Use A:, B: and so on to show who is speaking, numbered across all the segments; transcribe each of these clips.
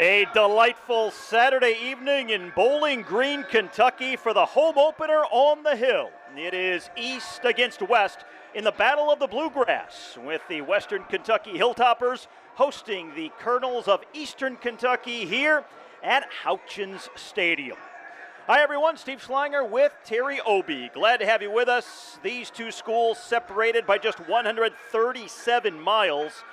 A: A delightful Saturday evening in Bowling Green, Kentucky for the home opener on the Hill. It is East against West in the Battle of the Bluegrass, with the Western Kentucky Hilltoppers hosting the Colonels of Eastern Kentucky here at Houchins Stadium. Hi everyone, Steve Schlanger with Terry Obie. Glad to have you with us. These two schools separated by just 137 miles,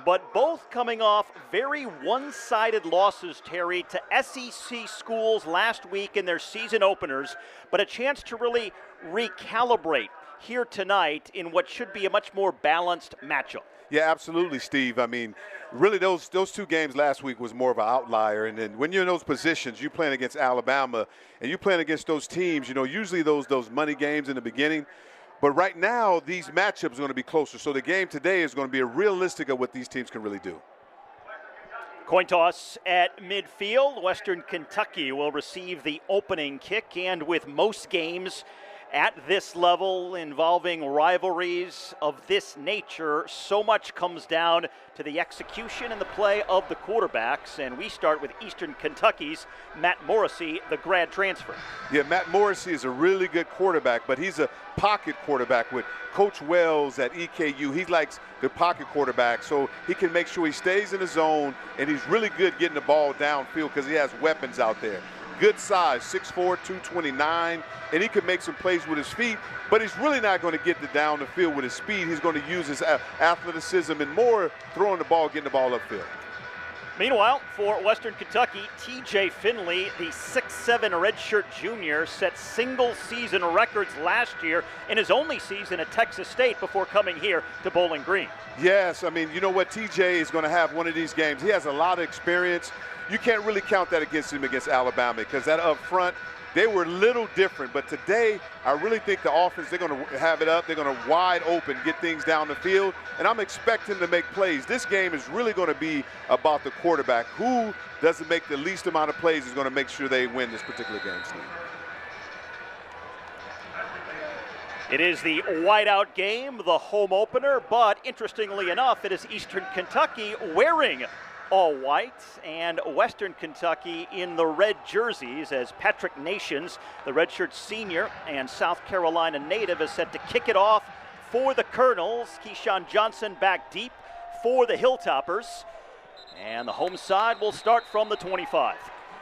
A: but both coming off very one-sided losses, Terry, to SEC schools last week in their season openers, but a chance to really recalibrate here tonight in what should be a much more balanced matchup.
B: Yeah, absolutely, Steve. I mean, really those two games last week was more of an outlier. And then when you're in those positions, you're playing against Alabama and you're playing against those teams, you know, usually those money games in the beginning. But right now, these matchups are going to be closer. So the game today is going to be a realistic of what these teams can really do.
A: Coin toss at midfield. Western Kentucky will receive the opening kick, and with most games at this level involving rivalries of this nature, so much comes down to the execution and the play of the quarterbacks. And we start with Eastern Kentucky's Matt Morrissey, the grad transfer.
B: Yeah, Matt Morrissey is a really good quarterback, but he's a pocket quarterback with Coach Wells at EKU. He likes the pocket quarterback, so he can make sure he stays in the zone, and he's really good getting the ball downfield because he has weapons out there. Good size, 6'4", 229, and he can make some plays with his feet, but he's really not going to get down the field with his speed. He's going to use his athleticism and more throwing the ball, getting the ball upfield.
A: Meanwhile, for Western Kentucky, TJ Finley, the 6'7" redshirt junior, set single-season records last year in his only season at Texas State before coming here to Bowling Green.
B: Yes, I mean, you know what? TJ is going to have one of these games. He has a lot of experience. You can't really count that against him against Alabama because that up front, they were a little different. But today, I really think the offense, they're going to have it up. They're going to wide open, get things down the field. And I'm expecting to make plays. This game is really going to be about the quarterback. Who doesn't make the least amount of plays is going to make sure they win this particular game, Steve.
A: It is the whiteout game, the home opener. But interestingly enough, it is Eastern Kentucky wearing all white, and Western Kentucky in the red jerseys, as Patrick Nations, the redshirt senior and South Carolina native, is set to kick it off for the Colonels. Keyshawn Johnson back deep for the Hilltoppers, and the home side will start from the 25.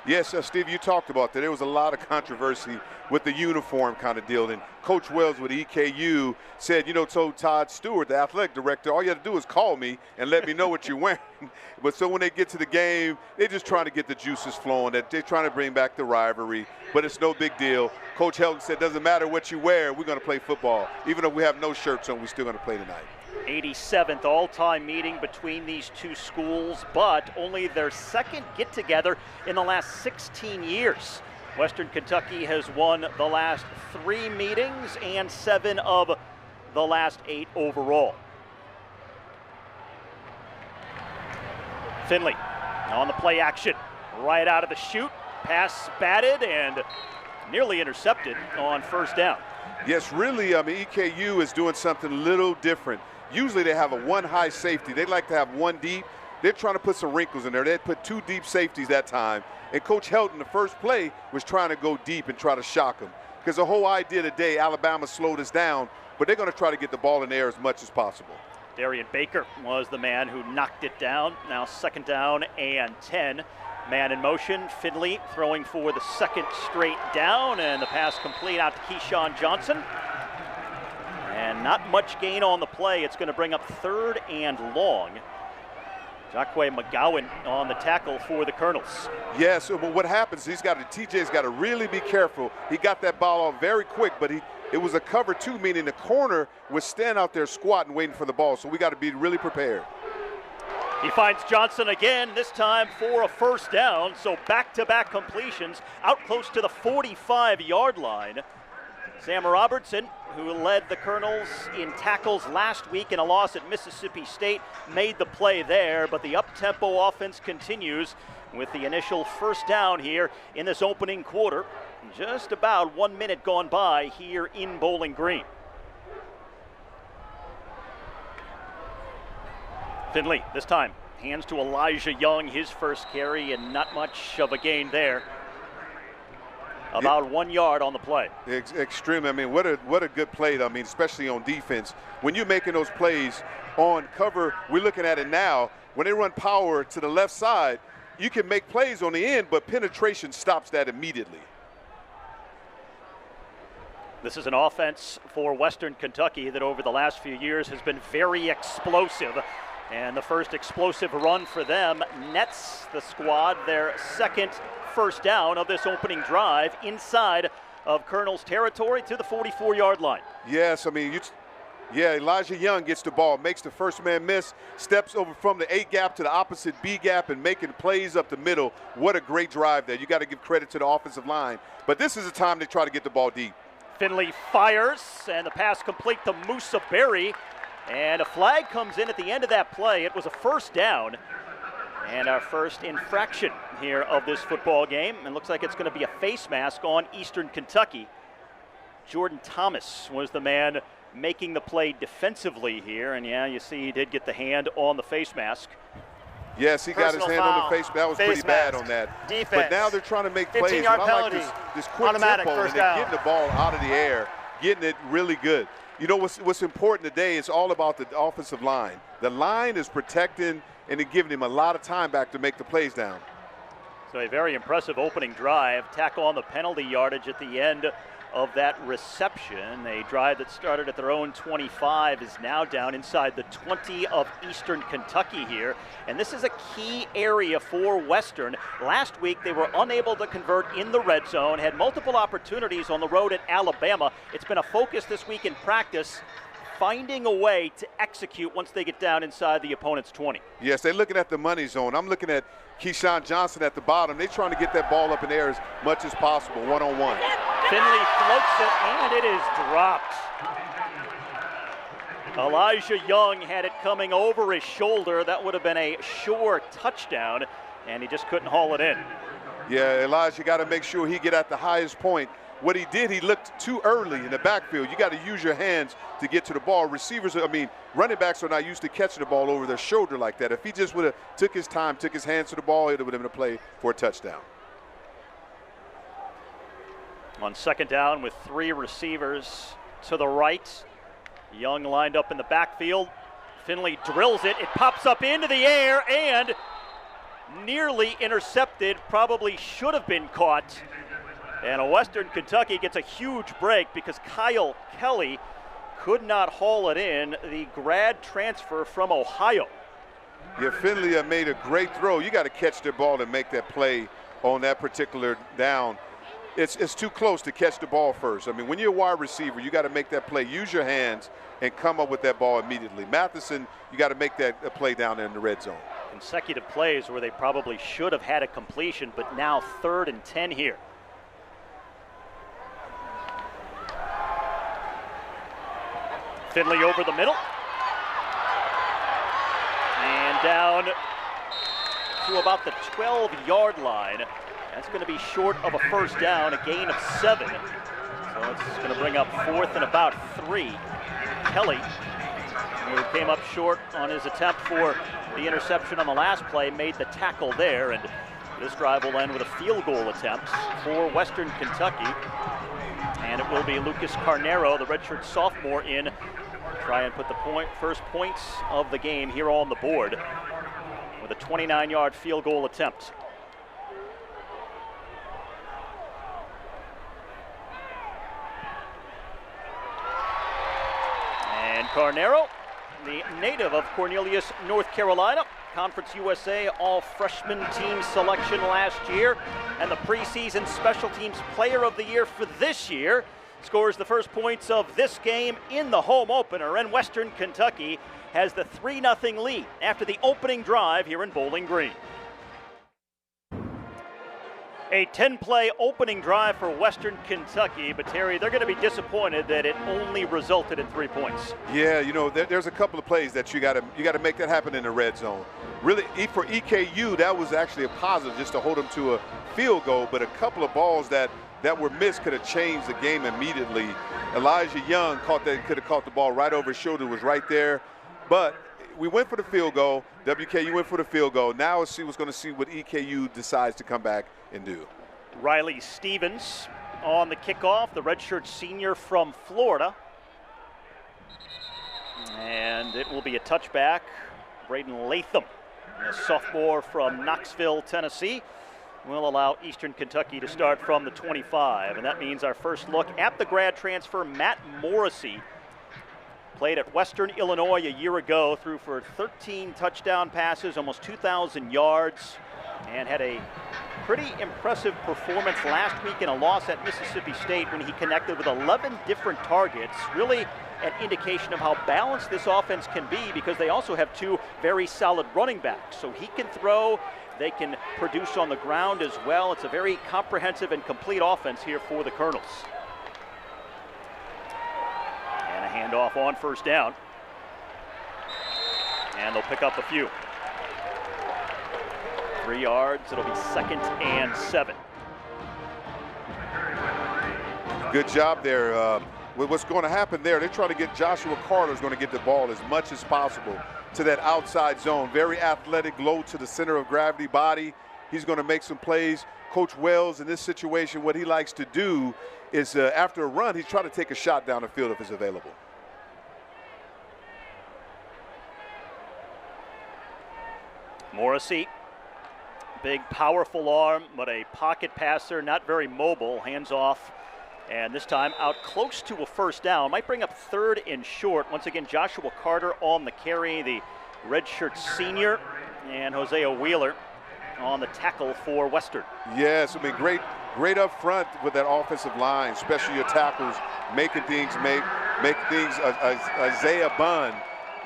B: Yes, Steve, you talked about that. There was a lot of controversy with the uniform kind of deal. And Coach Wells with EKU said, you know, told Todd Stewart, the athletic director, all you have to do is call me and let me know what you're wearing. But so when they get to the game, they're just trying to get the juices flowing. They're trying to bring back the rivalry, but it's no big deal. Coach Helton said, doesn't matter what you wear, we're going to play football. Even if we have no shirts on, we're still going to play tonight.
A: 87th all-time meeting between these two schools, but only their second get-together in the last 16 years. Western Kentucky has won the last 3 meetings and 7 of the last 8 overall. Finley on the play action, right out of the chute, pass batted and nearly intercepted on first down.
B: Yes, really, I mean, EKU is doing something a little different. Usually they have a one high safety. They'd like to have one deep. They're trying to put some wrinkles in there. They put 2 deep safeties that time. And Coach Helton, the first play, was trying to go deep and try to shock them. Because the whole idea today, Alabama slowed us down, but they're going to try to get the ball in the air as much as possible.
A: Darian Baker was the man who knocked it down. Now second down and 10. Man in motion. Finley throwing for the second straight down, and the pass complete out to Keyshawn Johnson. And not much gain on the play. It's going to bring up 3rd and long. Jacque McGowan on the tackle for the Colonels.
B: Yes, but what happens, TJ's got to really be careful. He got that ball off very quick, but it was a cover 2, meaning the corner was standing out there squatting, waiting for the ball. So we got to be really prepared.
A: He finds Johnson again, this time for a first down. So back-to-back completions out close to the 45-yard line. Sam Robertson, who led the Colonels in tackles last week in a loss at Mississippi State, made the play there, but the up-tempo offense continues with the initial first down here in this opening quarter. Just about 1 minute gone by here in Bowling Green. Finley, this time Hands to Elijah Young, his first carry, and not much of a gain there. About 1 yard on the play.
B: Extreme. I mean, what a good play. I mean, especially on defense. When you're making those plays on cover, we're looking at it now. When they run power to the left side, you can make plays on the end, but penetration stops that immediately.
A: This is an offense for Western Kentucky that over the last few years has been very explosive. And the first explosive run for them nets the squad their second first down of this opening drive inside of Colonel's territory to the 44-yard line.
B: Yes, I mean, Elijah Young gets the ball, makes the first man miss, steps over from the A gap to the opposite B gap and making plays up the middle. What a great drive there. You got to give credit to the offensive line. But this is a time to try to get the ball deep.
A: Finley fires, and the pass complete to Musa Berry. And a flag comes in at the end of that play. It was a first down and our first infraction here of this football game. And looks like it's going to be a face mask on Eastern Kentucky. Jordan Thomas was the man making the play defensively here. And yeah, you see he did get the hand on the face mask.
B: Yes, he got his hand on the face. That was pretty bad on that.
C: Defense.
B: But now they're trying to make plays.
C: 15-yard
B: I
C: penalty.
B: like this quick
C: Automatic
B: tempo,
C: first
B: and they're
C: down.
B: getting the ball out of the air, getting it really good. You know what's important today is all about the offensive line. The line is protecting and they're giving him a lot of time back to make the plays down.
A: So a very impressive opening drive. Tack on the penalty yardage at the end of that reception. A drive that started at their own 25 is now down inside the 20 of Eastern Kentucky here. And this is a key area for Western. Last week they were unable to convert in the red zone, had multiple opportunities on the road at Alabama. It's been a focus this week in practice, finding a way to execute once they get down inside the opponent's 20.
B: Yes, they're looking at the money zone. I'm looking at Keyshawn Johnson at the bottom. They're trying to get that ball up in the air as much as possible, one-on-one.
A: Finley floats it, and it is dropped. Elijah Young had it coming over his shoulder. That would have been a sure touchdown, and he just couldn't haul it in.
B: Yeah, Elijah got to make sure he get at the highest point. What he did, he looked too early in the backfield. You got to use your hands to get to the ball. Running backs are not used to catching the ball over their shoulder like that. If he just would have took his time, took his hands to the ball, it would have been a play for a touchdown.
A: On second down with three receivers to the right. Young lined up in the backfield. Finley drills it. It pops up into the air and nearly intercepted. Probably should have been caught. And Western Kentucky gets a huge break because Kyle Kelly could not haul it in, the grad transfer from Ohio.
B: Yeah, Finley made a great throw. You got to catch the ball and make that play on that particular down. It's too close to catch the ball first. I mean, when you're a wide receiver, you got to make that play. Use your hands and come up with that ball immediately. Matheson, you got to make that play down there in the red zone.
A: Consecutive plays where they probably should have had a completion, but now 3rd and 10 here. Finley over the middle. And down to about the 12-yard line. That's going to be short of a first down, a gain of 7. So it's going to bring up 4th and about 3. Kelly, who came up short on his attempt for the interception on the last play, made the tackle there. And this drive will end with a field goal attempt for Western Kentucky. And it will be Lucas Carnero, the redshirt sophomore, in to try and put the first points of the game here on the board with a 29-yard field goal attempt. And Carnero, the native of Cornelius, North Carolina, Conference USA All-Freshman Team selection last year, and the preseason Special Teams Player of the Year for this year, scores the first points of this game in the home opener, and Western Kentucky has the 3-0 lead after the opening drive here in Bowling Green. A 10-play opening drive for Western Kentucky, but Terry, they're going to be disappointed that it only resulted in 3 points.
B: Yeah, you know, there's a couple of plays that you got to make that happen in the red zone. Really, for EKU, that was actually a positive just to hold them to a field goal, but a couple of balls that were missed could have changed the game immediately. Elijah Young could have caught the ball right over his shoulder, was right there. But we went for the field goal. WKU went for the field goal. Now let's see what EKU decides to come back and do.
A: Riley Stevens on the kickoff, the redshirt senior from Florida. And it will be a touchback. Braden Latham, a sophomore from Knoxville, Tennessee, will allow Eastern Kentucky to start from the 25. And that means our first look at the grad transfer, Matt Morrissey. Played at Western Illinois a year ago, threw for 13 touchdown passes, almost 2,000 yards, and had a pretty impressive performance last week in a loss at Mississippi State when he connected with 11 different targets. Really an indication of how balanced this offense can be, because they also have two very solid running backs. So he can throw, they can produce on the ground as well. It's a very comprehensive and complete offense here for the Colonels. And a handoff on first down. And they'll pick up a few. 3 yards, it'll be 2nd and 7.
B: Good job there. With what's going to happen there, they're trying to get Joshua Carter's going to get the ball as much as possible to that outside zone. Very athletic, low to the center of gravity body. He's going to make some plays. Coach Wells, in this situation, what he likes to do is after a run, he's trying to take a shot down the field if it's available.
A: Morrissey, big, powerful arm, but a pocket passer, not very mobile. Hands off, and this time out close to a first down. Might bring up 3rd and short. Once again, Joshua Carter on the carry, the redshirt senior, and Hosea Wheeler on the tackle for Western.
B: Yes, I mean, great up front with that offensive line, especially your tackles, making things, make things, Isaiah Bunn.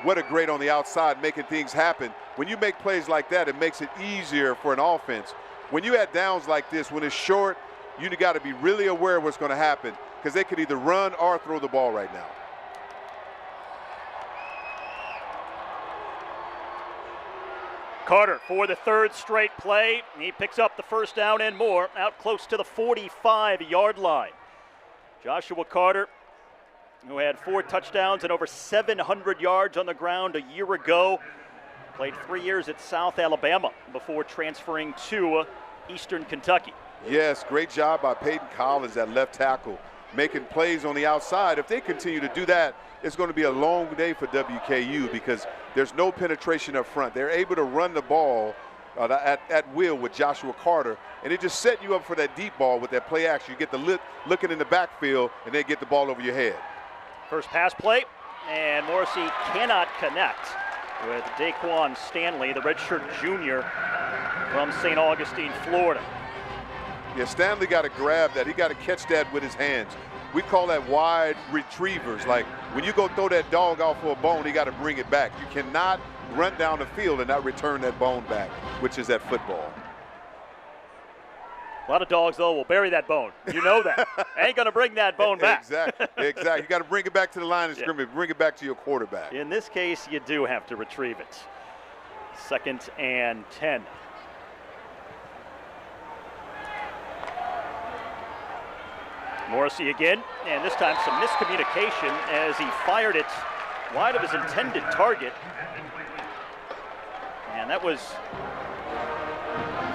B: What a great on the outside, making things happen. When you make plays like that, it makes it easier for an offense. When you had downs like this, when it's short, you got to be really aware of what's going to happen, because they could either run or throw the ball right now.
A: Carter for the 3rd straight play. He picks up the first down and more, out close to the 45-yard line. Joshua Carter, who had 4 touchdowns and over 700 yards on the ground a year ago, played 3 years at South Alabama before transferring to Eastern Kentucky.
B: Yes, great job by Peyton Collins at left tackle, making plays on the outside. If they continue to do that, it's going to be a long day for WKU, because there's no penetration up front. They're able to run the ball at will with Joshua Carter, and it just set you up for that deep ball with that play action. You get the looking in the backfield, and they get the ball over your head.
A: First pass play, and Morrissey cannot connect with Daquan Stanley, the redshirt junior from St. Augustine, Florida.
B: Yeah, Stanley got to grab that. He got to catch that with his hands. We call that wide retrievers. Like when you go throw that dog out for a bone, he got to bring it back. You cannot run down the field and not return that bone back, which is that football.
A: A lot of dogs, though, will bury that bone. You know that. Ain't going to bring that bone back.
B: Exactly. You got to bring it back to the line of scrimmage. Bring it back to your quarterback.
A: In this case, you do have to retrieve it. 2nd and 10. Morrissey again, and this time some miscommunication as he fired it wide of his intended target. And that was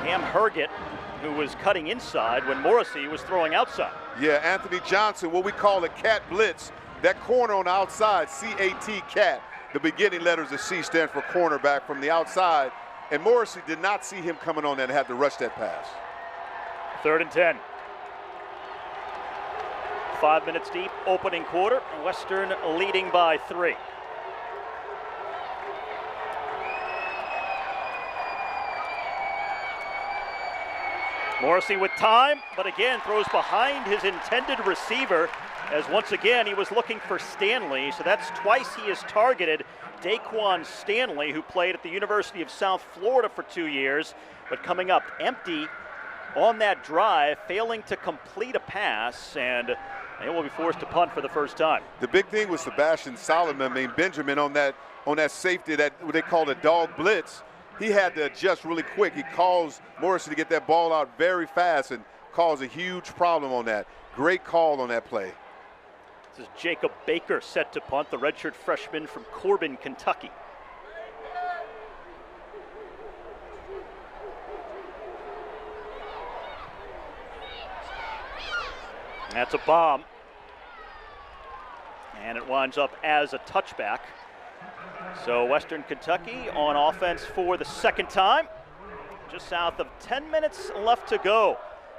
A: Cam Herget, who was cutting inside when Morrissey was throwing outside.
B: Yeah, Anthony Johnson, what we call a cat blitz. That corner on the outside, C-A-T, cat. The beginning letters of C stand for cornerback from the outside. And Morrissey did not see him coming on and had to rush that pass.
A: 3rd and 10. 5 minutes deep, opening quarter. Western leading by 3. Morrissey with time, but again throws behind his intended receiver, as once again he was looking for Stanley. So that's twice he has targeted Daquan Stanley, who played at the University of South Florida for 2 years, but coming up empty on that drive, failing to complete a pass, and they will be forced to punt for the first time.
B: The big thing with Sebastian Solomon, Benjamin, on that safety, that what they call a dog blitz, he had to adjust really quick. He caused Morrissey to get that ball out very fast and caused a huge problem on that. Great call on that play.
A: This is Jacob Baker set to punt, the redshirt freshman from Corbin, Kentucky. That's a bomb. And it winds up as a touchback. So Western Kentucky on offense for the second time. Just south of 10 minutes left to go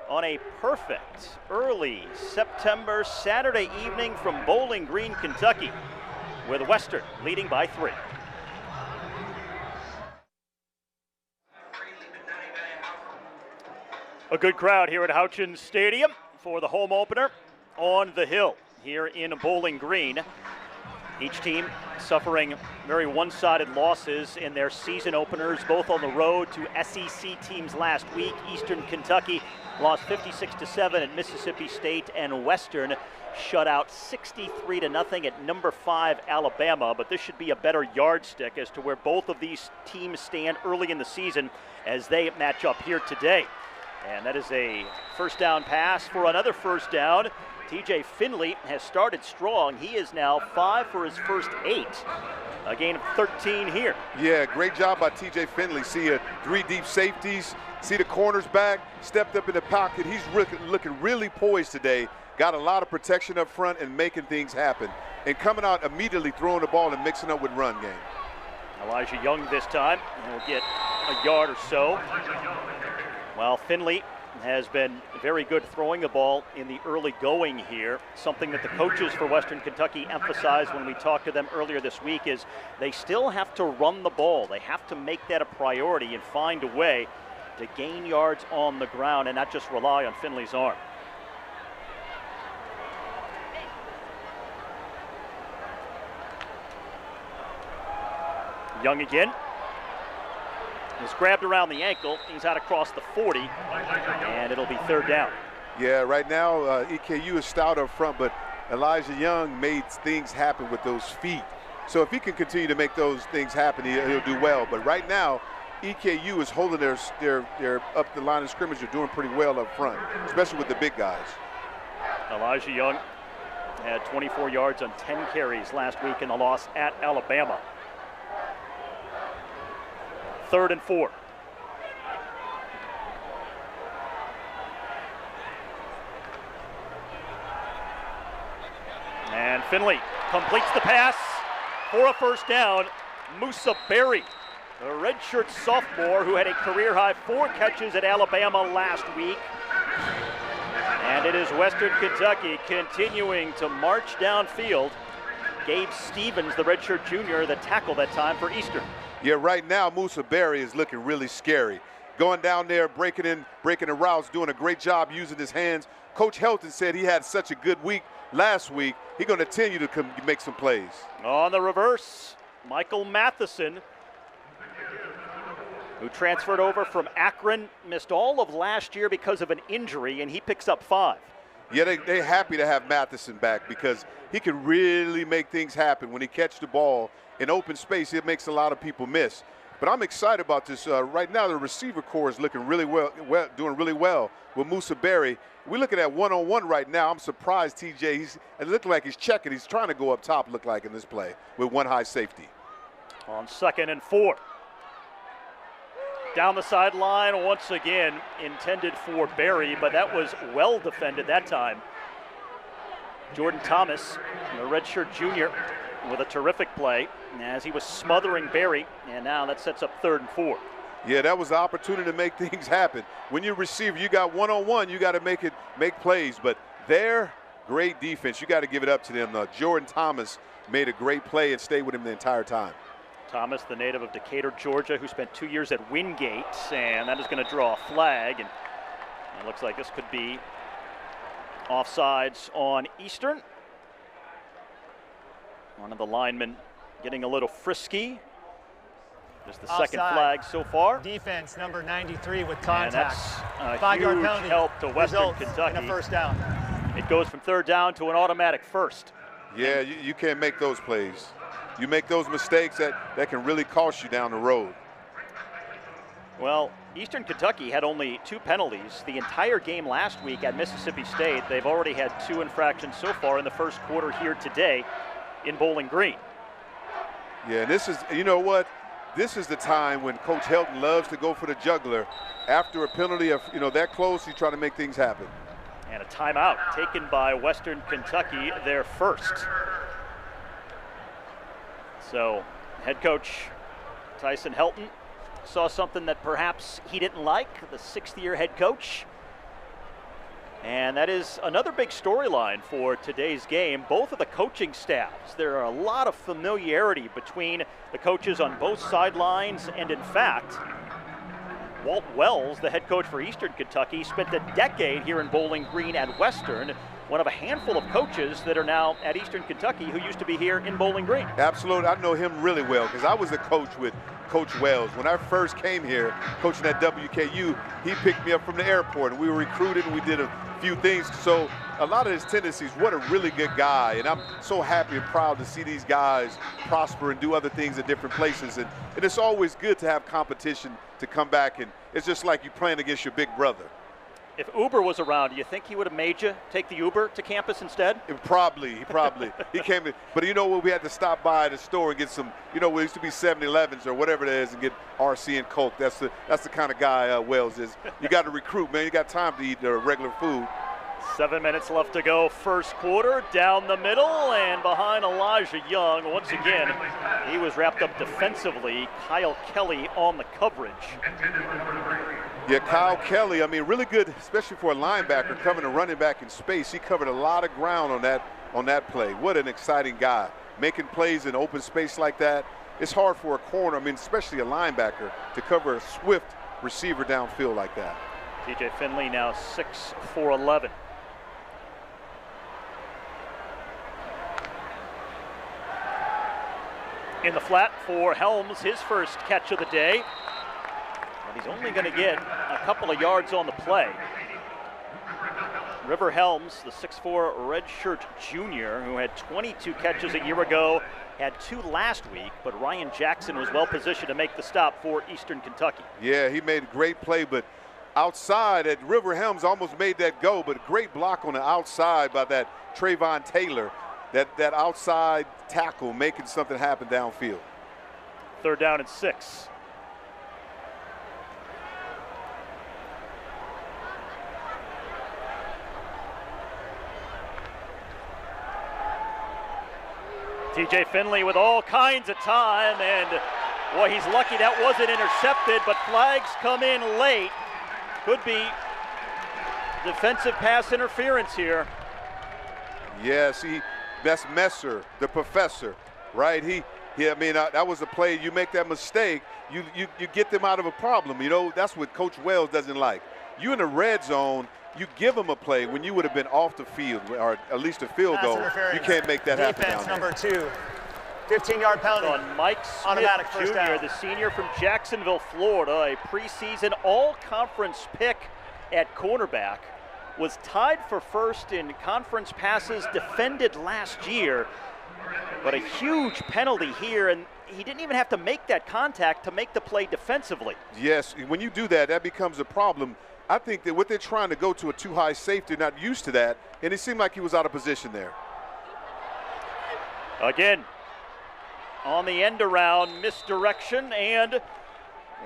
A: on a perfect early September Saturday evening from Bowling Green, Kentucky, with Western leading by 3. A good crowd here at Houchins Stadium for the home opener on the Hill here in Bowling Green. Each team suffering very one-sided losses in their season openers, both on the road to SEC teams last week. Eastern Kentucky lost 56-7 at Mississippi State, and Western shut out 63-0 at number 5 Alabama. But this should be a better yardstick as to where both of these teams stand early in the season as they match up here today. And that is a first down pass for another first down. TJ Finley has started strong. He is now 5 for his first 8. A gain of 13 here.
B: Yeah, great job by TJ Finley. See 3 deep safeties. See the corners back. Stepped up in the pocket. He's looking really poised today. Got a lot of protection up front and making things happen. And coming out immediately throwing the ball and mixing up with run game.
A: Elijah Young this time. He'll get a yard or so. While Finley has been very good throwing the ball in the early going here. Something that the coaches for Western Kentucky emphasized when we talked to them earlier this week is they still have to run the ball. They have to make that a priority and find a way to gain yards on the ground and not just rely on Finley's arm. Young again. Was grabbed around the ankle. He's out across the 40, and it'll be third down.
B: Yeah, right now EKU is stout up front, but Elijah Young made things happen with those feet. So if he can continue to make those things happen, he'll do well. But right now, EKU is holding their up the line of scrimmage. They're doing pretty well up front, especially with the big guys. Elijah
A: Young had 24 yards on 10 carries last week in the loss at Alabama. 3rd and 4. And Finley completes the pass for a first down. Musa Berry, the redshirt sophomore who had a career-high 4 catches at Alabama last week. And it is Western Kentucky continuing to march downfield. Gabe Stevens, the redshirt junior, the tackle that time for Eastern.
B: Yeah, right now Musa Berry is looking really scary. Going down there, breaking the routes, doing a great job using his hands. Coach Helton said he had such a good week last week. He's going to continue to make some plays.
A: On the reverse, Michael Matheson, who transferred over from Akron, missed all of last year because of an injury, and he picks up 5.
B: Yeah, they're happy to have Matheson back because he can really make things happen when he catches the ball in open space. It makes a lot of people miss. But I'm excited about this. Right now, the receiver core is looking really well, doing really well with Musa Berry. We're looking at one-on-one right now. I'm surprised, TJ. It looked like he's checking. He's trying to go up top, look like, in this play with one high safety.
A: On 2nd and 4. Down the sideline once again, intended for Berry, but that was well defended that time. Jordan Thomas, the redshirt junior, with a terrific play as he was smothering Berry, and now that sets up 3rd and 4.
B: Yeah, that was the opportunity to make things happen. When you're a receiver, you got one-on-one, you got to make plays, but there, great defense. You got to give it up to them. Jordan Thomas made a great play and stayed with him the entire time.
A: Thomas, the native of Decatur, Georgia, who spent 2 years at Wingate, and that is going to draw a flag, and it looks like this could be offsides on Eastern. One of the linemen getting a little frisky. Just the
C: Offside.
A: Second flag so far.
C: Defense number 93 with contact.
A: And that's a
C: 5-yard
A: huge
C: penalty.
A: help to Western Kentucky.
C: In a first down.
A: It goes from 3rd down to an automatic 1st.
B: Yeah, you can't make those plays. You make those mistakes that can really cost you down the road.
A: Well, Eastern Kentucky had only 2 penalties the entire game last week at Mississippi State. They've already had 2 infractions so far in the first quarter here today in Bowling Green.
B: Yeah, and this is, you know what? This is the time when Coach Helton loves to go for the juggler. After a penalty of, that close, he's trying to make things happen.
A: And a timeout taken by Western Kentucky, their first. So head coach Tyson Helton saw something that perhaps he didn't like, the sixth-year head coach. And that is another big storyline for today's game. Both of the coaching staffs, there are a lot of familiarity between the coaches on both sidelines, and in fact, Walt Wells, the head coach for Eastern Kentucky, spent a decade here in Bowling Green at Western, one of a handful of coaches that are now at Eastern Kentucky who used to be here in Bowling Green.
B: Absolutely, I know him really well because I was a coach with Coach Wells. When I first came here coaching at WKU, he picked me up from the airport and we were recruited and we did a few things. So a lot of his tendencies, what a really good guy. And I'm so happy and proud to see these guys prosper and do other things at different places. And it's always good to have competition to come back, and it's just like you playing against your big brother.
A: If Uber was around, do you think he would have made you take the Uber to campus instead?
B: He probably. He came in. But you know what, we had to stop by the store and get some, you know, it used to be 7-Elevens or whatever it is, and get RC and Coke. That's the kind of guy Wells is. You got to recruit, man. You got time to eat regular food.
A: 7 minutes left to go, first quarter, down the middle and behind Elijah Young. Once again, he was wrapped up defensively. Kyle Kelly on the coverage.
B: Yeah, Kyle Kelly, I mean, really good, especially for a linebacker covering a running back in space. He covered a lot of ground on that play. What an exciting guy. Making plays in open space like that. It's hard for a corner, I mean, especially a linebacker, to cover a swift receiver downfield like that.
A: TJ Finley now 6 for 11. In the flat for Helms, his first catch of the day. But he's only going to get a couple of yards on the play. River Helms, the 6'4" redshirt junior who had 22 catches a year ago, had 2 last week, but Ryan Jackson was well positioned to make the stop for Eastern Kentucky.
B: Yeah, he made a great play, but outside at River Helms almost made that go, but a great block on the outside by that Trayvon Taylor. That outside tackle making something happen downfield.
A: 3rd down and 6. TJ Finley with all kinds of time, and boy, he's lucky that wasn't intercepted, but flags come in late. Could be defensive pass interference here.
B: Yes, that's Messer, the professor, right? I mean, that was a play. You make that mistake, you get them out of a problem. You know, that's what Coach Wells doesn't like. You in the red zone, you give them a play when you would have been off the field, or at least a field goal. You can't make that happen down there.
C: Defense number 2, 15-yard penalty.
A: On Mike Smith Jr., the senior from Jacksonville, Florida, a preseason all-conference pick at cornerback. Was tied for first in conference passes defended last year, but a huge penalty here, and he didn't even have to make that contact to make the play defensively.
B: Yes, when you do that, that becomes a problem. I think that what they're trying to go to a too high safety, not used to that, and it seemed like he was out of position there.
A: Again, on the end around, misdirection, and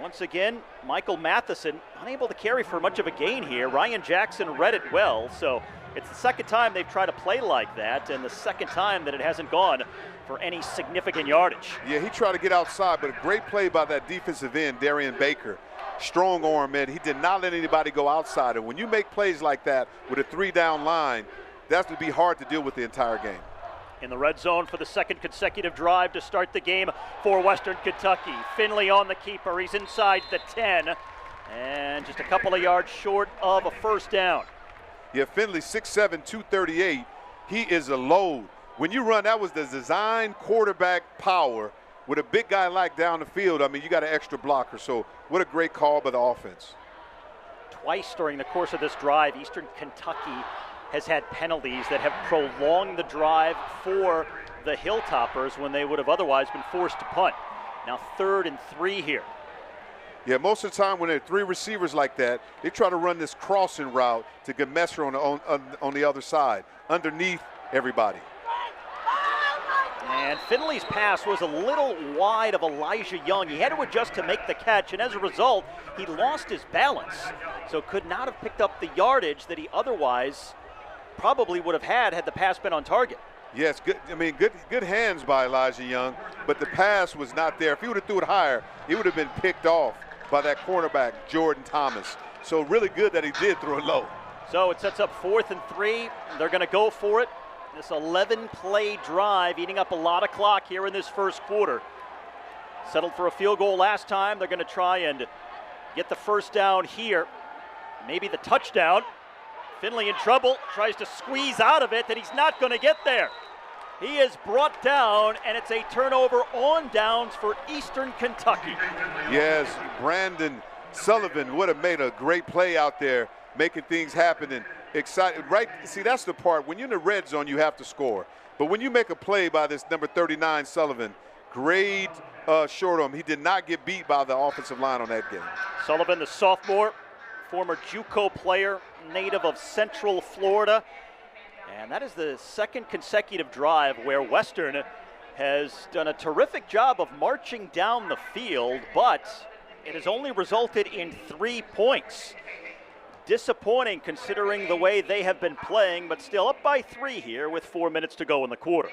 A: once again, Michael Matheson unable to carry for much of a gain here. Ryan Jackson read it well, so it's the second time they've tried to play like that, and the second time that it hasn't gone for any significant yardage.
B: Yeah, he tried to get outside, but a great play by that defensive end, Darian Baker. Strong arm, man. He did not let anybody go outside. And when you make plays like that with a 3-down line, that's going to be hard to deal with the entire game.
A: In the red zone for the second consecutive drive to start the game for Western Kentucky. Finley on the keeper. He's inside the 10 and just a couple of yards short of a first down.
B: Yeah, Finley, 6'7", 238. He is a load. When you run, that was the design quarterback power with a big guy like down the field. I mean, you got an extra blocker. So what a great call by the offense.
A: Twice during the course of this drive, Eastern Kentucky has had penalties that have prolonged the drive for the Hilltoppers when they would have otherwise been forced to punt. Now 3rd and 3 here.
B: Yeah, most of the time when there are 3 receivers like that, they try to run this crossing route to get Messer on the other side, underneath everybody.
A: And Finley's pass was a little wide of Elijah Young. He had to adjust to make the catch, and as a result, he lost his balance. So could not have picked up the yardage that he otherwise probably would have had the pass been on target.
B: Yes, good. I mean, good hands by Elijah Young, but the pass was not there. If he would have threw it higher, it would have been picked off by that cornerback, Jordan Thomas. So really good that he did throw it low.
A: So it sets up 4th and 3. They're going to go for it. This 11-play drive eating up a lot of clock here in this first quarter. Settled for a field goal last time. They're going to try and get the first down here. Maybe the touchdown. Finley in trouble, tries to squeeze out of it, and he's not going to get there. He is brought down, and it's a turnover on downs for Eastern Kentucky.
B: Yes, Brandon Sullivan would have made a great play out there, making things happen and excited. Right? See, that's the part. When you're in the red zone, you have to score. But when you make a play by this number 39 Sullivan, great short on him. He did not get beat by the offensive line on that game.
A: Sullivan, the sophomore, former JUCO player, native of Central Florida. And that is the second consecutive drive where Western has done a terrific job of marching down the field, but it has only resulted in 3 points. Disappointing considering the way they have been playing, but still up by 3 here with 4 minutes to go in the quarter.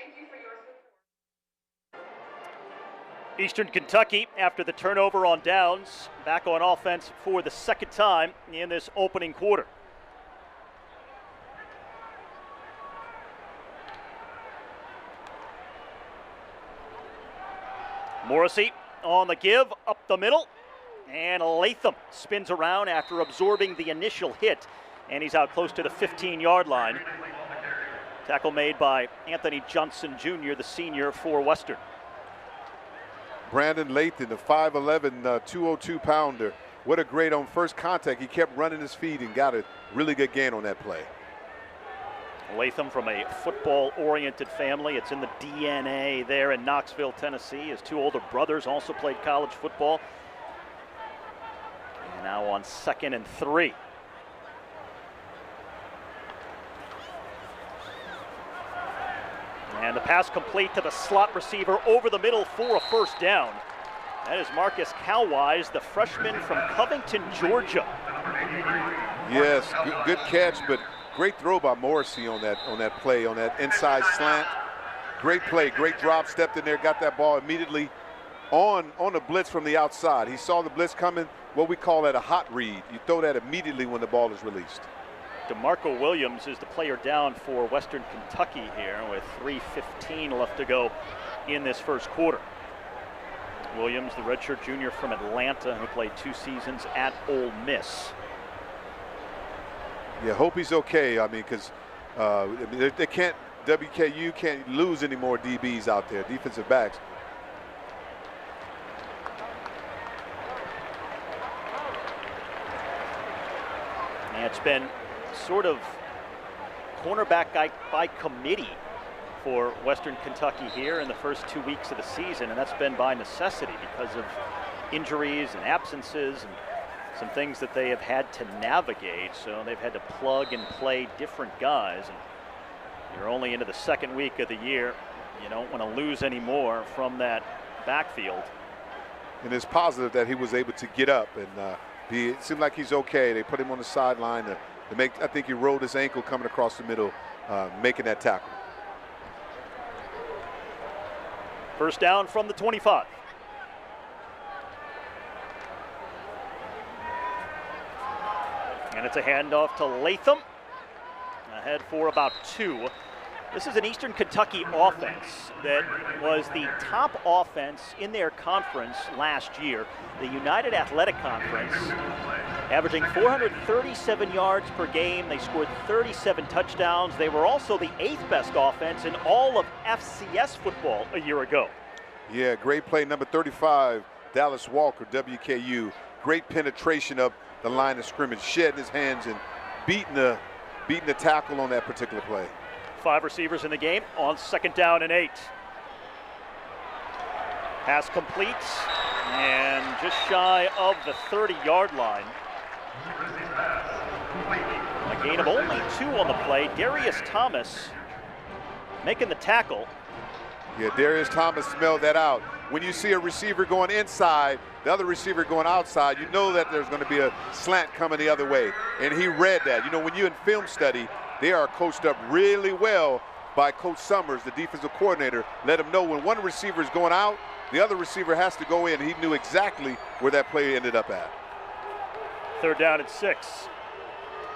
A: Eastern Kentucky, after the turnover on downs, back on offense for the second time in this opening quarter. Morrissey on the give, up the middle. And Latham spins around after absorbing the initial hit, and he's out close to the 15-yard line. Tackle made by Anthony Johnson Jr., the senior for Western.
B: Brandon Latham, the 5'11", 202-pounder. What a great on first contact. He kept running his feet and got a really good gain on that play.
A: Latham from a football-oriented family. It's in the DNA there in Knoxville, Tennessee. His 2 older brothers also played college football. Now on 2nd and 3. And the pass complete to the slot receiver over the middle for a first down. That is Marcus Cowwise, the freshman from Covington, Georgia.
B: Yes, good catch, but great throw by Morrissey on that play, on that inside slant. Great play, great drop, stepped in there, got that ball immediately on a blitz from the outside. He saw the blitz coming. What we call that a hot read. You throw that immediately when the ball is released.
A: DeMarco Williams is the player down for Western Kentucky here with 3:15 left to go in this first quarter. Williams, the redshirt junior from Atlanta, who played 2 seasons at Ole Miss.
B: Yeah, hope he's okay. I mean, because they can't, WKU can't lose any more DBs out there, defensive backs.
A: It's been sort of cornerback by committee for Western Kentucky here in the first 2 weeks of the season, and that's been by necessity because of injuries and absences and some things that they have had to navigate. So they've had to plug and play different guys, and you're only into the 2nd week of the year. You don't want to lose any more from that backfield.
B: And it's positive that he was able to get up and it seemed like he's okay. They put him on the sideline to make, I think he rolled his ankle coming across the middle, making that tackle.
A: First down from the 25. And it's a handoff to Latham. Ahead for about 2. This is an Eastern Kentucky offense that was the top offense in their conference last year, the United Athletic Conference, averaging 437 yards per game. They scored 37 touchdowns. They were also the 8th best offense in all of FCS football a year ago.
B: Yeah, great play, number 35, Dallas Walker, WKU. Great penetration of the line of scrimmage, shedding his hands and beating the tackle on that particular play.
A: 5 receivers in the game on 2nd down and 8. Pass completes and just shy of the 30-yard line. A gain of only 2 on the play. Darius Thomas making the tackle.
B: Yeah, Darius Thomas smelled that out. When you see a receiver going inside, the other receiver going outside, you know that there's going to be a slant coming the other way. And he read that. You know, when you're in film study, they are coached up really well by Coach Summers, the defensive coordinator. Let him know when one receiver is going out, the other receiver has to go in. He knew exactly where that play ended up at.
A: 3rd down and 6.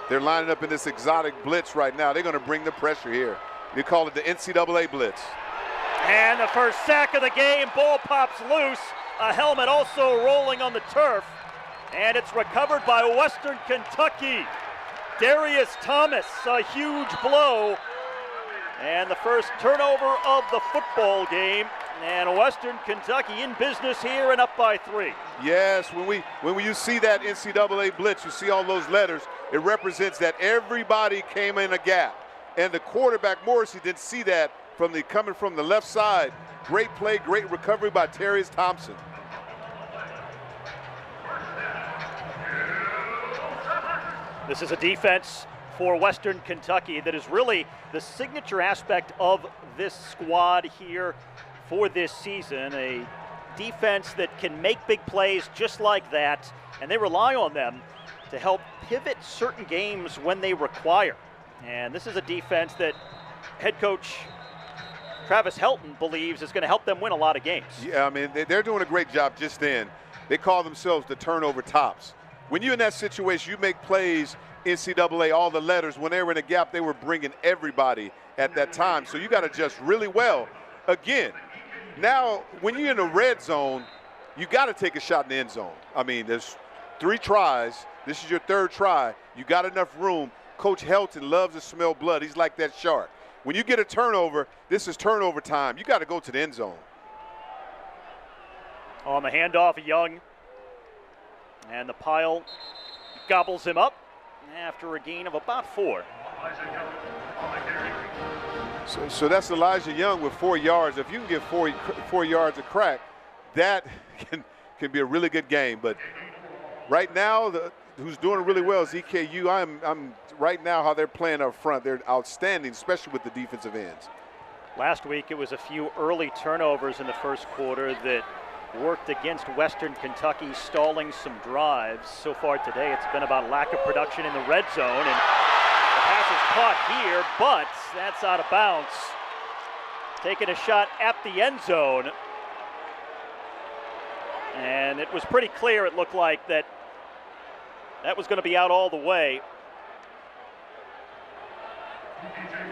B: They're lining up in this exotic blitz right now. They're going to bring the pressure here. They call it the NCAA blitz.
A: And the first sack of the game, ball pops loose. A helmet also rolling on the turf. And it's recovered by Western Kentucky. Darius Thomas, a huge blow. And the first turnover of the football game. And Western Kentucky in business here and up by 3.
B: Yes, when you see that NCAA blitz, you see all those letters, it represents that everybody came in a gap. And the quarterback, Morrissey, didn't see that coming from the left side. Great play, great recovery by Darius Thompson.
A: This is a defense for Western Kentucky that is really the signature aspect of this squad here for this season. A defense that can make big plays just like that, and they rely on them to help pivot certain games when they require. And this is a defense that head coach Travis Helton believes is going to help them win a lot of games.
B: Yeah, I mean, they're doing a great job just then. They call themselves the turnover tops. When you're in that situation, you make plays, NCAA, all the letters. When they were in a gap, they were bringing everybody at that time. So you got to adjust really well. Again, now when you're in a red zone, you got to take a shot in the end zone. I mean, there's 3 tries. This is your 3rd try. You got enough room. Coach Helton loves to smell blood. He's like that shark. When you get a turnover, this is turnover time. You got to go to the end zone.
A: On the handoff, Young. And the pile gobbles him up after a gain of about 4.
B: So that's Elijah Young with 4 yards. If you can get 4 yards a crack, that can be a really good game. But right now, who's doing really well is EKU. I'm right now how they're playing up front. They're outstanding, especially with the defensive ends.
A: Last week it was a few early turnovers in the first quarter that worked against Western Kentucky, stalling some drives. So far today it's been about lack of production in the red zone, and the pass is caught here, but that's out of bounds. Taking a shot at the end zone. And it was pretty clear, it looked like, that was going to be out all the way.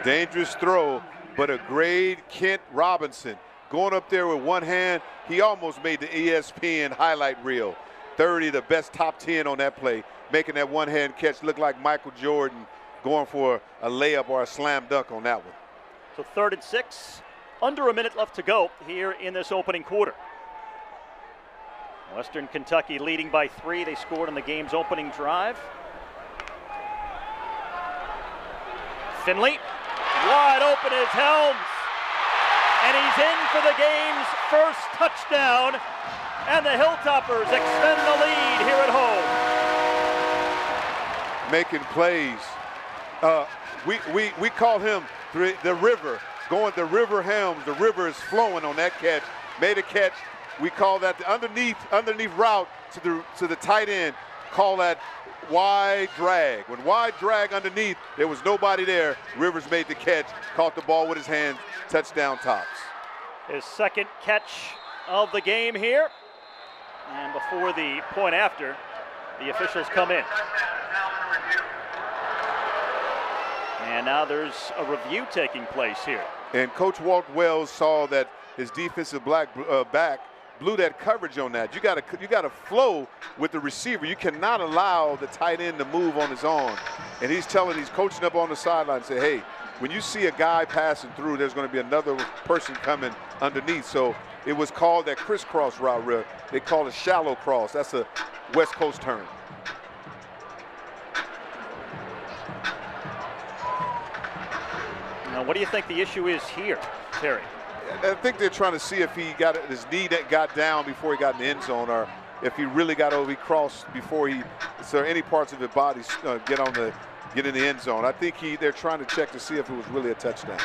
B: Dangerous throw, but a great Kent Robinson. Going up there with one hand, he almost made the ESPN highlight reel. 30, the best top 10 on that play, making that one-hand catch look like Michael Jordan going for a layup or a slam dunk on that one.
A: So 3rd and 6, under a minute left to go here in this opening quarter. Western Kentucky leading by 3. They scored on the game's opening drive. Finley, wide open is Helms. And he's in for the game's first touchdown. And the Hilltoppers extend the lead here at home.
B: Making plays. We call him the river. Going the river Helms. The river is flowing on that catch. Made a catch. We call that the underneath route to the tight end. Call that wide drag. When wide drag underneath, there was nobody there. Rivers made the catch, caught the ball with his hands, touchdown Tops.
A: His 2nd catch of the game here. And before the point after, the officials come in. And now there's a review taking place here.
B: And Coach Walt Wells saw that his defensive back blew that coverage on that. You got to flow with the receiver. You cannot allow the tight end to move on his own. And he's coaching up on the sideline and say, hey, when you see a guy passing through, there's going to be another person coming underneath. So it was called that crisscross route. They call it shallow cross. That's a West Coast term.
A: Now, what do you think the issue is here, Terry?
B: I think they're trying to see if his knee that got down before he got in the end zone, or if he really got over, he crossed before any parts of his body get in the end zone. I think they're trying to check to see if it was really a touchdown.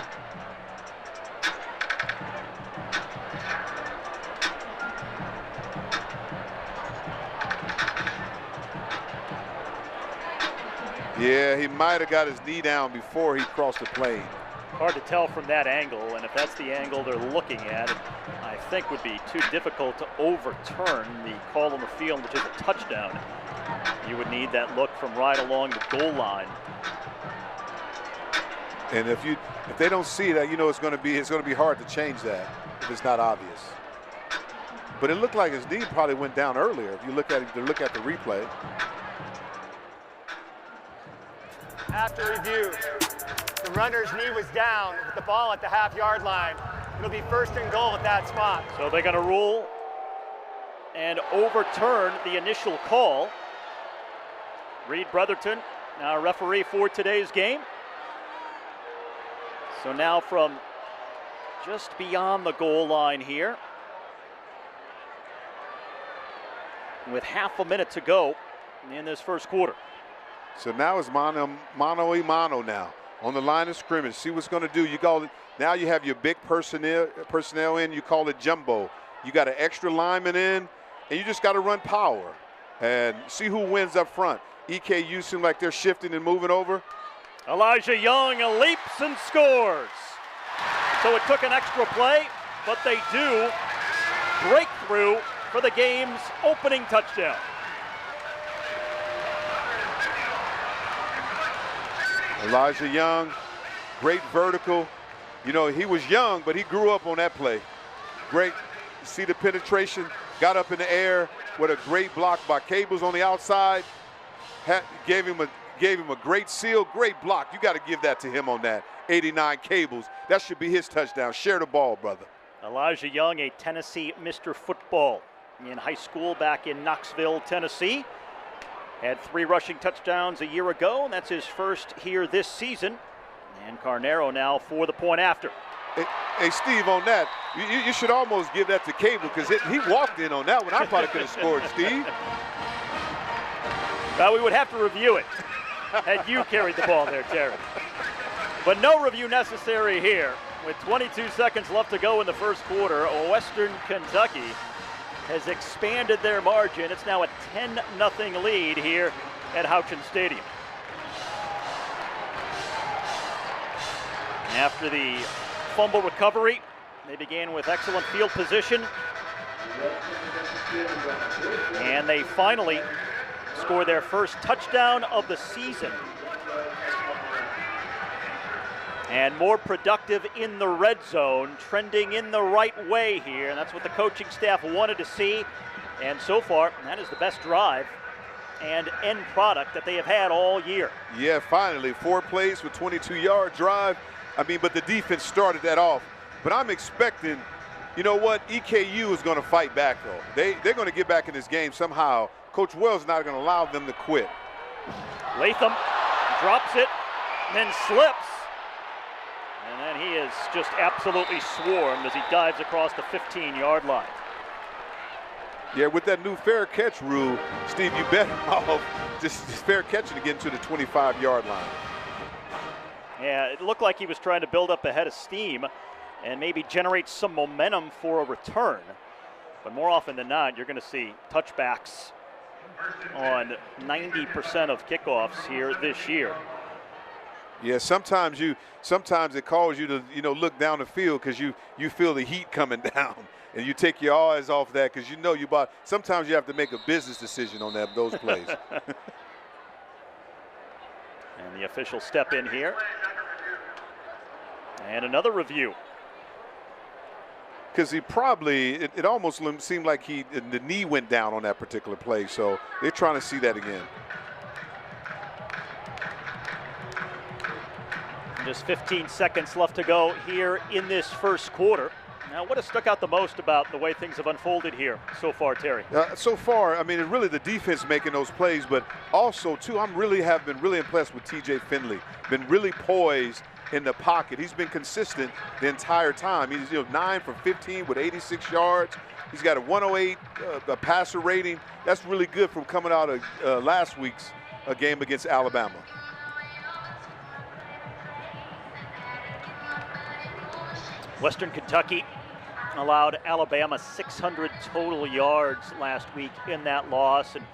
B: Yeah, he might have got his knee down before he crossed the plane.
A: Hard to tell from that angle, and if that's the angle they're looking at, it, I think would be too difficult to overturn the call on the field, which is a touchdown. You would need that look from right along the goal line.
B: And if they don't see that, you know it's going to be hard to change that if it's not obvious. But it looked like his knee probably went down earlier if you look at the replay.
C: After review, the runner's knee was down with the ball at the half-yard line. It'll be 1st and goal at that spot.
A: So they're going to rule and overturn the initial call. Reed Brotherton, now referee for today's game. So now from just beyond the goal line here, with half a minute to go in this first quarter.
B: So now it's mano a mano now on the line of scrimmage. See what's going to do. You call it now. You have your big personnel in. You call it jumbo. You got an extra lineman in, and you just got to run power and see who wins up front. EKU seem like they're shifting and moving over.
A: Elijah Young leaps and scores. So it took an extra play, but they do break through for the game's opening touchdown.
B: Elijah Young, great vertical. You know, he was young, but he grew up on that play. Great. See the penetration, got up in the air with a great block by Cables on the outside. Gave him a great seal, great block. You got to give that to him on that. 89 Cables. That should be his touchdown. Share the ball, brother.
A: Elijah Young, a Tennessee Mr. Football in high school back in Knoxville, Tennessee. Had 3 rushing touchdowns a year ago, and that's his first here this season. And Carnero now for the point after.
B: Hey, Steve, on that, you should almost give that to Cable because he walked in on that one. I probably could have scored, Steve.
A: Well, we would have to review it had you carried the ball there, Terry. But no review necessary here. With 22 seconds left to go in the first quarter, Western Kentucky has expanded their margin. It's now a 10-0 lead here at Houchens Stadium. After the fumble recovery, they began with excellent field position. And they finally score their first touchdown of the season. And more productive in the red zone, trending in the right way here. And that's what the coaching staff wanted to see. And so far, that is the best drive and end product that they have had all year.
B: Yeah, finally, 4 plays with 22-yard drive. I mean, but the defense started that off. But I'm expecting, you know what, EKU is going to fight back, though. They're going to get back in this game somehow. Coach Wells is not going to allow them to quit.
A: Latham drops it, and then slips. And then he is just absolutely swarmed as he dives across the 15-yard line.
B: Yeah, with that new fair catch rule, Steve, you better off just fair catching to get into the 25-yard line.
A: Yeah, it looked like he was trying to build up a head of steam and maybe generate some momentum for a return. But more often than not, you're going to see touchbacks on 90% of kickoffs here this year.
B: Yeah, sometimes it calls you to, you know, look down the field because you feel the heat coming down, and you take your eyes off that because you know sometimes you have to make a business decision on those plays.
A: And the official step in here. And another review.
B: Because he probably, it almost seemed like the knee went down on that particular play, so they're trying to see that again.
A: Just 15 seconds left to go here in this first quarter. Now, what has stuck out the most about the way things have unfolded here so far, Terry?
B: So far, I mean, it's really the defense making those plays, but also, too, have been really impressed with TJ Finley. Been really poised in the pocket. He's been consistent the entire time. He's 9 for 15 with 86 yards. He's got a 108 passer rating. That's really good from coming out of last week's game against Alabama.
A: Western Kentucky allowed Alabama 600 total yards last week in that loss and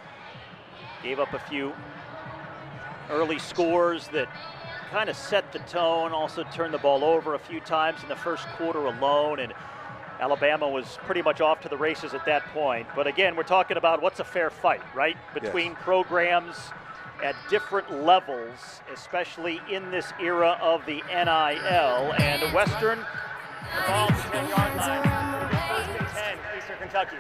A: gave up a few early scores that kind of set the tone, also turned the ball over a few times in the first quarter alone, and Alabama was pretty much off to the races at that point. But again, we're talking about what's a fair fight, right? Between programs at different levels, especially in this era of the NIL. And Western,
C: The ball at the 10-yard line. It'll be first and 10, Eastern Kentucky.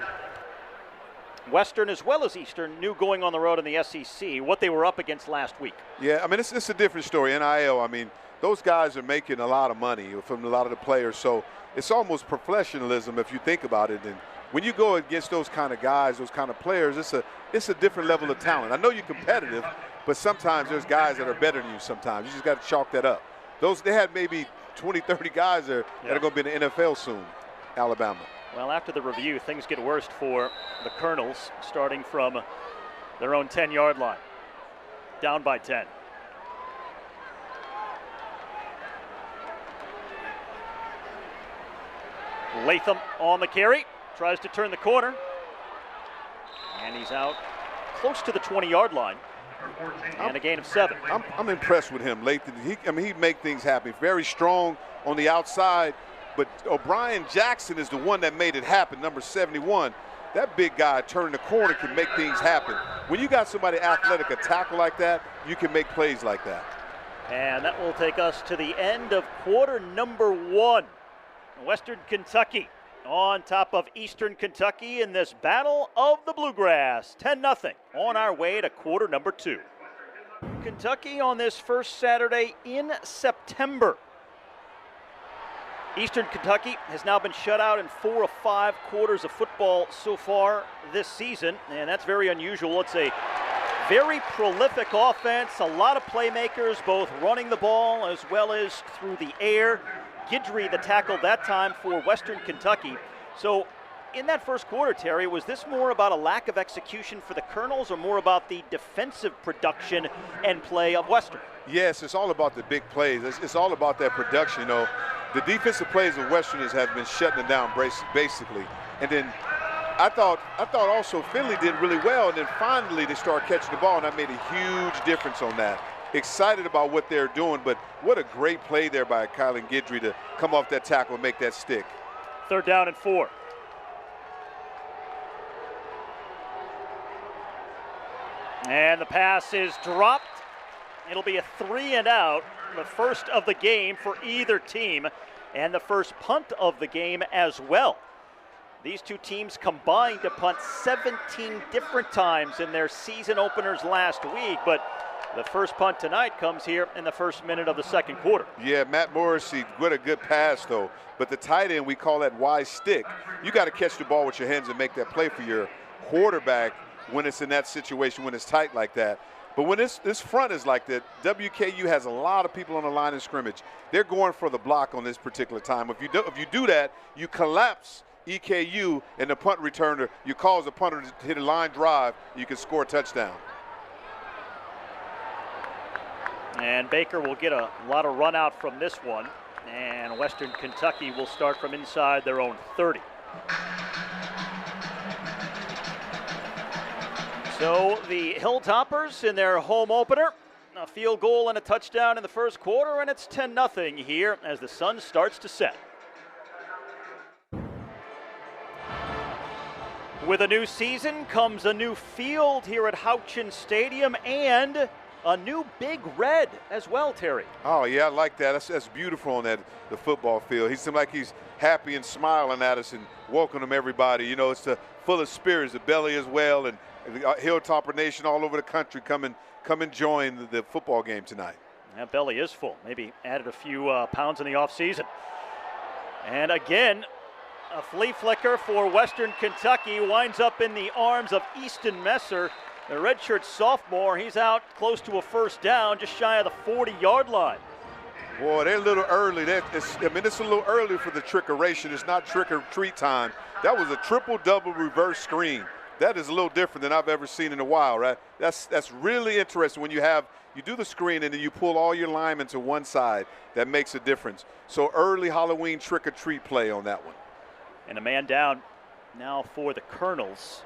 A: Western as well as Eastern knew going on the road in the SEC what they were up against last week.
B: Yeah, I mean, it's a different story. NIL, I mean, those guys are making a lot of money from a lot of the players, so it's almost professionalism if you think about it. And when you go against those kind of guys, those kind of players, it's a different level of talent. I know you're competitive, but sometimes there's guys that are better than you sometimes. You just got to chalk that up. They had maybe 20, 30 guys there that are going to be in the NFL soon, Alabama.
A: Well, after the review, things get worse for the Colonels, starting from their own 10-yard line, down by 10. Latham on the carry, tries to turn the corner, and he's out close to the 20-yard line, and a gain of 7.
B: I'm impressed with him, Latham. He'd make things happen. Very strong on the outside, but O'Brien Jackson is the one that made it happen, number 71. That big guy turning the corner can make things happen. When you got somebody athletic, a tackle like that, you can make plays like that.
A: And that will take us to the end of quarter number 1. Western Kentucky on top of Eastern Kentucky in this battle of the Bluegrass. 10-0 on our way to quarter number 2. Kentucky on this first Saturday in September. Eastern Kentucky has now been shut out in 4 of 5 quarters of football so far this season, and that's very unusual. It's a very prolific offense, a lot of playmakers, both running the ball as well as through the air. Guidry, the tackle that time for Western Kentucky. So in that first quarter, Terry, was this more about a lack of execution for the Colonels or more about the defensive production and play of Western?
B: Yes, it's all about the big plays. It's all about that production. You know, the defensive plays of Westerners have been shutting it down basically. And then I thought also Finley did really well, and then finally they started catching the ball, and that made a huge difference on that. Excited about what they're doing, but what a great play there by Kylan Guidry to come off that tackle and make that stick.
A: 3rd down and 4. And the pass is dropped. It'll be a 3-and-out, the first of the game for either team, and the first punt of the game as well. These two teams combined to punt 17 different times in their season openers last week, but the first punt tonight comes here in the first minute of the second quarter.
B: Yeah, Matt Morrissey, what a good pass, though. But the tight end, we call that wise stick. You got to catch the ball with your hands and make that play for your quarterback when it's in that situation, when it's tight like that. But when this front is like that, WKU has a lot of people on the line of scrimmage. They're going for the block on this particular time. If you do that, you collapse EKU, and the punt returner, you cause the punter to hit a line drive, you can score a touchdown.
A: And Baker will get a lot of run out from this one. And Western Kentucky will start from inside their own 30. So the Hilltoppers in their home opener, a field goal and a touchdown in the first quarter, and it's 10-0 here as the sun starts to set. With a new season comes a new field here at Houchin Stadium and a new Big Red as well, Terry.
B: Oh, yeah, I like that. That's beautiful on the football field. He seems like he's happy and smiling at us and welcoming everybody. You know, it's full of spirits, the belly as well, and the Hilltopper Nation all over the country come and join the football game tonight.
A: That belly is full. Maybe added a few pounds in the offseason. And again, a flea flicker for Western Kentucky winds up in the arms of Easton Messer. The redshirt sophomore, he's out close to a first down, just shy of the 40-yard line.
B: Boy, they're a little early. It's a little early for the trickeration. It's not trick or treat time. That was a triple-double reverse screen. That is a little different than I've ever seen in a while, right? That's really interesting when you do the screen and then you pull all your linemen to one side. That makes a difference. So early Halloween trick or treat play on that one.
A: And a man down now for the Colonels.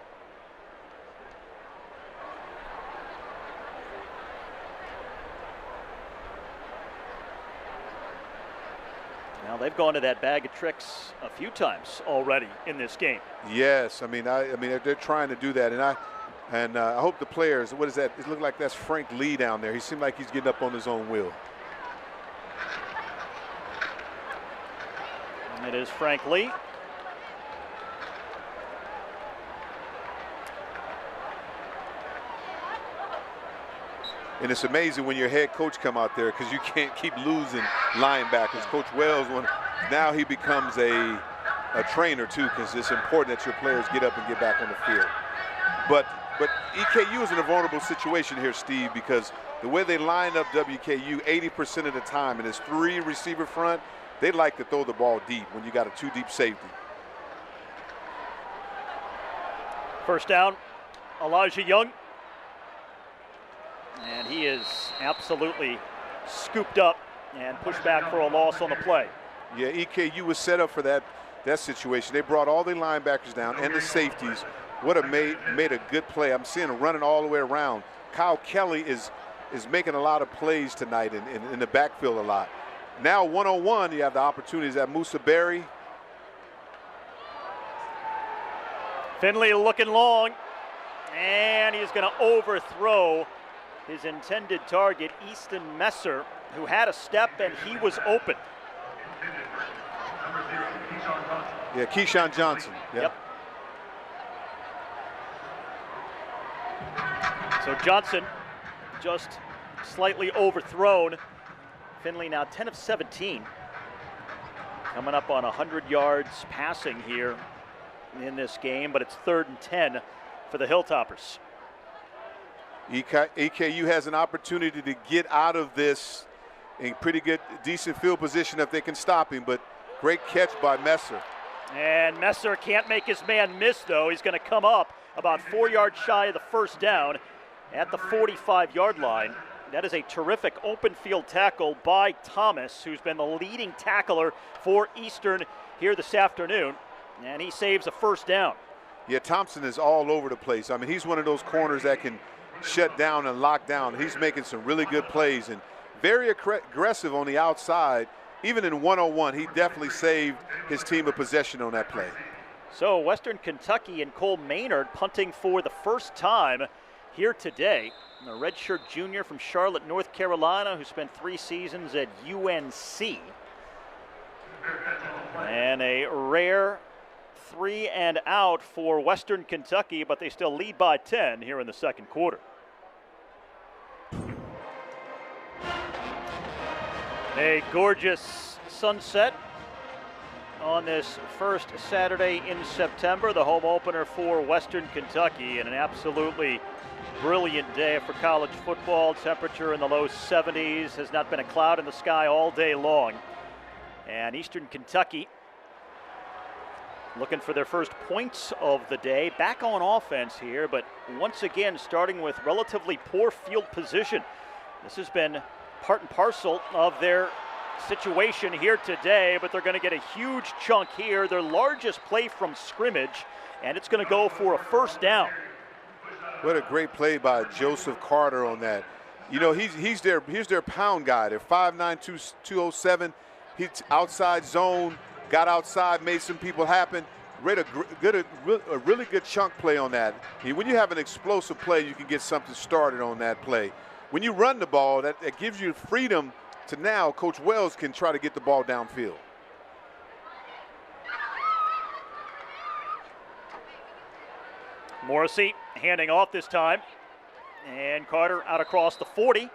A: they've gone to that bag of tricks a few times already in this game.
B: Yes, I mean they're trying to do that, and I hope the players. What is that? It looked like that's Frank Lee down there. He seemed like he's getting up on his own wheel.
A: And it is Frank Lee.
B: And it's amazing when your head coach come out there because you can't keep losing linebackers. Coach Wells, now he becomes a trainer too, because it's important that your players get up and get back on the field. But EKU is in a vulnerable situation here, Steve, because the way they line up WKU 80% of the time, and it's 3 receiver front, they like to throw the ball deep when you got a 2 deep safety.
A: First down, Elijah Young. And he is absolutely scooped up and pushed back for a loss on the play.
B: Yeah, EKU was set up for that situation. They brought all the linebackers down and the safeties. Would have made a good play. I'm seeing him running all the way around. Kyle Kelly is making a lot of plays tonight in the backfield a lot. Now one-on-one, you have the opportunities at Musa Berry.
A: Finley looking long, and he's going to overthrow his intended target, Easton Messer, who had a step and he was open.
B: Yeah, Keyshawn Johnson.
A: Yep. So Johnson just slightly overthrown. Finley now 10 of 17. Coming up on 100 yards passing here in this game, but it's 3rd and 10 for the Hilltoppers.
B: EKU has an opportunity to get out of this in pretty good, decent field position if they can stop him, but great catch by Messer.
A: And Messer can't make his man miss, though. He's going to come up about 4 yards shy of the first down at the 45-yard line. That is a terrific open field tackle by Thomas, who's been the leading tackler for Eastern here this afternoon, and he saves a first down.
B: Yeah, Thompson is all over the place. I mean, he's one of those corners that can shut down and lock down. He's making some really good plays and very aggressive on the outside. Even in one-on-one, he definitely saved his team a possession on that play.
A: So Western Kentucky and Cole Maynard punting for the first time here today. A redshirt junior from Charlotte, North Carolina, who spent 3 seasons at UNC. And a rare 3 and out for Western Kentucky, but they still lead by 10 here in the second quarter. A gorgeous sunset on this first Saturday in September, the home opener for Western Kentucky, and an absolutely brilliant day for college football. Temperature in the low 70s, has not been a cloud in the sky all day long. And Eastern Kentucky looking for their first points of the day. Back on offense here, but once again starting with relatively poor field position. This has been part and parcel of their situation here today, but they're going to get a huge chunk here, their largest play from scrimmage, and it's going to go for a first down.
B: What a great play by Joseph Carter on that. You know, he's their pound guy. They're 5'9", 207. He's outside zone, got outside, made some people happen. Read a really good chunk play on that. When you have an explosive play, you can get something started on that play. When you run the ball, that gives you freedom to now Coach Wells can try to get the ball downfield.
A: Morrissey handing off this time. And Carter out across the 40.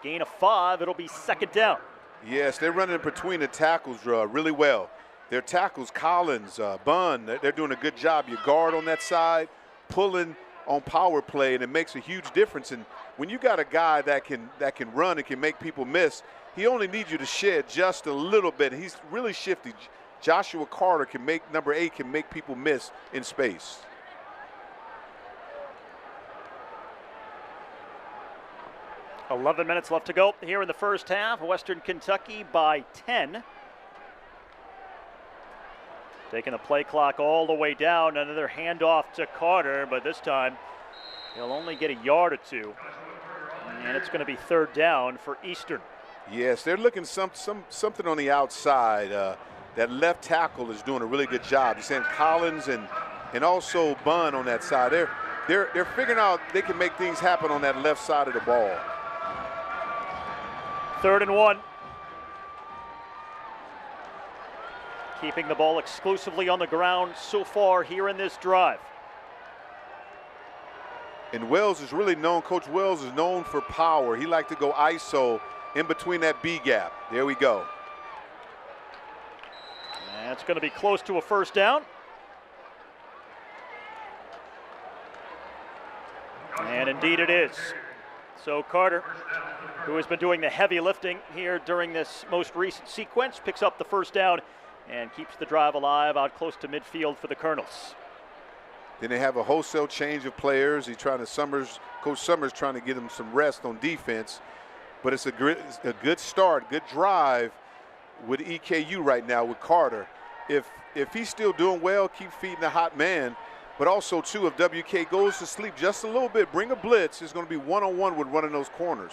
A: Gain of 5, it'll be second down.
B: Yes, they're running in between the tackles really well. Their tackles, Collins, Bunn, they're doing a good job. You guard on that side, pulling on power play, and it makes a huge difference. And when you got a guy that can run and can make people miss, he only needs you to shed just a little bit. He's really shifty. Joshua Carter can make, number 8, can make people miss in space.
A: .11 minutes left to go here in the first half. Western Kentucky by 10. Taking the play clock all the way down. Another handoff to Carter, but this time he'll only get a yard or two. And it's going to be third down for Eastern.
B: Yes, they're looking something on the outside. That left tackle is doing a really good job. You're saying Collins and also Bunn on that side. They're figuring out they can make things happen on that left side of the ball.
A: 3rd and 1. Keeping the ball exclusively on the ground so far here in this drive.
B: And Wells is really known, Coach Wells is known for power. He liked to go ISO in between that B gap. There we go.
A: That's going to be close to a first down. And indeed it is. So Carter, who has been doing the heavy lifting here during this most recent sequence, picks up the first down and keeps the drive alive out close to midfield for the Colonels.
B: Then they have a wholesale change of players. He's trying to Coach Summers trying to get him some rest on defense. But it's a good start, good drive with EKU right now with Carter. If he's still doing well, keep feeding the hot man. But also, too, if WK goes to sleep just a little bit, bring a blitz, it's going to be one-on-one with one of those corners.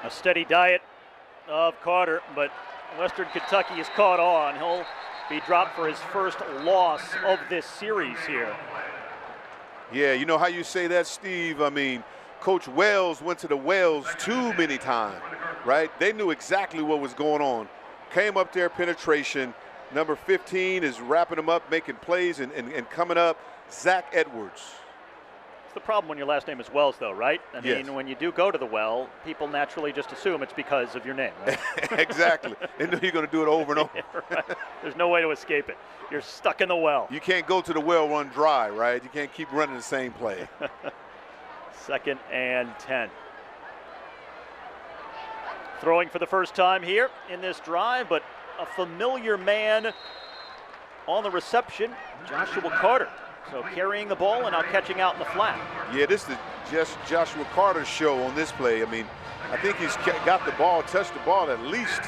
A: A steady diet of Carter, but Western Kentucky is caught on. He'll be dropped for his first loss of this series here.
B: Yeah, you know how you say that, Steve? I mean, Coach Wells went to the wells too many times, right? They knew exactly what was going on. Came up there, penetration. Number 15 is wrapping them up, making plays, and coming up, Zach Edwards.
A: It's the problem when your last name is Wells, though, right? I
B: Yes.
A: mean, when you do go to the well, people naturally just assume it's because of your name, right?
B: Exactly. They know you're going to do it over and over.
A: Yeah, right. There's no way to escape it. You're stuck in the well.
B: You can't go to the well run dry, right? You can't keep running the same play.
A: 2nd and 10. Throwing for the first time here in this drive, but a familiar man on the reception, Joshua Carter. So carrying the ball and now catching out in the flat.
B: Yeah, this is just Joshua Carter's show on this play. I mean, I think he's got the ball, touched the ball at least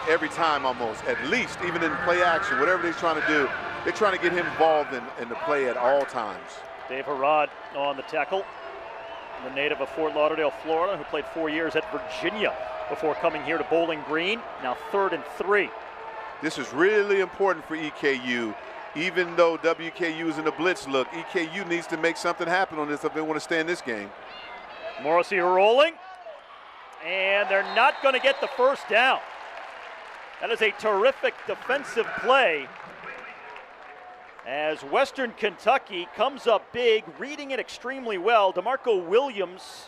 B: every time almost, at least, even in play action, whatever they're trying to do. They're trying to get him involved in the play at all times.
A: Dave Harrod on the tackle, the native of Fort Lauderdale, Florida, who played 4 years at Virginia before coming here to Bowling Green. Now 3rd and 3.
B: This is really important for EKU. Even though WKU is in the blitz look, EKU needs to make something happen on this if they want to stay in this game.
A: Morrissey rolling, and they're not going to get the first down. That is a terrific defensive play as Western Kentucky comes up big, reading it extremely well. DeMarco Williams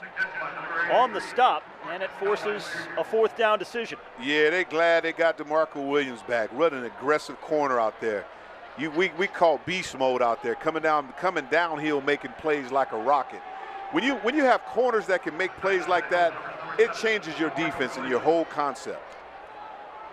A: on the stop, and it forces a 4th down decision.
B: Yeah, they're glad they got DeMarco Williams back, running an aggressive corner out there. We call beast mode out there, coming downhill, making plays like a rocket. When you have corners that can make plays like that, it changes your defense and your whole concept.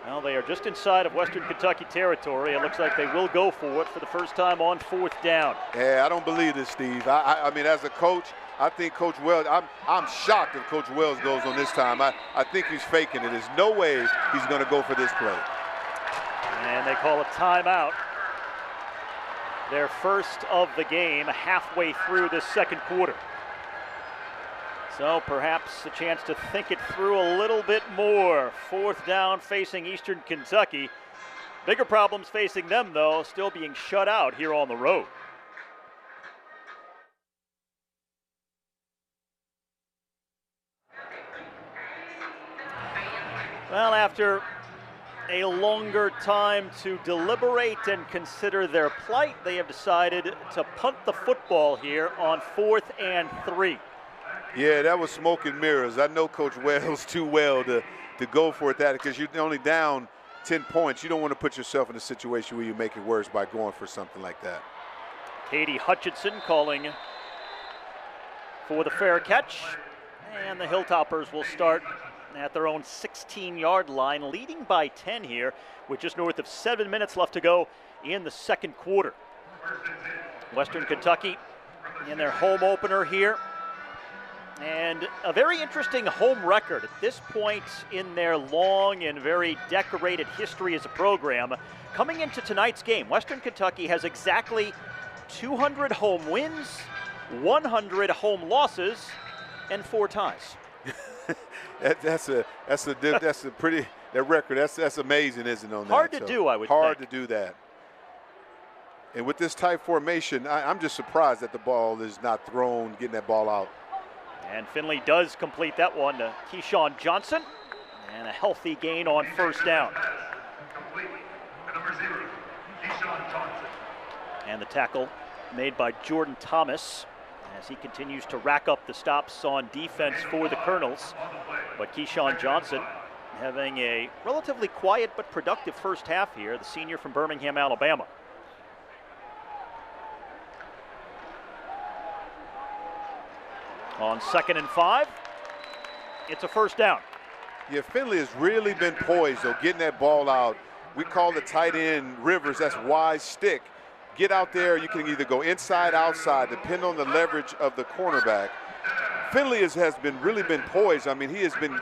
A: Well, they are just inside of Western Kentucky territory. It looks like they will go for it for the first time on 4th down.
B: Yeah, I don't believe this, Steve. I mean, as a coach, I think Coach Wells, I'm shocked if Coach Wells goes on this time. I think he's faking it. There's no way he's going to go for this play.
A: And they call a timeout. Their first of the game halfway through this 2nd quarter. So perhaps a chance to think it through a little bit more. 4th down facing Eastern Kentucky. Bigger problems facing them, though, still being shut out here on the road. Well, after a longer time to deliberate and consider their plight, they have decided to punt the football here on 4th and 3.
B: Yeah, that was smoke and mirrors. I know Coach Wells too well to go for it because you're only down 10 points. You don't want to put yourself in a situation where you make it worse by going for something like that.
A: Katie Hutchinson calling for the fair catch, and the Hilltoppers will start at their own 16-yard line, leading by 10 here with just north of 7 minutes left to go in the 2nd quarter. Western Kentucky in their home opener here, and a very interesting home record at this point in their long and very decorated history as a program. Coming into tonight's game, Western Kentucky has exactly 200 home wins, 100 home losses, and 4 ties.
B: That's a pretty record. That's amazing, isn't it? On
A: Hard
B: that?
A: to do, I would
B: hard
A: think.
B: to do that. And with this tight formation, I'm just surprised that the ball is not thrown, getting that ball out.
A: And Finley does complete that one to Keyshawn Johnson, and a healthy gain on first down. And the tackle made by Jordan Thomas as he continues to rack up the stops on defense for the Colonels. But Keyshawn Johnson having a relatively quiet but productive first half here, the senior from Birmingham, Alabama. On 2nd and 5, it's a first down.
B: Yeah, Finley has really been poised, though, getting that ball out. We call the tight end Rivers, that's wide stick. Get out there, you can either go inside, outside, depending on the leverage of the cornerback. Finley has really been poised. I mean, he has been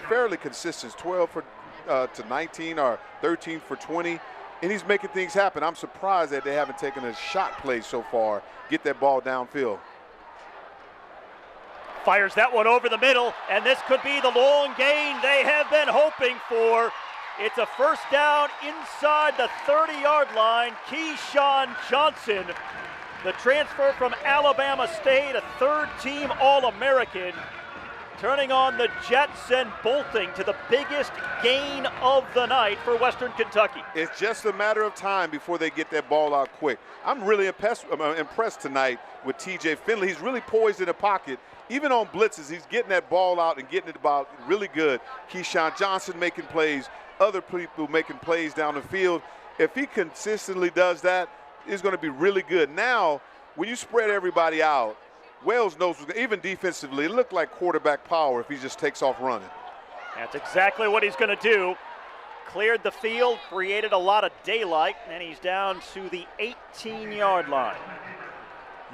B: fairly consistent, 12 to 19 or 13 for 20, and he's making things happen. I'm surprised that they haven't taken a shot play so far, get that ball downfield.
A: Fires that one over the middle, and this could be the long gain they have been hoping for. It's a first down inside the 30-yard line. Keyshawn Johnson, the transfer from Alabama State, a third-team All-American, turning on the Jets and bolting to the biggest gain of the night for Western Kentucky.
B: It's just a matter of time before they get that ball out quick. I'm really impressed tonight with TJ Finley. He's really poised in the pocket. Even on blitzes, he's getting that ball out and getting it about really good. Keyshawn Johnson making plays, other people making plays down the field. If he consistently does that, it's going to be really good. Now, when you spread everybody out, Wells knows, even defensively, it looked like quarterback power if he just takes off running.
A: That's exactly what he's going to do. Cleared the field, created a lot of daylight, and he's down to the 18-yard line.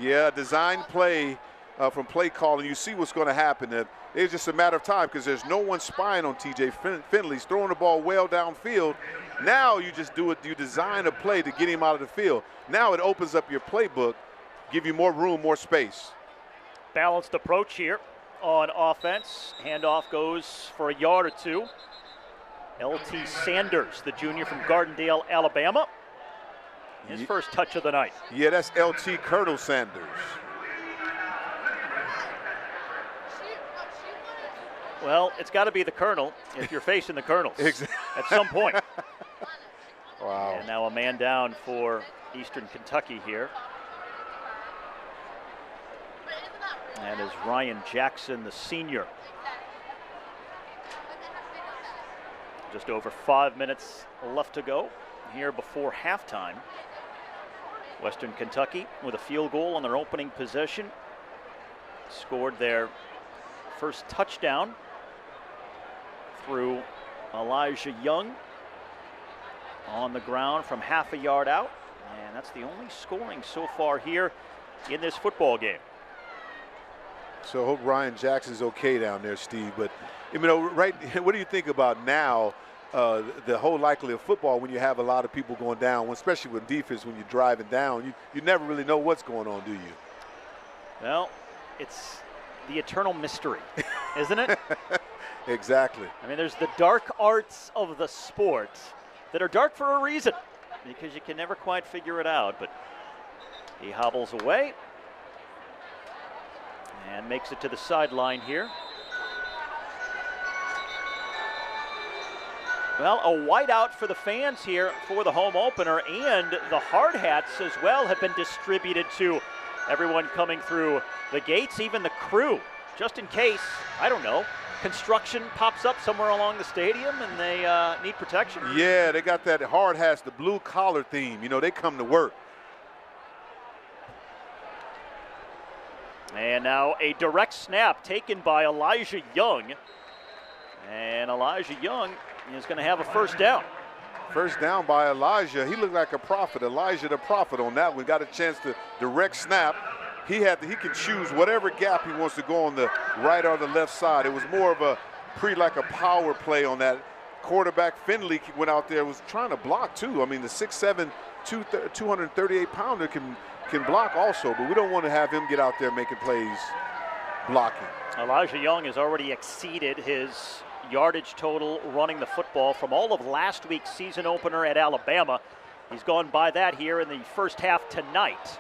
B: Yeah, design play from play calling. You see what's going to happen. It's just a matter of time because there's no one spying on TJ Finley. He's throwing the ball well downfield. Now you just do it. You design a play to get him out of the field. Now it opens up your playbook, give you more room, more space.
A: Balanced approach here on offense. Handoff goes for a yard or two. LT Sanders, the junior from Gardendale, Alabama. His first touch of the night.
B: Yeah, that's LT Colonel Sanders.
A: Well, it's got to be the Colonel if you're facing the Colonels at some point.
B: Wow.
A: And now a man down for Eastern Kentucky here. And is Ryan Jackson, the senior. Just over 5 minutes left to go here before halftime. Western Kentucky with a field goal on their opening possession. Scored their first touchdown through Elijah Young on the ground from half a yard out. And that's the only scoring so far here in this football game.
B: So I hope Ryan Jackson's okay down there, Steve. But, you know, right, what do you think about now the whole likelihood of football when you have a lot of people going down, especially with defense when you're driving down? You never really know what's going on, do you?
A: Well, it's the eternal mystery, isn't it?
B: Exactly.
A: I mean, there's the dark arts of the sport that are dark for a reason because you can never quite figure it out. But he hobbles away and makes it to the sideline here. Well, a whiteout for the fans here for the home opener, and the hard hats as well have been distributed to everyone coming through the gates, even the crew, just in case, I don't know, construction pops up somewhere along the stadium and they need protection.
B: Yeah, they got that hard hats, the blue collar theme. You know, they come to work.
A: And now a direct snap taken by Elijah Young. And Elijah Young is going to have a first down.
B: First down by Elijah. He looked like a prophet. Elijah the prophet on that one. Got a chance to direct snap. He can choose whatever gap he wants to go on the right or the left side. It was more of a like a power play on that. Quarterback Finley went out there, was trying to block too. I mean, the 6'7", 238-pounder can block also, but we don't want to have him get out there making plays blocking.
A: Elijah Young has already exceeded his yardage total running the football from all of last week's season opener at Alabama. He's gone by that here in the first half tonight.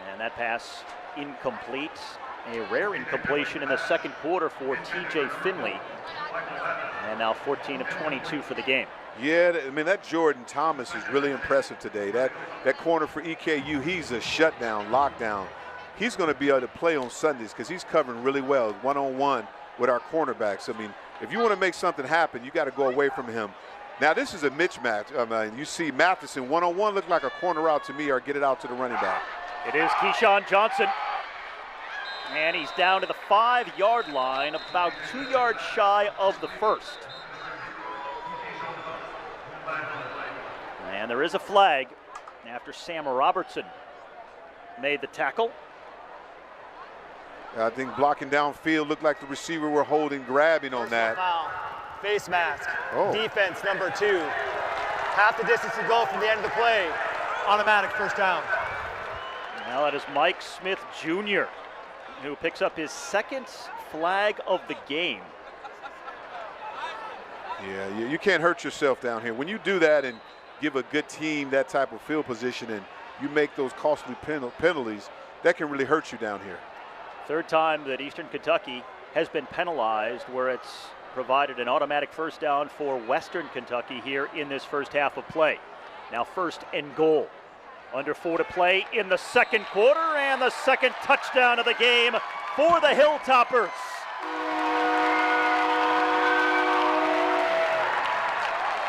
A: And that pass incomplete. A rare incompletion in the second quarter for TJ Finley. And now 14 of 22 for the game.
B: Yeah, I mean, that Jordan Thomas is really impressive today. That corner for EKU, he's a shutdown, lockdown. He's going to be able to play on Sundays because he's covering really well one-on-one with our cornerbacks. I mean, if you want to make something happen, you got to go away from him. Now, this is a mismatch. You see Matheson one-on-one look like a corner out to me, or get it out to the running back.
A: It is Keyshawn Johnson. And he's down to the 5-yard line, about 2 yards shy of the first. And there is a flag after Sam Robertson made the tackle.
B: I think blocking downfield looked like the receiver were holding, grabbing on that.
C: Foul. Face mask.
B: Oh.
C: Defense number 2. Half the distance to go from the end of the play. Automatic first down.
A: Now that is Mike Smith Jr., who picks up his second flag of the game.
B: Yeah, you can't hurt yourself down here. When you do that and give a good team that type of field position and you make those costly penalties, that can really hurt you down here.
A: Third time that Eastern Kentucky has been penalized where it's provided an automatic first down for Western Kentucky here in this first half of play. Now 1st and goal. Under 4 to play in the second quarter, and the second touchdown of the game for the Hilltoppers.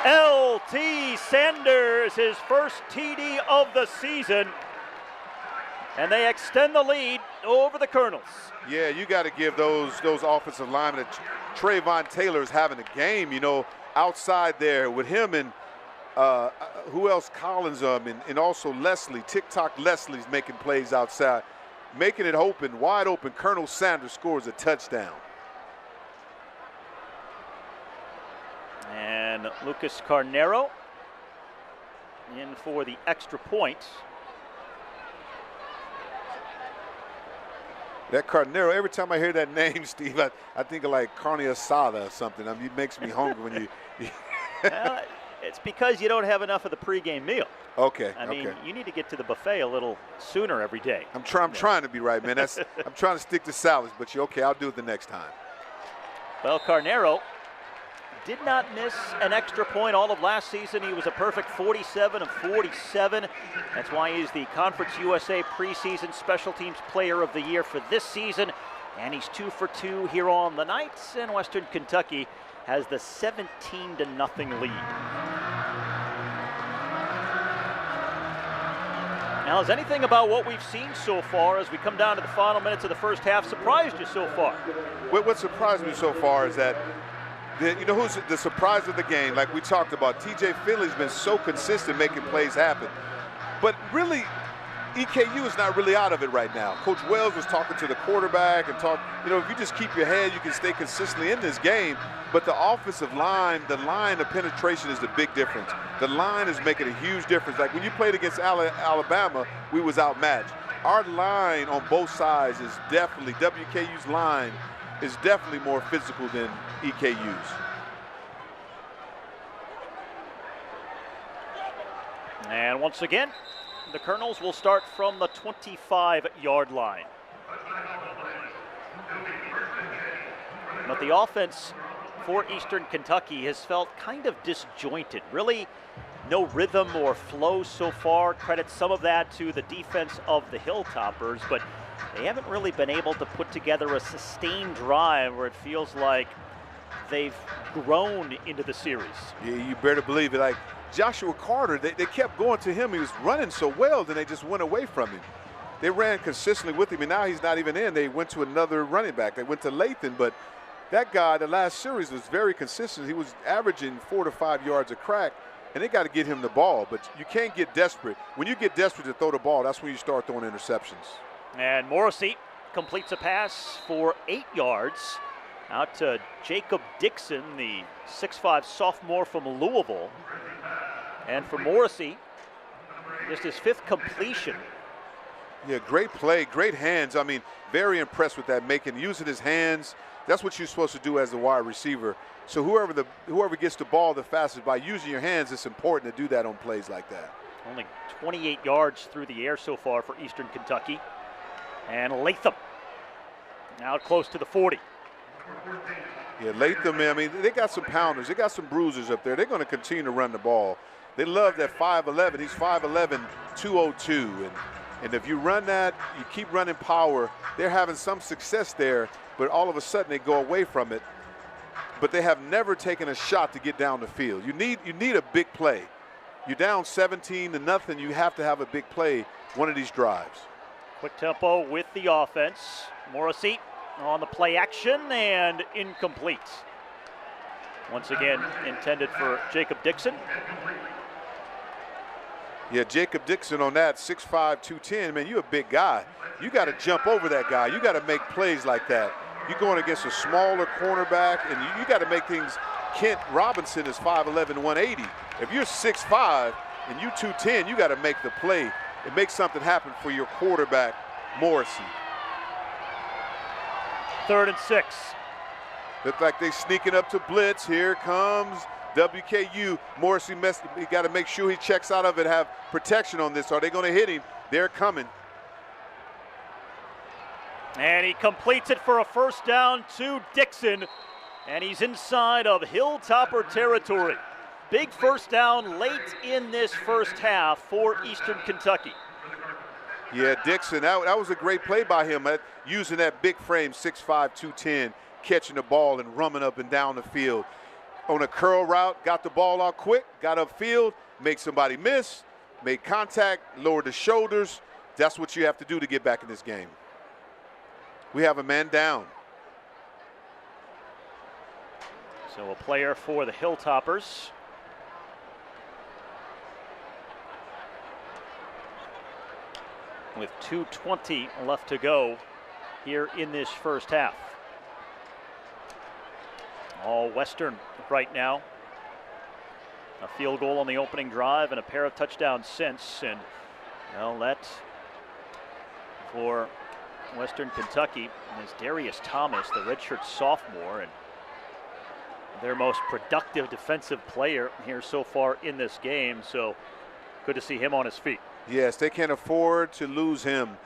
A: L.T. Sanders, his first TD of the season, and they extend the lead over the Colonels.
B: Yeah, you got to give those offensive linemen. Trayvon Taylor's having a game, you know, outside there with him and who else? Collins, and also Leslie. TikTok Leslie's making plays outside, making it open, wide open. Colonel Sanders scores a touchdown.
A: And Lucas Carnero in for the extra point.
B: That Carnero, every time I hear that name, Steve, I think of like carne asada or something. I mean, it makes me hungry when you.
A: Well, it's because you don't have enough of the pregame meal.
B: Okay.
A: I mean, you need to get to the buffet a little sooner every day.
B: I'm trying to be right, man. I'm trying to stick to salads, but okay, I'll do it the next time.
A: Well, Carnero did not miss an extra point all of last season. He was a perfect 47 of 47. That's why he's the Conference USA preseason Special Teams Player of the Year for this season. And he's 2 for 2 here on the Knights, and Western Kentucky has the 17-0 lead. Now, has anything about what we've seen so far as we come down to the final minutes of the first half surprised you so far?
B: What surprised me so far is that, you know who's the surprise of the game? Like we talked about, TJ Finley's been so consistent making plays happen. But really, EKU is not really out of it right now. Coach Wells was talking to the quarterback and if you just keep your head, you can stay consistently in this game. But the offensive line, the line of penetration is the big difference. The line is making a huge difference. Like when you played against Alabama, we was outmatched. Our line on both sides is definitely, WKU's line is definitely more physical than EKU's.
A: And once again, the Colonels will start from the 25-yard line. But the offense for Eastern Kentucky has felt kind of disjointed. Really no rhythm or flow so far. Credit some of that to the defense of the Hilltoppers, but they haven't really been able to put together a sustained drive where it feels like they've grown into the series.
B: Yeah, you better believe it. Like Joshua Carter, they kept going to him. He was running so well, then they just went away from him. They ran consistently with him, and now he's not even in. They went to another running back. They went to Lathan, but that guy, the last series, was very consistent. He was averaging 4 to 5 yards a crack, and they got to get him the ball. But you can't get desperate. When you get desperate to throw the ball, that's when you start throwing interceptions.
A: And Morrissey completes a pass for 8 yards out to Jacob Dixon, the 6'5" sophomore from Louisville. And for Morrissey, just his 5th completion
B: Yeah, great play, great hands. I mean, very impressed with that, using his hands. That's what you're supposed to do as a wide receiver. So whoever gets the ball the fastest by using your hands, it's important to do that on plays like that.
A: Only 28 yards through the air so far for Eastern Kentucky. And Latham now close to the 40.
B: Yeah, Latham, I mean, they got some pounders. They got some bruisers up there. They're going to continue to run the ball. They love that 5'11". He's 5'11", 202. And if you run that, you keep running power, they're having some success there, but all of a sudden they go away from it. But they have never taken a shot to get down the field. You need a big play. You're down 17-0. You have to have a big play one of these drives.
A: Quick tempo with the offense. Morrissey on the play action and incomplete. Once again intended for Jacob Dixon.
B: Yeah, Jacob Dixon on that, 6'5", 210. Man, you're a big guy. You got to jump over that guy. You got to make plays like that. You're going against a smaller cornerback, and you got to make things. Kent Robinson is 5'11", 180. If you're 6'5", and you 210, you got to make the play and make something happen for your quarterback, Morrissey.
A: 3rd and 6.
B: Look like they sneaking up to blitz. Here comes WKU. Morrissey, he got to make sure he checks out of it, have protection on this. Are they going to hit him? They're coming.
A: And he completes it for a first down to Dixon. And he's inside of Hilltopper territory. Big first down late in this first half for Eastern Kentucky.
B: Yeah, Dixon, that was a great play by him, using that big frame, 6'5", 210, catching the ball and running up and down the field. On a curl route, got the ball out quick, got upfield, make somebody miss, made contact, lowered the shoulders. That's what you have to do to get back in this game. We have a man down.
A: So a player for the Hilltoppers. With 2:20 left to go here in this first half. All Western right now. A field goal on the opening drive and a pair of touchdowns since. And well, that for Western Kentucky is Darius Thomas, the redshirt sophomore, and their most productive defensive player here so far in this game. So good to see him on his feet.
B: Yes, they can't afford to lose him.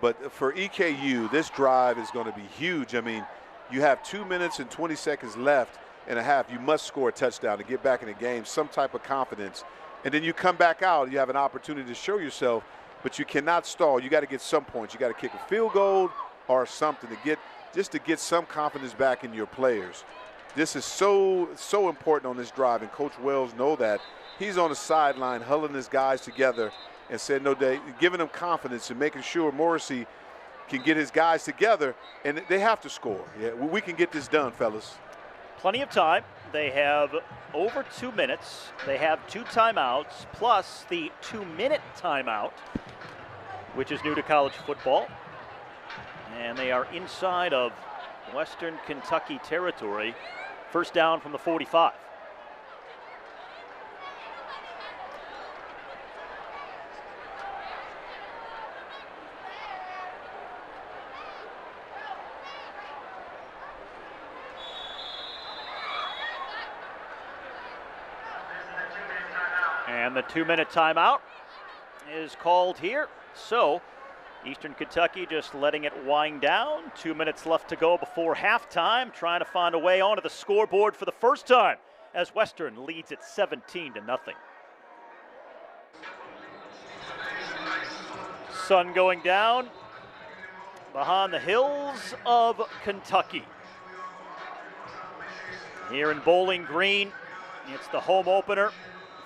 B: But for EKU, this drive is going to be huge. I mean, you have 2 minutes and 20 seconds left and a half. You must score a touchdown to get back in the game, some type of confidence. And then you come back out, you have an opportunity to show yourself, but you cannot stall. You got to get some points. You got to kick a field goal or something to get some confidence back in your players. This is so important on this drive, and Coach Wells knows that. He's on the sideline huddling his guys together and said, no, giving them confidence and making sure Morrissey can get his guys together, and they have to score. Yeah, we can get this done, fellas.
A: Plenty of time. They have over 2 minutes. They have 2 timeouts, plus the 2-minute timeout, which is new to college football. And they are inside of Western Kentucky territory. First down from the 45. And the 2-minute timeout is called here. So Eastern Kentucky just letting it wind down. 2 minutes left to go before halftime, trying to find a way onto the scoreboard for the first time as Western leads it 17-0. Sun going down behind the hills of Kentucky. Here in Bowling Green, it's the home opener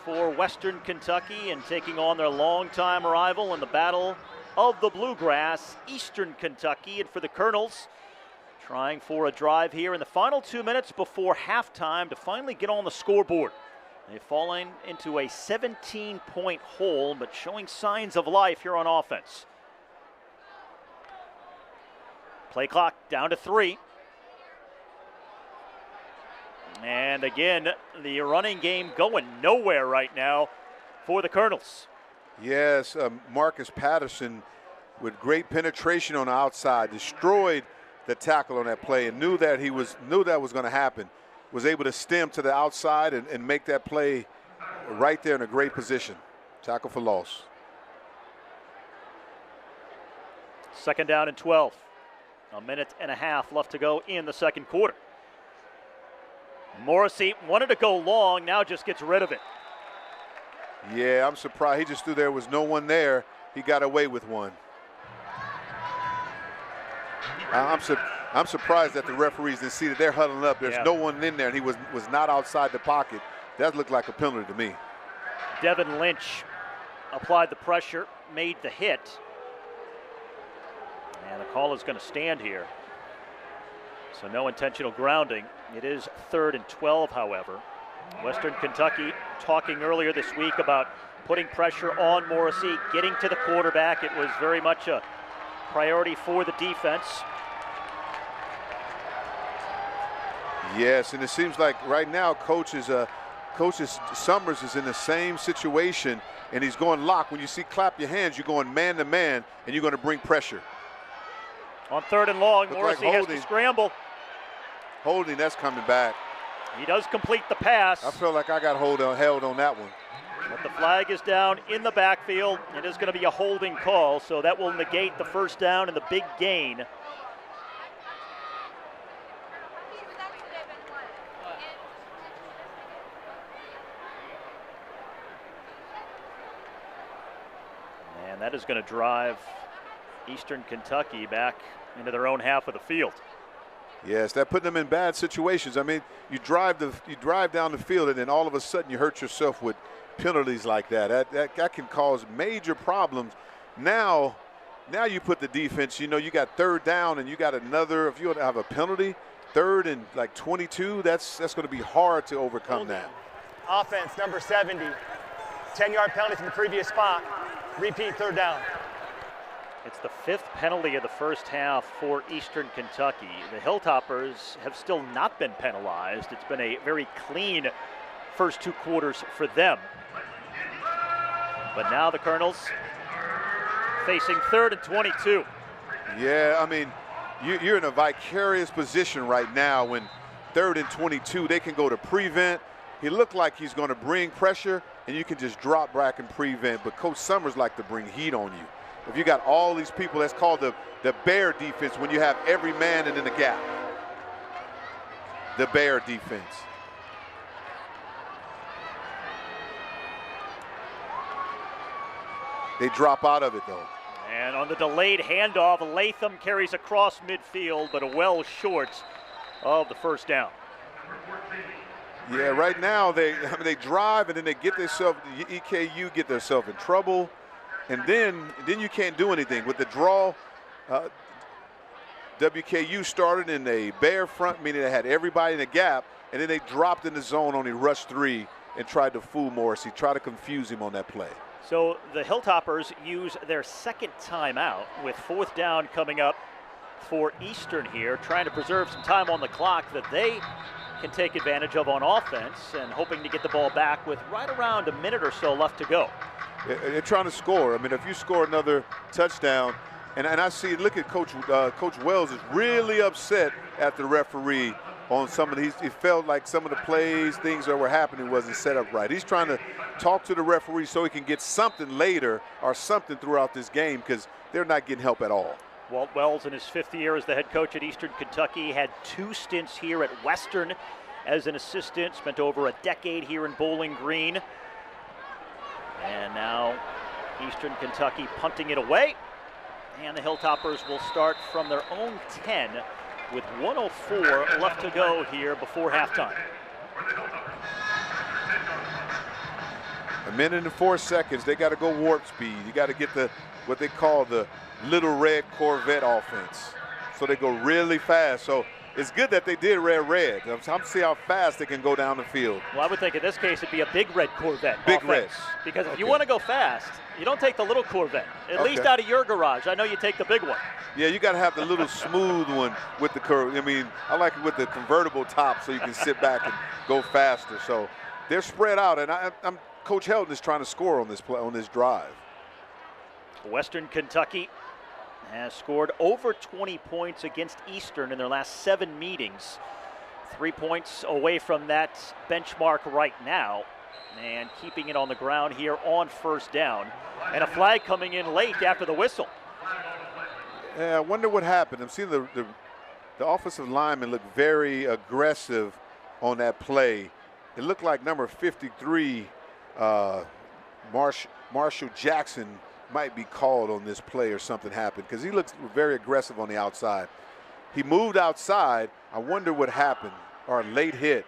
A: for Western Kentucky and taking on their longtime rival in the Battle of the Bluegrass, Eastern Kentucky. And for the Colonels, trying for a drive here in the final 2 minutes before halftime to finally get on the scoreboard. They've fallen into a 17-point hole, but showing signs of life here on offense. Play clock down to 3. And again, the running game going nowhere right now for the Colonels.
B: Yes, Marcus Patterson with great penetration on the outside, destroyed the tackle on that play, and knew that was going to happen. Was able to stem to the outside and make that play right there in a great position. Tackle for loss.
A: 2nd down and 12. A minute and a half left to go in the second quarter. Morrissey wanted to go long, now just gets rid of it.
B: Yeah, I'm surprised. He just threw there was no one there. He got away with one. I'm surprised that the referees didn't see that they're huddling up. There's no one in there, and he was not outside the pocket. That looked like a penalty to me.
A: Devin Lynch applied the pressure, made the hit. And the call is going to stand here. So no intentional grounding. It is 3rd and 12, however. Western Kentucky talking earlier this week about putting pressure on Morrissey, getting to the quarterback. It was very much a priority for the defense.
B: Yes, and it seems like right now Coach Summers is in the same situation, and he's going lock. When you see clap your hands, you're going man to man, and you're going to bring pressure.
A: On 3rd and long, Morrissey has to scramble.
B: Holding, that's coming back.
A: He does complete the pass.
B: I feel like I got held on that one.
A: But the flag is down in the backfield. It is going to be a holding call, so that will negate the first down and the big gain. And that is going to drive Eastern Kentucky back into their own half of the field.
B: Yes, that put them in bad situations. I mean, you drive down the field, and then all of a sudden you hurt yourself with penalties like that. That can cause major problems. Now you put the defense. You know, you got 3rd down, and you got another. If you have a penalty, 3rd and like 22, that's going to be hard to overcome that.
C: Offense number 70, 10-yard penalty from the previous spot. Repeat 3rd down.
A: It's the 5th penalty of the first half for Eastern Kentucky. The Hilltoppers have still not been penalized. It's been a very clean first 2 quarters for them. But now the Colonels facing 3rd and 22.
B: Yeah, I mean, you're in a vicarious position right now when 3rd and 22, they can go to prevent. He looked like he's going to bring pressure, and you can just drop back and prevent. But Coach Summers like to bring heat on you. If you got all these people, that's called the bear defense, when you have every man and in the gap. The bear defense. They drop out of it, though.
A: And on the delayed handoff, Latham carries across midfield, but well short of the first down.
B: Yeah, right now they drive, and then they get themselves, EKU get themselves in trouble. And then you can't do anything. With the draw, WKU started in a bear front, meaning they had everybody in the gap, and then they dropped in the zone on a rush 3 and tried to fool Morrissey, try to confuse him on that play.
A: So the Hilltoppers use their 2nd timeout with 4th down coming up for Eastern here, trying to preserve some time on the clock that they can take advantage of on offense, and hoping to get the ball back with right around a minute or so left to go.
B: They're trying to score. I mean, if you score another touchdown, and I see, look at Coach Wells is really upset at the referee on some of these. It felt like some of the plays, things that were happening wasn't set up right. He's trying to talk to the referee so he can get something later or something throughout this game, because they're not getting help at all.
A: Walt Wells, in his 5th year as the head coach at Eastern Kentucky, had 2 stints here at Western as an assistant, spent over a decade here in Bowling Green. And now Eastern Kentucky punting it away. And the Hilltoppers will start from their own 10 with 1:04 left to go here before halftime.
B: A minute and 4 seconds. They got to go warp speed. You got to get what they call the little red Corvette offense. So they go really fast. So it's good that they did red. I'm see how fast they can go down the field.
A: Well, I would think in this case it'd be a big red Corvette.
B: Big
A: offense,
B: red.
A: Because if you want to go fast, you don't take the little Corvette. At least out of your garage. I know you take the big one.
B: Yeah, you got to have the little smooth one with the curve. I mean, I like it with the convertible top so you can sit back and go faster. So they're spread out, and I'm Coach Helton is trying to score on this play, on this drive.
A: Western Kentucky has scored over 20 points against Eastern in their last 7 meetings. 3 points away from that benchmark right now, and keeping it on the ground here on first down. And a flag coming in late after the whistle.
B: Yeah, I wonder what happened. I'm seeing the offensive lineman look very aggressive on that play. It looked like number 53, Marshall Jackson, might be called on this play or something happened, because he looks very aggressive on the outside. He moved outside. I wonder what happened, or a late hit.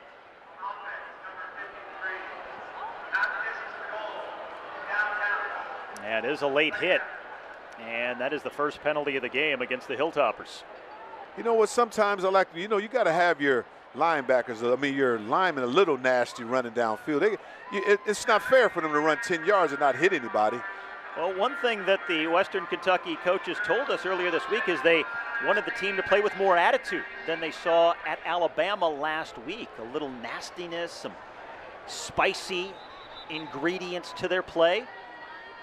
A: Yeah, it is a late hit, and that is the first penalty of the game against the Hilltoppers.
B: You know what, sometimes I like, you got to have your linebackers, your linemen a little nasty running downfield. It's not fair for them to run 10 yards and not hit anybody.
A: Well, one thing that the Western Kentucky coaches told us earlier this week is they wanted the team to play with more attitude than they saw at Alabama last week. A little nastiness, some spicy ingredients to their play.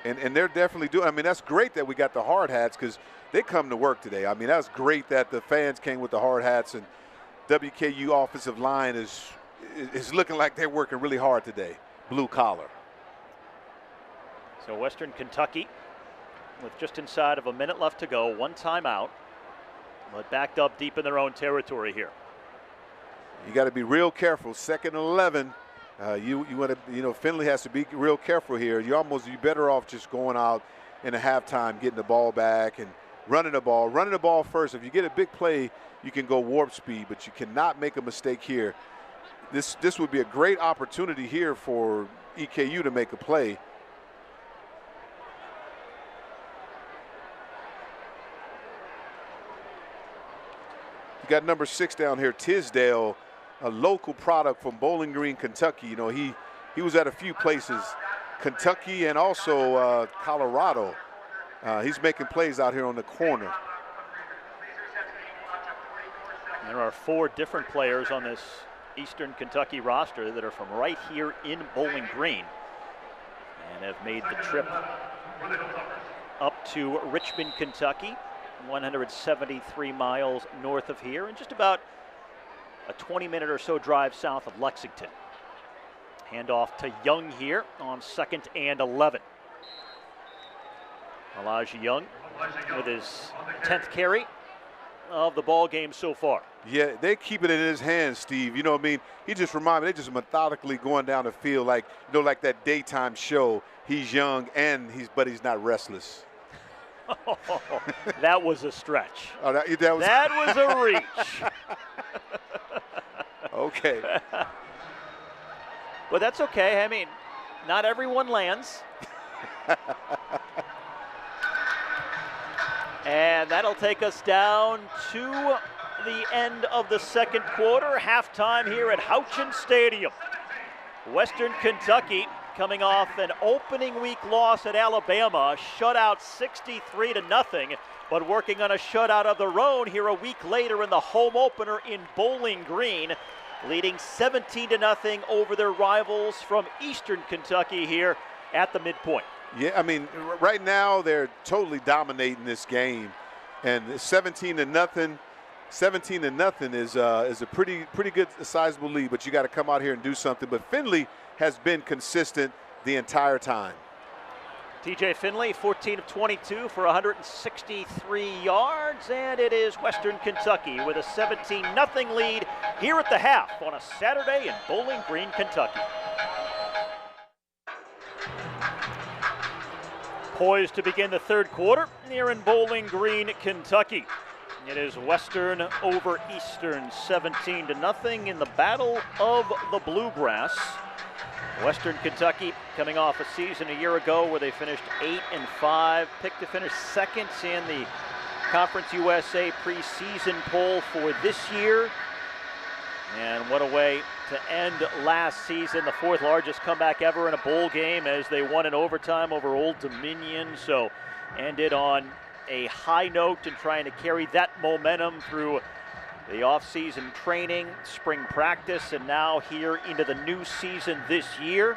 B: And they're definitely doing. I mean, that's great that we got the hard hats, because they come to work today. I mean, that's great that the fans came with the hard hats, and WKU offensive line is looking like they're working really hard today, blue collar.
A: So Western Kentucky, with just inside of a minute left to go, 1 timeout, but backed up deep in their own territory here.
B: You got to be real careful. 2nd and 11. You want to, Finley has to be real careful here. You're better off just going out in a halftime, getting the ball back and running the ball first. If you get a big play, you can go warp speed, but you cannot make a mistake here. This would be a great opportunity here for EKU to make a play. You got number 6 down here, Tisdale, a local product from Bowling Green, Kentucky. He was at a few places, Kentucky and also Colorado. He's making plays out here on the corner.
A: There are 4 different players on this Eastern Kentucky roster that are from right here in Bowling Green and have made the trip up to Richmond, Kentucky, 173 miles north of here, and just about a 20-minute or so drive south of Lexington. Handoff to Young here on 2nd and 11. Elijah Young with his 10th carry of the ball game so far.
B: Yeah, they keep it in his hands, Steve. You know what I mean? He just reminds me, they just methodically going down the field like, like that daytime show. He's young but he's not restless.
A: Oh, that was a stretch.
B: Oh, that was
A: a reach.
B: Okay.
A: Well, that's okay. I mean, not everyone lands. And that'll take us down to the end of the 2nd quarter. Halftime here at Houchin Stadium. Western Kentucky coming off an opening week loss at Alabama, shutout 63-0, but working on a shutout of their own here a week later in the home opener in Bowling Green, leading 17-0 over their rivals from Eastern Kentucky here at the midpoint.
B: Yeah, I mean, right now they're totally dominating this game, and 17-0. 17-0 is a pretty good, sizable lead, but you got to come out here and do something. But Finley has been consistent the entire time.
A: TJ Finley, 14 of 22 for 163 yards, and it is Western Kentucky with a 17-0 lead here at the half on a Saturday in Bowling Green, Kentucky. Poised to begin the 3rd quarter here in Bowling Green, Kentucky. It is Western over Eastern, 17-0 in the Battle of the Bluegrass. Western Kentucky coming off a season a year ago where they finished 8-5, picked to finish 2nd in the Conference USA preseason poll for this year. And what a way to end last season, the 4th largest comeback ever in a bowl game as they won in overtime over Old Dominion. So ended on a high note and trying to carry that momentum through the off-season training, spring practice, and now here into the new season this year.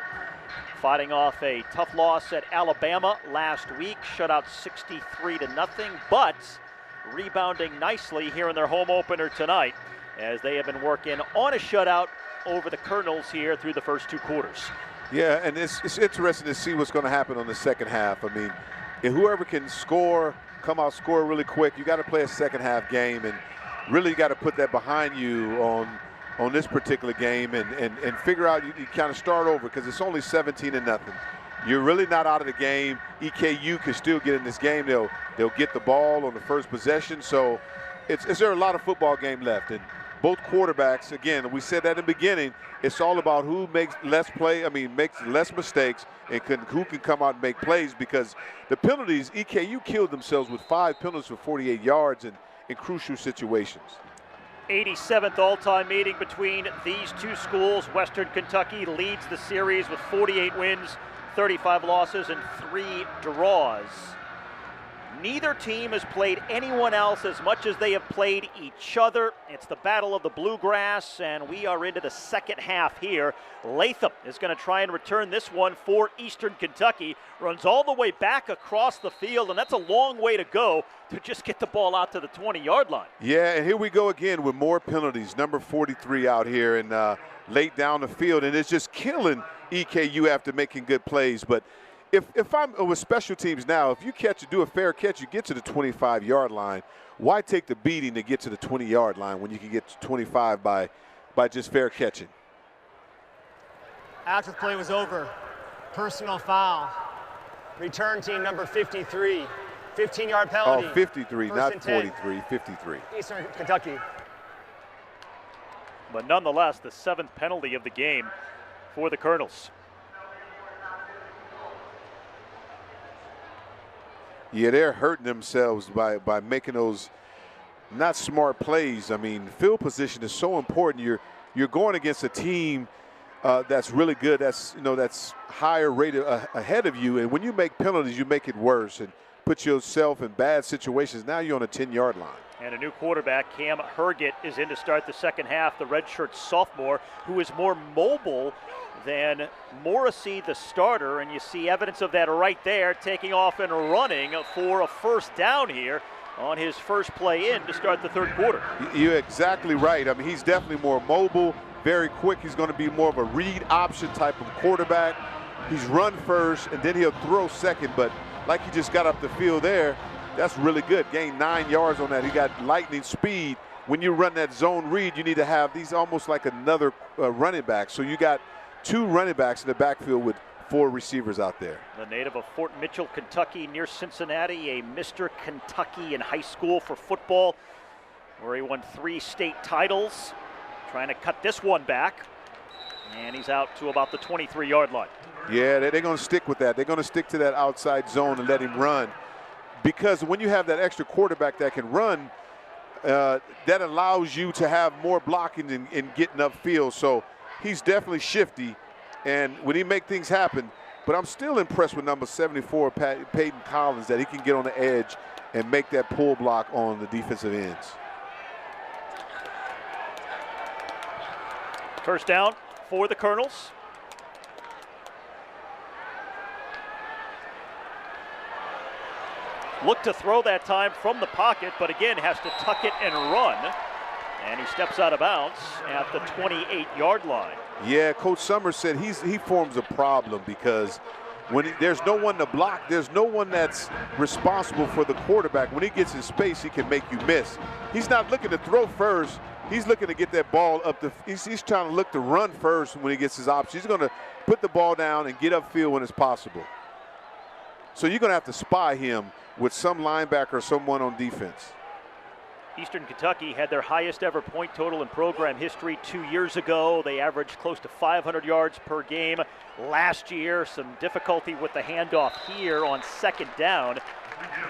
A: fighting off a tough loss at Alabama last week, shut out 63-0, but rebounding nicely here in their home opener tonight as they have been working on a shutout over the Colonels here through the first 2 quarters.
B: Yeah, and it's interesting to see what's going to happen on the second half. I mean, if whoever can come out score really quick, you got to play a second half game, and really got to put that behind you on this particular game and figure out you kind of start over because it's only 17-0. You're really not out of the game. EKU can still get in this game. They'll get the ball on the first possession. So is there a lot of football game left? And both quarterbacks, again, we said that in the beginning, it's all about who makes less mistakes and who can come out and make plays, because the penalties, EKU killed themselves with 5 penalties for 48 yards in crucial situations.
A: 87th all-time meeting between these 2 schools. Western Kentucky leads the series with 48 wins, 35 losses, and 3 draws. Neither team has played anyone else as much as they have played each other. It's the battle of the Bluegrass, and we are into the second half here. Latham is going to try and return this one for Eastern Kentucky. Runs all the way back across the field, and that's a long way to go to just get the ball out to the 20-yard line. Yeah,
B: and here we go again with more penalties. Number 43 out here and late down the field, and it's just killing EKU after making good plays. But if I'm with special teams now, if you do a fair catch, you get to the 25-yard line. Why take the beating to get to the 20-yard line when you can get to 25 by just fair catching?
C: After the play was over, personal foul. Return team number 53. 15-yard penalty.
B: Oh, 53,
C: First
B: not 43, 53.
C: Eastern Kentucky.
A: But nonetheless, the 7th penalty of the game for the Colonels.
B: Yeah, they're hurting themselves by making those not smart plays. I mean, field position is so important. You're going against a team that's really good. That's higher rated ahead of you. And when you make penalties, you make it worse and put yourself in bad situations. Now you're on a 10-yard line.
A: And a new quarterback, Cam Herget, is in to start the second half. The redshirt sophomore, who is more mobile than Morrissey, the starter, and you see evidence of that right there, taking off and running for a first down here on his first play in to start the third quarter.
B: You're exactly right. I mean, he's definitely more mobile, very quick. He's going to be more of a read option type of quarterback. He's run first, and then he'll throw second, but like he just got up the field there, that's really good. Gained 9 yards on that. He got lightning speed. When you run that zone read, you need to have these almost like another running back. So you got 2 running backs in the backfield with 4 receivers out there.
A: The native of Fort Mitchell, Kentucky, near Cincinnati, a Mr. Kentucky in high school for football, where he won 3 state titles. Trying to cut this one back, and he's out to about the 23-yard line.
B: Yeah, they're going to stick with that. They're going to stick to that outside zone and let him run. Because when you have that extra quarterback that can run, that allows you to have more blocking and getting upfield. So he's definitely shifty, and when he make things happen, but I'm still impressed with number 74, Peyton Collins, that he can get on the edge and make that pull block on the defensive ends.
A: First down for the Colonels. Look to throw that time from the pocket, but again has to tuck it and run. And he steps out of bounds at the 28-yard line.
B: Yeah, Coach Summers said he forms a problem because when there's no one to block, there's no one that's responsible for the quarterback. When he gets in space, he can make you miss. He's not looking to throw first. He's looking to get that ball up he's trying to look to run first when he gets his option. He's going to put the ball down and get upfield when it's possible. So you're going to have to spy him with some linebacker or someone on defense.
A: Eastern Kentucky had their highest ever point total in program history 2 years ago. They averaged close to 500 yards per game last year. Some difficulty with the handoff here on second down.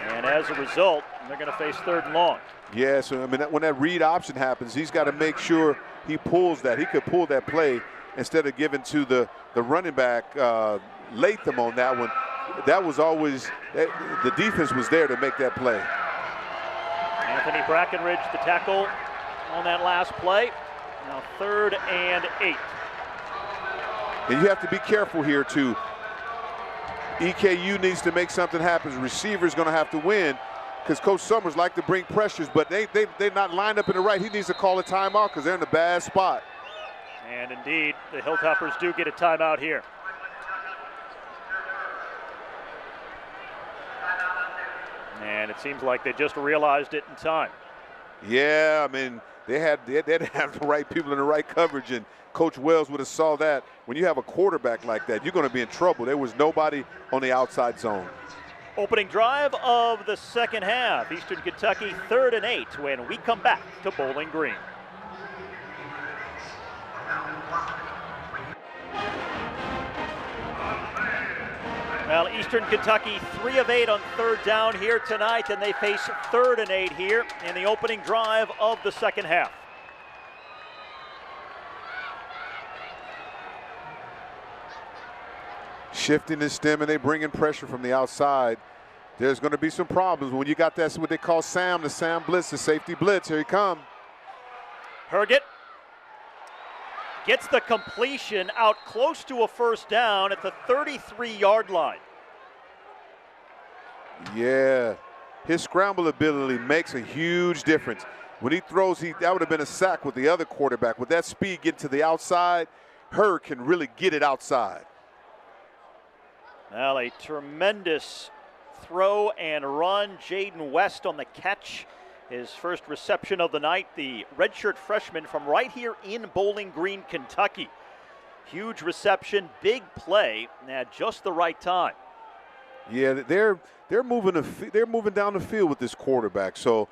A: And as a result, they're going to face third and long.
B: Yeah, so I mean, when that read option happens, he's got to make sure he pulls that. He could pull that play instead of giving to the running back Latham on that one. That was always, the defense was there to make that play.
A: Anthony Brackenridge, the tackle on that last play. Now 3rd and 8.
B: And you have to be careful here too. EKU needs to make something happen. The receiver's going to have to win because Coach Summers like to bring pressures, but they're not lined up in the right. He needs to call a timeout because they're in a bad spot.
A: And indeed, the Hilltoppers do get a timeout here. And it seems like they just realized it in time.
B: Yeah, I mean, they didn't have the right people in the right coverage, and Coach Wells would have saw that. When you have a quarterback like that, you're going to be in trouble. There was nobody on the outside zone.
A: Opening drive of the second half. Eastern Kentucky 3rd and 8 when we come back to Bowling Green. Well, Eastern Kentucky 3 of 8 on 3rd down here tonight, and they face 3rd and 8 here in the opening drive of the second half.
B: Shifting the stem, and they bring in pressure from the outside. There's going to be some problems when you got that's what they call Sam, the Sam blitz, the safety blitz. Here he comes.
A: Herget gets the completion out close to a first down at the 33-yard line.
B: Yeah, his scramble ability makes a huge difference. When he throws, that would have been a sack with the other quarterback. With that speed getting to the outside, Herg can really get it outside.
A: Well, a tremendous throw and run. Jaden West on the catch. His first reception of the night, the redshirt freshman from right here in Bowling Green, Kentucky. Huge reception, big play, at just the right time.
B: Yeah, they're moving down the field with this quarterback. So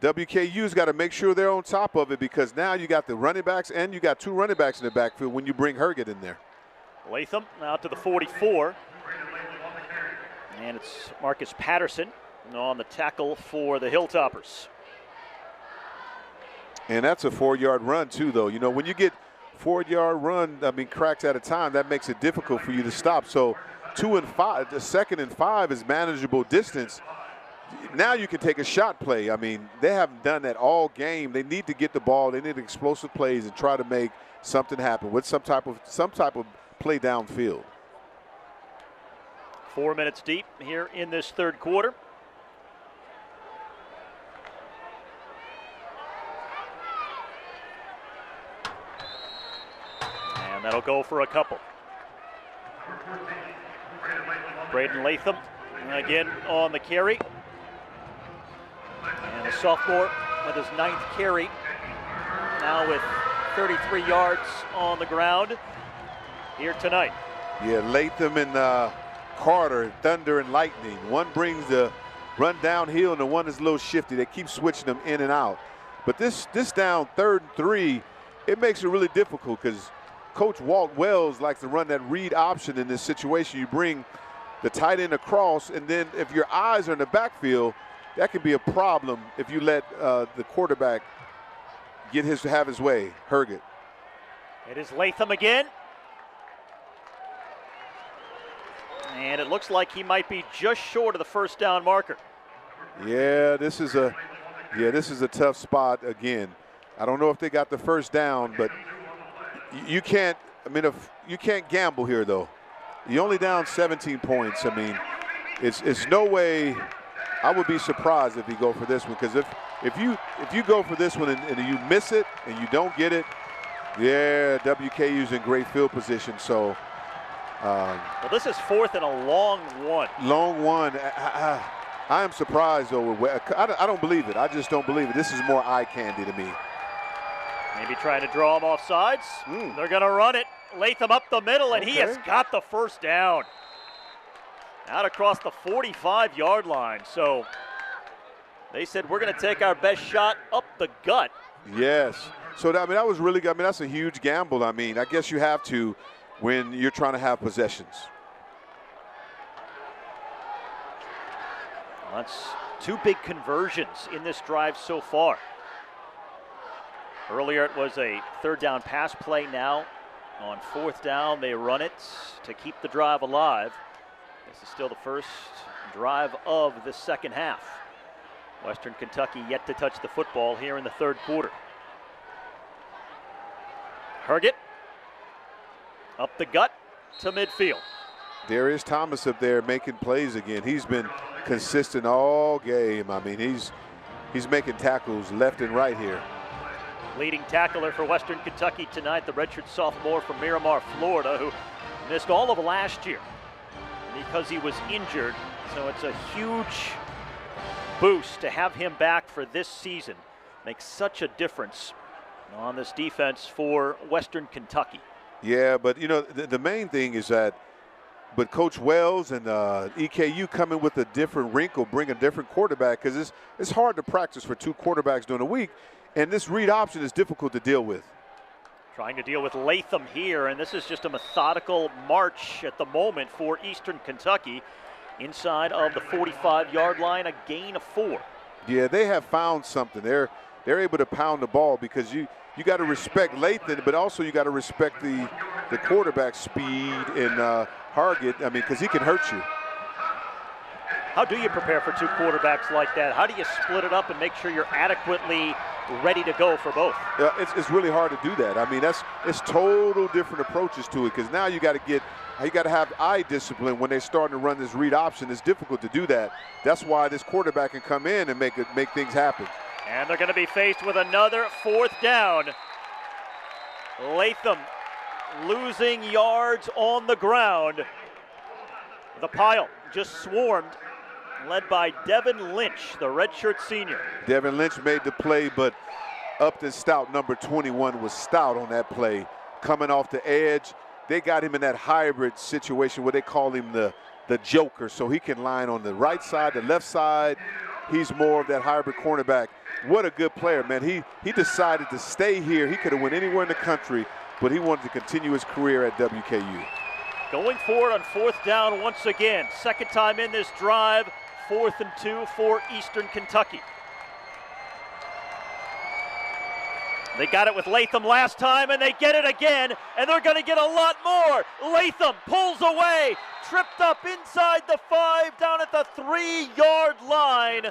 B: WKU's got to make sure they're on top of it because now you got the running backs and you got 2 running backs in the backfield when you bring Herget in there.
A: Latham out to the 44. And it's Marcus Patterson on the tackle for the Hilltoppers.
B: And that's a 4-yard run too, though. You know, when you get 4-yard run, I mean, cracks at a time, that makes it difficult for you to stop. So 2 and 5, the 2nd and 5 is manageable distance. Now you can take a shot play. I mean, they haven't done that all game. They need to get the ball. They need explosive plays and try to make something happen with some type of play downfield.
A: 4 minutes deep here in this third quarter. And that'll go for a couple. Braden Latham again on the carry. And the sophomore with his 9th carry. Now with 33 yards on the ground here tonight.
B: Yeah, Latham and Carter, thunder and lightning. One brings the run downhill and the one is a little shifty. They keep switching them in and out. But this down 3rd and 3, it makes it really difficult because Coach Walt Wells likes to run that read option in this situation. You bring the tight end across, and then if your eyes are in the backfield, that can be a problem if you let the quarterback have his way. Herget.
A: It is Latham again. And it looks like he might be just short of the first down marker.
B: Yeah, this is a tough spot again. I don't know if they got the first down, but you can't. I mean, you can't gamble here though. You only down 17 points. I mean, it's no way. I would be surprised if you go for this one because if you go for this one and you miss it and you don't get it, yeah, WKU's in great field position. So.
A: Well, this is 4th and a long one.
B: Long one. I am surprised, though. I don't believe it. I just don't believe it. This is more eye candy to me.
A: Maybe trying to draw him off sides. They're going to run it. Latham up the middle, and he has got the first down. Out across the 45-yard line. So they said, we're going to take our best shot up the gut.
B: Yes. So, that was really good. I mean, that's a huge gamble. I mean, I guess you have to when you're trying to have possessions.
A: Well, that's 2 big conversions in this drive so far. Earlier it was a 3rd down pass play. Now on 4th down they run it to keep the drive alive. This is still the first drive of the second half. Western Kentucky yet to touch the football here in the third quarter. Herget up the gut to midfield.
B: Darius Thomas up there making plays again. He's been consistent all game. I mean, he's making tackles left and right here.
A: Leading tackler for Western Kentucky tonight, the redshirt sophomore from Miramar, Florida, who missed all of last year because he was injured. So it's a huge boost to have him back for this season. Makes such a difference on this defense for Western Kentucky.
B: Yeah, but you know, the main thing is that, but Coach Wells and EKU coming with a different wrinkle, bring a different quarterback, because it's hard to practice for two quarterbacks during a week, and this read option is difficult to deal with.
A: Trying to deal with Latham here, and this is just a methodical march at the moment for Eastern Kentucky. Inside of the 45-yard line, a gain of 4.
B: Yeah, they have found something. They're able to pound the ball, because you got to respect Latham, but also you got to respect the quarterback speed and Hargett. I mean, because he can hurt you.
A: How do you prepare for two quarterbacks like that? How do you split it up and make sure you're adequately ready to go for both?
B: It's really hard to do that. I mean, it's total different approaches to it, because now you got to have eye discipline when they're starting to run this read option. It's difficult to do that. That's why this quarterback can come in and make things happen.
A: And they're going to be faced with another 4th down. Latham losing yards on the ground. The pile just swarmed, led by Devin Lynch, the redshirt senior.
B: Devin Lynch made the play, but Upton Stout, number 21, was stout on that play. Coming off the edge, they got him in that hybrid situation where they call him the joker, so he can line on the right side, the left side. He's more of that hybrid cornerback. What a good player, man. He decided to stay here. He could have went anywhere in the country, but he wanted to continue his career at WKU.
A: Going forward on 4th down once again. Second time in this drive, 4th and 2 for Eastern Kentucky. They got it with Latham last time, and they get it again, and they're going to get a lot more. Latham pulls away, tripped up inside the 5, down at the 3-yard line.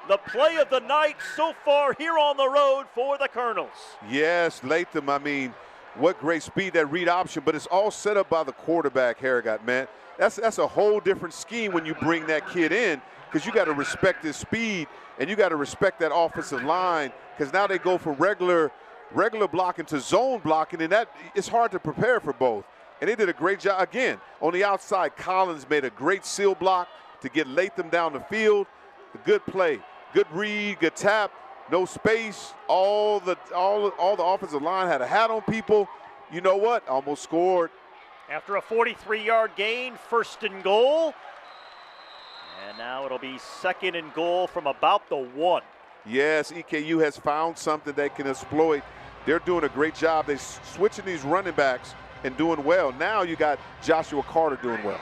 A: The play of the night so far here on the road for the Colonels. Yes,
B: Latham, I mean, what great speed, that read option, but it's all set up by the quarterback, Harrigot, man. That's a whole different scheme when you bring that kid in, because you got to respect his speed, and you got to respect that offensive line, because now they go from regular blocking to zone blocking, and that it's hard to prepare for both. And they did a great job. Again, on the outside, Collins made a great seal block to get Latham down the field. A good play, good read, good tap, no space. All the offensive line had a hat on people. You know what? Almost scored.
A: After a 43-yard gain, 1st and goal. And now it'll be 2nd and goal from about the 1.
B: Yes, EKU has found something they can exploit. They're doing a great job. They're switching these running backs and doing well. Now you got Joshua Carter doing well.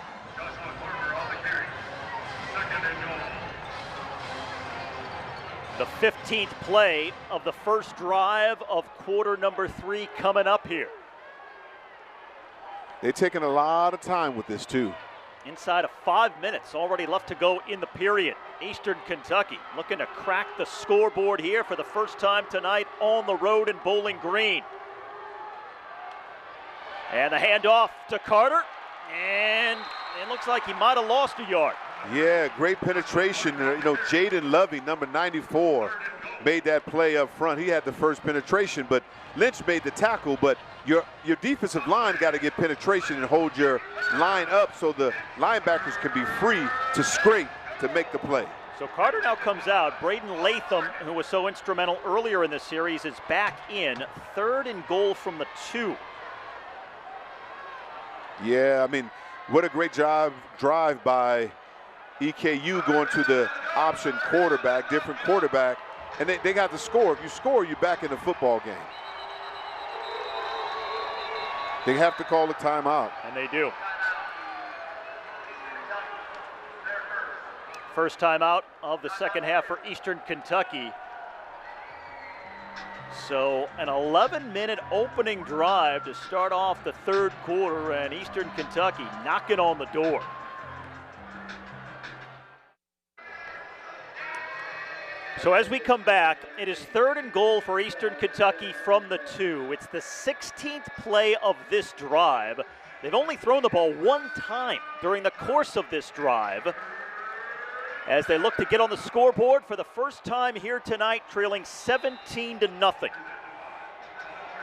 A: The 15th play of the first drive of quarter number 3 coming up here.
B: They're taking a lot of time with this too.
A: Inside of 5 minutes already left to go in the period. Eastern Kentucky looking to crack the scoreboard here for the first time tonight on the road in Bowling Green. And the handoff to Carter, and it looks like he might have lost a yard.
B: Yeah, great penetration. You know, Jaden Lovey, number 94, made that play up front. He had the first penetration, but Lynch made the tackle. But your defensive line got to get penetration and hold your line up so the linebackers can be free to scrape to make the play.
A: So Carter now comes out. Braden Latham, who was so instrumental earlier in the series, is back in. 3rd and goal from the 2.
B: Yeah, I mean, what a great drive by EKU going to the option quarterback, different quarterback, and they got the score. If you score, you're back in the football game. They have to call a timeout.
A: And they do. First timeout of the second half for Eastern Kentucky. So an 11-minute opening drive to start off the 3rd quarter, and Eastern Kentucky knocking on the door. So as we come back, it is 3rd and goal for Eastern Kentucky from the 2. It's the 16th play of this drive. They've only thrown the ball one time during the course of this drive as they look to get on the scoreboard for the first time here tonight, trailing 17-0.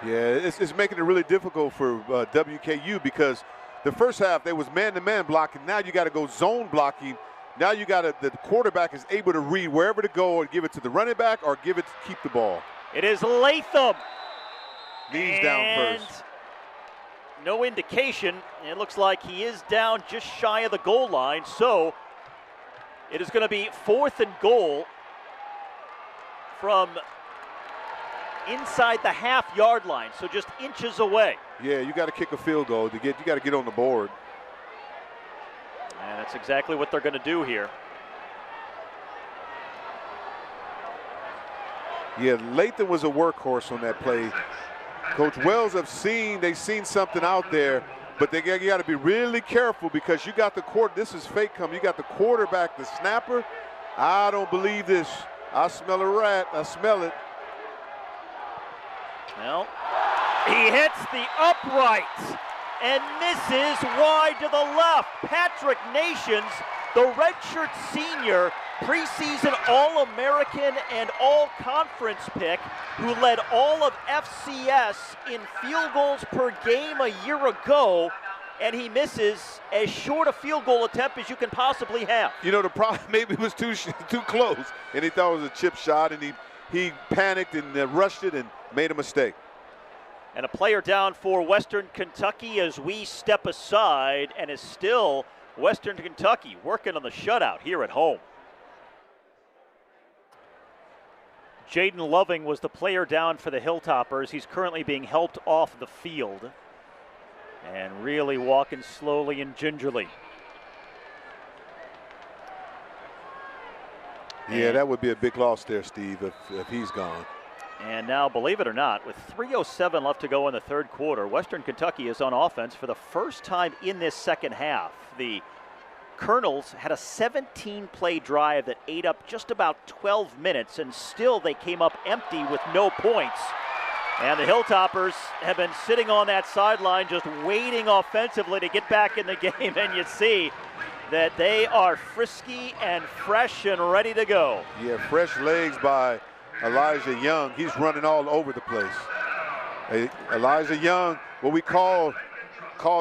B: Yeah, it's making it really difficult for WKU because the first half they was man-to-man blocking. Now you got to go zone blocking. Now you got to, the quarterback is able to read wherever to go and give it to the running back or give it to keep the ball.
A: It is Latham.
B: Knees down first.
A: No indication. It looks like he is down just shy of the goal line. So it is going to be 4th and goal from inside the half-yard line. So just inches away.
B: Yeah, you got to kick a field goal to get. You got to get on the board.
A: And that's exactly what they're going to do here.
B: Yeah, Latham was a workhorse on that play. Coach Wells they've seen something out there, but you got to be really careful because you got the this is fake coming. You got the quarterback, the snapper. I don't believe this. I smell a rat. I smell it.
A: Well, he hits the upright and misses wide to the left. Patrick Nations, the redshirt senior, preseason All-American and All-Conference pick, who led all of FCS in field goals per game a year ago, and he misses as short a field goal attempt as you can possibly have.
B: You know, the problem maybe it was too close, and he thought it was a chip shot, and he panicked and rushed it and made a mistake.
A: And a player down for Western Kentucky as we step aside, and is still Western Kentucky working on the shutout here at home. Jaden Loving was the player down for the Hilltoppers. He's currently being helped off the field and really walking slowly and gingerly.
B: Yeah, that would be a big loss there, Steve, if he's gone.
A: And now, believe it or not, with 3:07 left to go in the third quarter, Western Kentucky is on offense for the first time in this second half. The Colonels had a 17-play drive that ate up just about 12 minutes, and still they came up empty with no points. And the Hilltoppers have been sitting on that sideline just waiting offensively to get back in the game, and you see that they are frisky and fresh and ready to go.
B: Yeah, fresh legs by Elijah Young. He's running all over the place. Hey, Elijah Young, what we call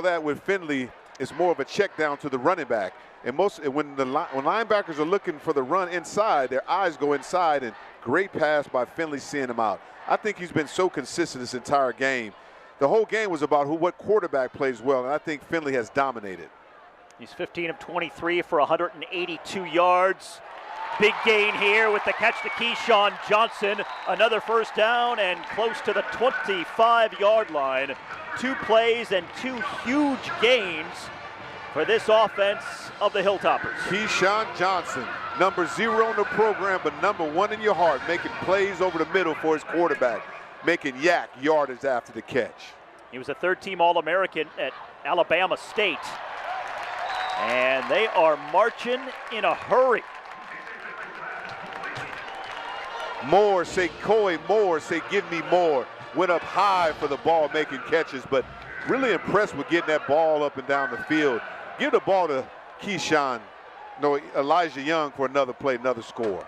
B: that with Finley is more of a check down to the running back. And when linebackers are looking for the run inside, their eyes go inside, and great pass by Finley seeing him out. I think he's been so consistent this entire game. The whole game was about what quarterback plays well, and I think Finley has dominated.
A: He's 15 of 23 for 182 yards. Big gain here with the catch to Keyshawn Johnson. Another first down and close to the 25-yard line. 2 plays and 2 huge gains for this offense of the Hilltoppers.
B: Keyshawn Johnson, number 0 in the program, but number 1 in your heart, making plays over the middle for his quarterback, making yak yardage after the catch.
A: He was a 3rd-team All-American at Alabama State. And they are marching in a hurry.
B: Moore say, Coy Moore say, give me more. Went up high for the ball, making catches, but really impressed with getting that ball up and down the field. Give the ball to Elijah Young for another play, another score.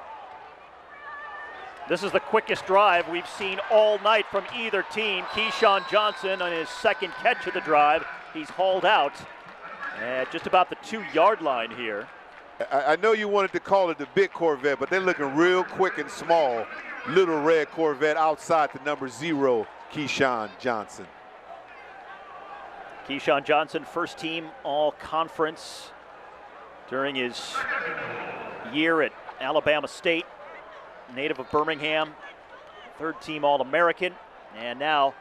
A: This is the quickest drive we've seen all night from either team. Keyshawn Johnson on his 2nd catch of the drive. He's hauled out at just about the 2-yard line here.
B: I know you wanted to call it the big Corvette, but they're looking real quick and small. Little red Corvette outside the number 0, Keyshawn Johnson.
A: Keyshawn Johnson, 1st-team All-Conference during his year at Alabama State. Native of Birmingham, 3rd-team All-American, and now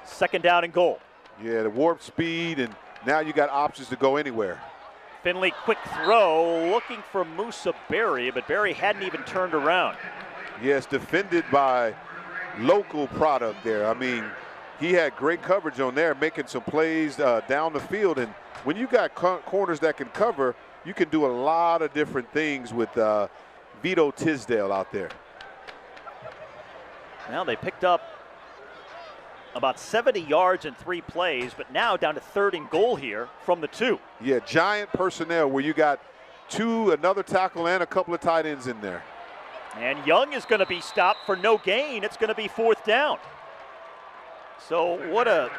A: 2nd down and goal.
B: Yeah, the warp speed, and now you got options to go anywhere.
A: Finley, quick throw, looking for Musa Berry, but Berry hadn't even turned around.
B: Yes, defended by local product there. I mean, he had great coverage on there, making some plays down the field. And when you got corners that can cover, you can do a lot of different things with Vito Tisdale out there.
A: Now they picked up about 70 yards in 3 plays, but now down to 3rd and goal here from the 2.
B: Yeah, giant personnel where you got another tackle and a couple of tight ends in there.
A: And Young is going to be stopped for no gain. It's going to be 4th down. So what a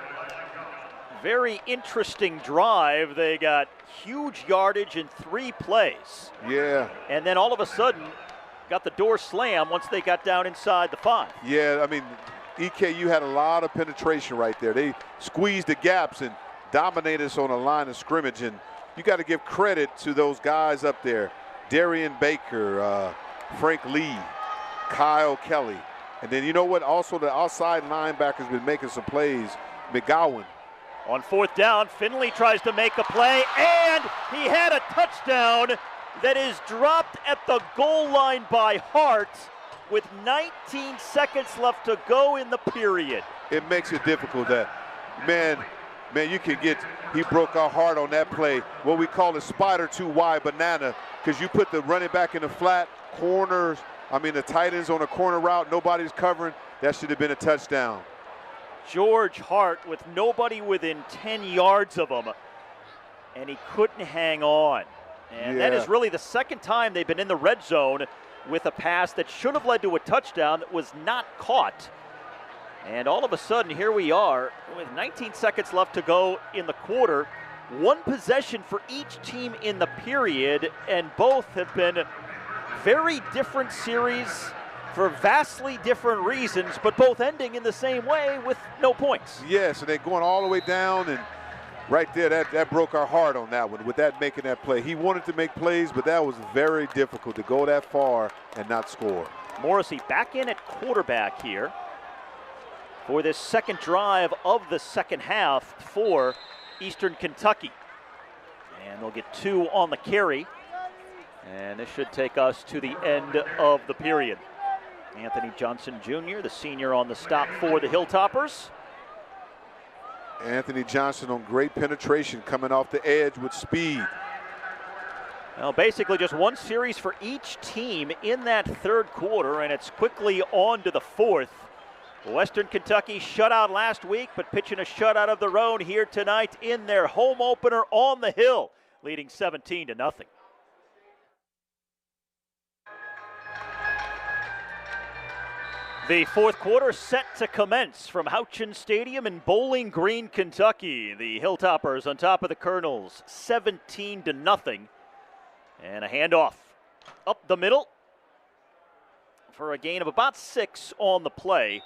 A: very interesting drive. They got huge yardage in 3 plays.
B: Yeah.
A: And then all of a sudden got the door slammed once they got down inside the 5.
B: Yeah, I mean, EKU had a lot of penetration right there. They squeezed the gaps and dominated us on a line of scrimmage. And you got to give credit to those guys up there. Darian Baker, Frank Lee, Kyle Kelly. And then you know what? Also the outside linebacker's been making some plays. McGowan.
A: On 4th down, Finley tries to make a play, and he had a touchdown that is dropped at the goal line by Hart with 19 seconds left to go in the period.
B: It makes it difficult that, man, you can get, he broke our heart on that play. What we call a spider too wide banana, because you put the running back in the flat, corners, the tight ends on a corner route, nobody's covering. That should have been a touchdown.
A: George Hart with nobody within 10 yards of him, and he couldn't hang on. And that is really the 2nd time they've been in the red zone with a pass that should have led to a touchdown that was not caught. And all of a sudden, here we are with 19 seconds left to go in the quarter. 1 possession for each team in the period, and both have been very different series for vastly different reasons, but both ending in the same way with no points.
B: Yes, and they're going all the way down, and right there, that broke our heart on that one, with that making that play. He wanted to make plays, but that was very difficult to go that far and not score.
A: Morrissey back in at quarterback here for this 2nd drive of the 2nd half for Eastern Kentucky. And they'll get 2 on the carry. And this should take us to the end of the period. Anthony Johnson Jr., the senior on the stop for the Hilltoppers.
B: Anthony Johnson on great penetration, coming off the edge with speed.
A: Well, basically just 1 series for each team in that 3rd quarter, and it's quickly on to the 4th. Western Kentucky shut out last week, but pitching a shutout of their own here tonight in their home opener on the Hill, leading 17-0. The 4th quarter set to commence from Houchin Stadium in Bowling Green, Kentucky. The Hilltoppers on top of the Colonels, 17-0. And a handoff up the middle for a gain of about 6 on the play.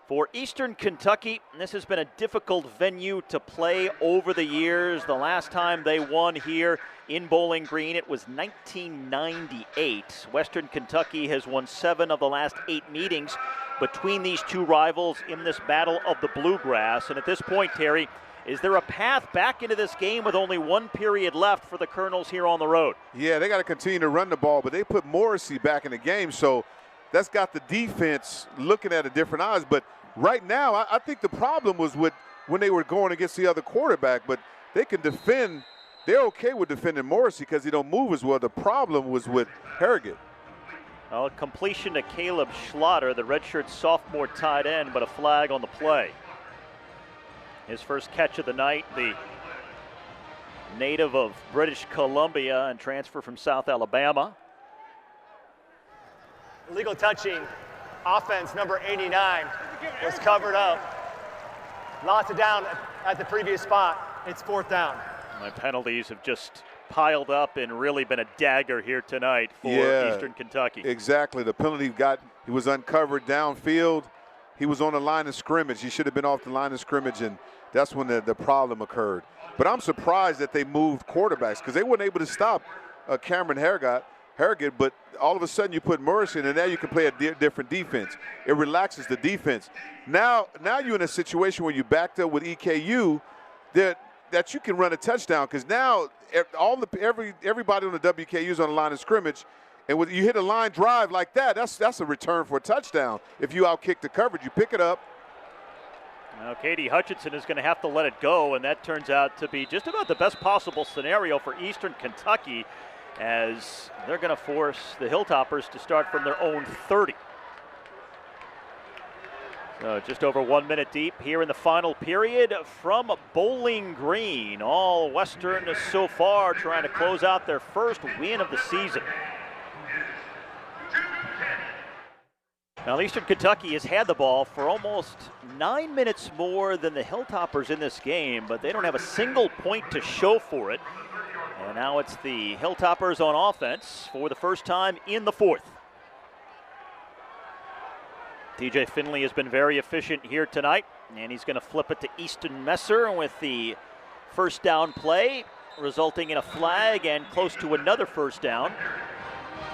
A: For Eastern Kentucky, this has been a difficult venue to play over the years. The last time they won here in Bowling Green, it was 1998. Western Kentucky has won 7 of the last 8 meetings between these 2 rivals in this battle of the Bluegrass. And at this point, Terry, is there a path back into this game with only 1 period left for the Colonels here on the road?
B: Yeah, they got to continue to run the ball, but they put Morrissey back in the game, so that's got the defense looking at a different eyes. But right now, I think the problem was with when they were going against the other quarterback, but they can defend. They're okay with defending Morrissey because he don't move as well. The problem was with Harrogate.
A: Well, completion to Caleb Schlatter, the redshirt sophomore tight end, but a flag on the play. His first catch of the night, the native of British Columbia and transfer from South Alabama.
C: Illegal touching, offense number 89 was covered up. Lots of down at the previous spot. It's 4th down.
A: My penalties have just piled up and really been a dagger here tonight for Eastern Kentucky.
B: Exactly. The penalty he was uncovered downfield. He was on the line of scrimmage. He should have been off the line of scrimmage, and that's when the problem occurred. But I'm surprised that they moved quarterbacks because they weren't able to stop Cameron Harrogate, but all of a sudden you put Morrissey in, and now you can play a different defense. It relaxes the defense. Now you're in a situation where you backed up with EKU that you can run a touchdown because now everybody on the WKU is on the line of scrimmage, and when you hit a line drive like that, that's a return for a touchdown. If you outkick the coverage, you pick it up.
A: Now, Katie Hutchinson is going to have to let it go, and that turns out to be just about the best possible scenario for Eastern Kentucky, as they're going to force the Hilltoppers to start from their own 30. Just over 1 minute deep here in the final period from Bowling Green. All Western so far trying to close out their first win of the season. Now, Eastern Kentucky has had the ball for almost 9 minutes more than the Hilltoppers in this game, but they don't have a single point to show for it. And now it's the Hilltoppers on offense for the first time in the fourth. TJ Finley has been very efficient here tonight, and he's going to flip it to Easton Messer with the first down play, resulting in a flag and close to another first down.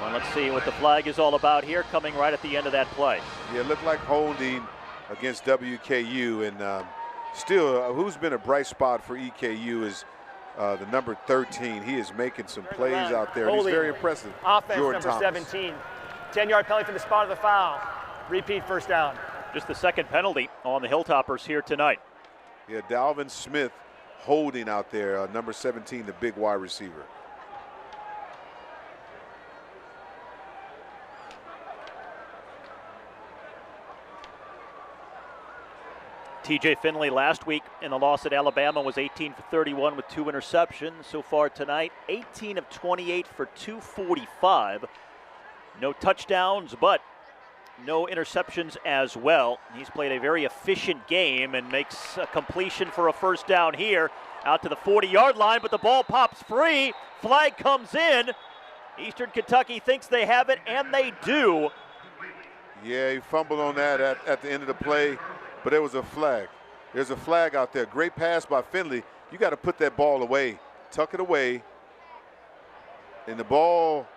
A: Well, let's see what the flag is all about here, coming right at the end of that play.
B: Yeah, it looked like holding against WKU, and still, who's been a bright spot for EKU is the number 13. He is making some plays out there. He's very impressive.
C: Offense
B: Jordan
C: number
B: Thomas.
C: 17. 10-yard penalty for the spot of the foul. Repeat first down.
A: Just the second penalty on the Hilltoppers here tonight.
B: Yeah, Dalvin Smith holding out there, number 17, the big wide receiver.
A: TJ Finley last week in the loss at Alabama was 18 for 31 with 2 interceptions. So far tonight, 18 of 28 for 245. No touchdowns, but no interceptions as well. He's played a very efficient game and makes a completion for a first down here out to the 40-yard line, but the ball pops free. Flag comes in. Eastern Kentucky thinks they have it, and they do.
B: Yeah, he fumbled on that at the end of the play, but there was a flag. There's a flag out there. Great pass by Finley. You got to put that ball away, tuck it away. And the ball,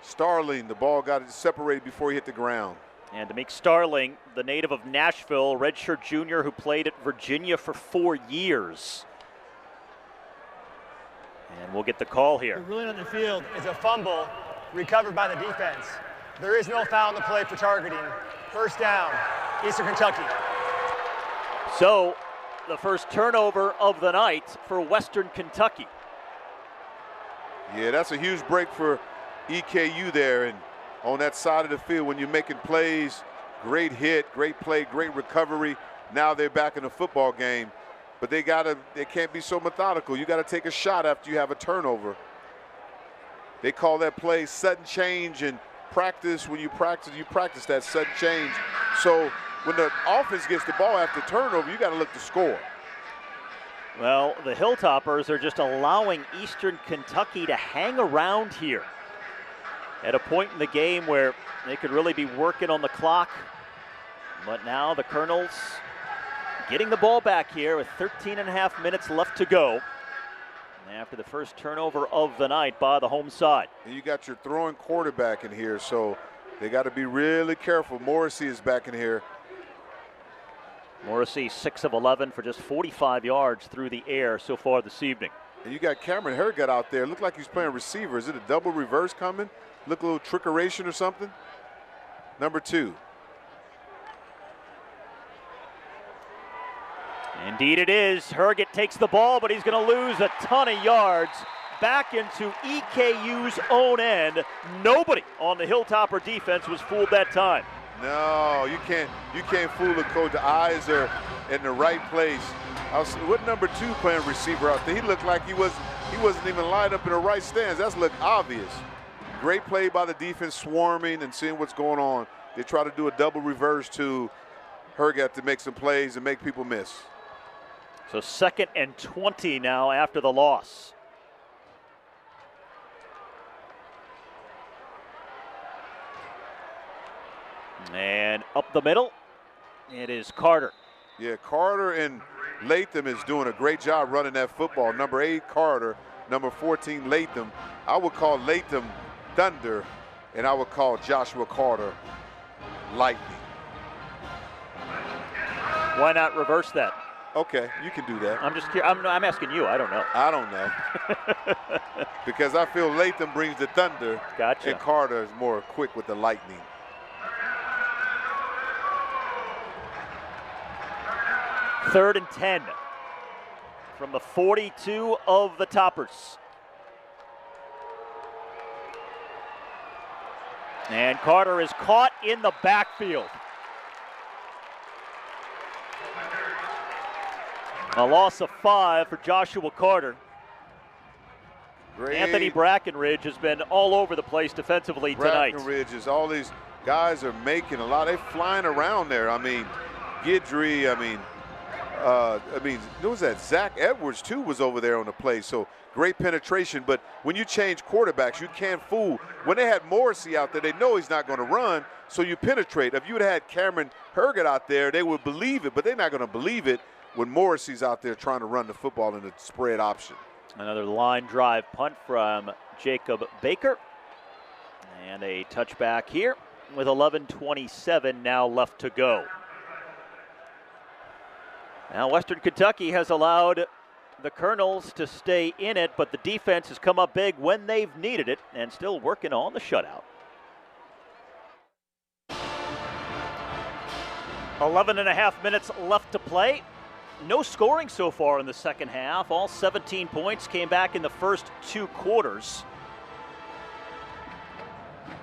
B: Starling, the ball got it separated before he hit the ground.
A: And to make Starling, the native of Nashville, redshirt junior who played at Virginia for 4 years. And we'll get the call here.
C: The ruling on the field is a fumble recovered by the defense. There is no foul on the play for targeting. First down, Eastern Kentucky.
A: So the first turnover of the night for Western Kentucky.
B: Yeah, that's a huge break for EKU there. And on that side of the field, when you're making plays, great hit, great play, great recovery. Now they're back in the football game, but they can't be so methodical. You got to take a shot after you have a turnover. They call that play sudden change in practice. When you practice that sudden change. So when the offense gets the ball after turnover, you got to look to score.
A: Well, the Hilltoppers are just allowing Eastern Kentucky to hang around here at a point in the game where they could really be working on the clock. But now the Colonels getting the ball back here with 13.5 minutes left to go after the first turnover of the night by the home side.
B: And you got your throwing quarterback in here, so they got to be really careful. Morrissey is back in here.
A: Morrissey 6 of 11 for just 45 yards through the air so far this evening.
B: And you got Cameron Hergot out there. Looked like he's playing receiver. Is it a double reverse coming? Look, a little trickeration or something? Number 2.
A: Indeed it is. Herget takes the ball, but he's going to lose a ton of yards back into EKU's own end. Nobody on the Hilltopper defense was fooled that time.
B: No, you can't fool the coach. The eyes are in the right place. What number 2 playing receiver out there? He looked like he wasn't even lined up in the right stance. That's looked obvious. Great play by the defense, swarming and seeing what's going on. They try to do a double reverse to Herget to make some plays and make people miss.
A: So 2nd and 20 now after the loss. And up the middle, it is Carter.
B: Yeah, Carter and Latham is doing a great job running that football. Number 8, Carter. Number 14, Latham. I would call Latham Thunder, and I would call Joshua Carter Lightning.
A: Why not reverse that?
B: Okay, you can do that.
A: I'm just I'm asking you. I don't know.
B: I don't know. Because I feel Latham brings the thunder.
A: Gotcha.
B: And Carter is more quick with the lightning.
A: Third and 10 from the 42 of the Toppers. And Carter is caught in the backfield. A loss of 5 for Joshua Carter.
B: Great.
A: Anthony Brackenridge has been all over the place defensively tonight.
B: Brackenridge is all these guys are making a lot. They're flying around there. I mean, Guidry, who was that? Zach Edwards, too, was over there on the play. So great penetration. But when you change quarterbacks, you can't fool. When they had Morrissey out there, they know he's not going to run, so you penetrate. If you would have had Cameron Herget out there, they would believe it, but they're not going to believe it when Morrissey's out there trying to run the football in the spread option.
A: Another line drive punt from Jacob Baker. And a touchback here with 11:27 now left to go. Now Western Kentucky has allowed the Colonels to stay in it, but the defense has come up big when they've needed it and still working on the shutout. 11.5 minutes left to play. No scoring so far in the second half. All 17 points came back in the first 2 quarters.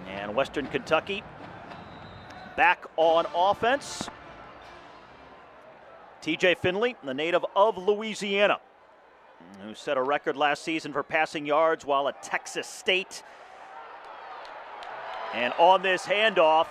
A: And Western Kentucky back on offense. TJ Finley, the native of Louisiana, who set a record last season for passing yards while at Texas State. And on this handoff,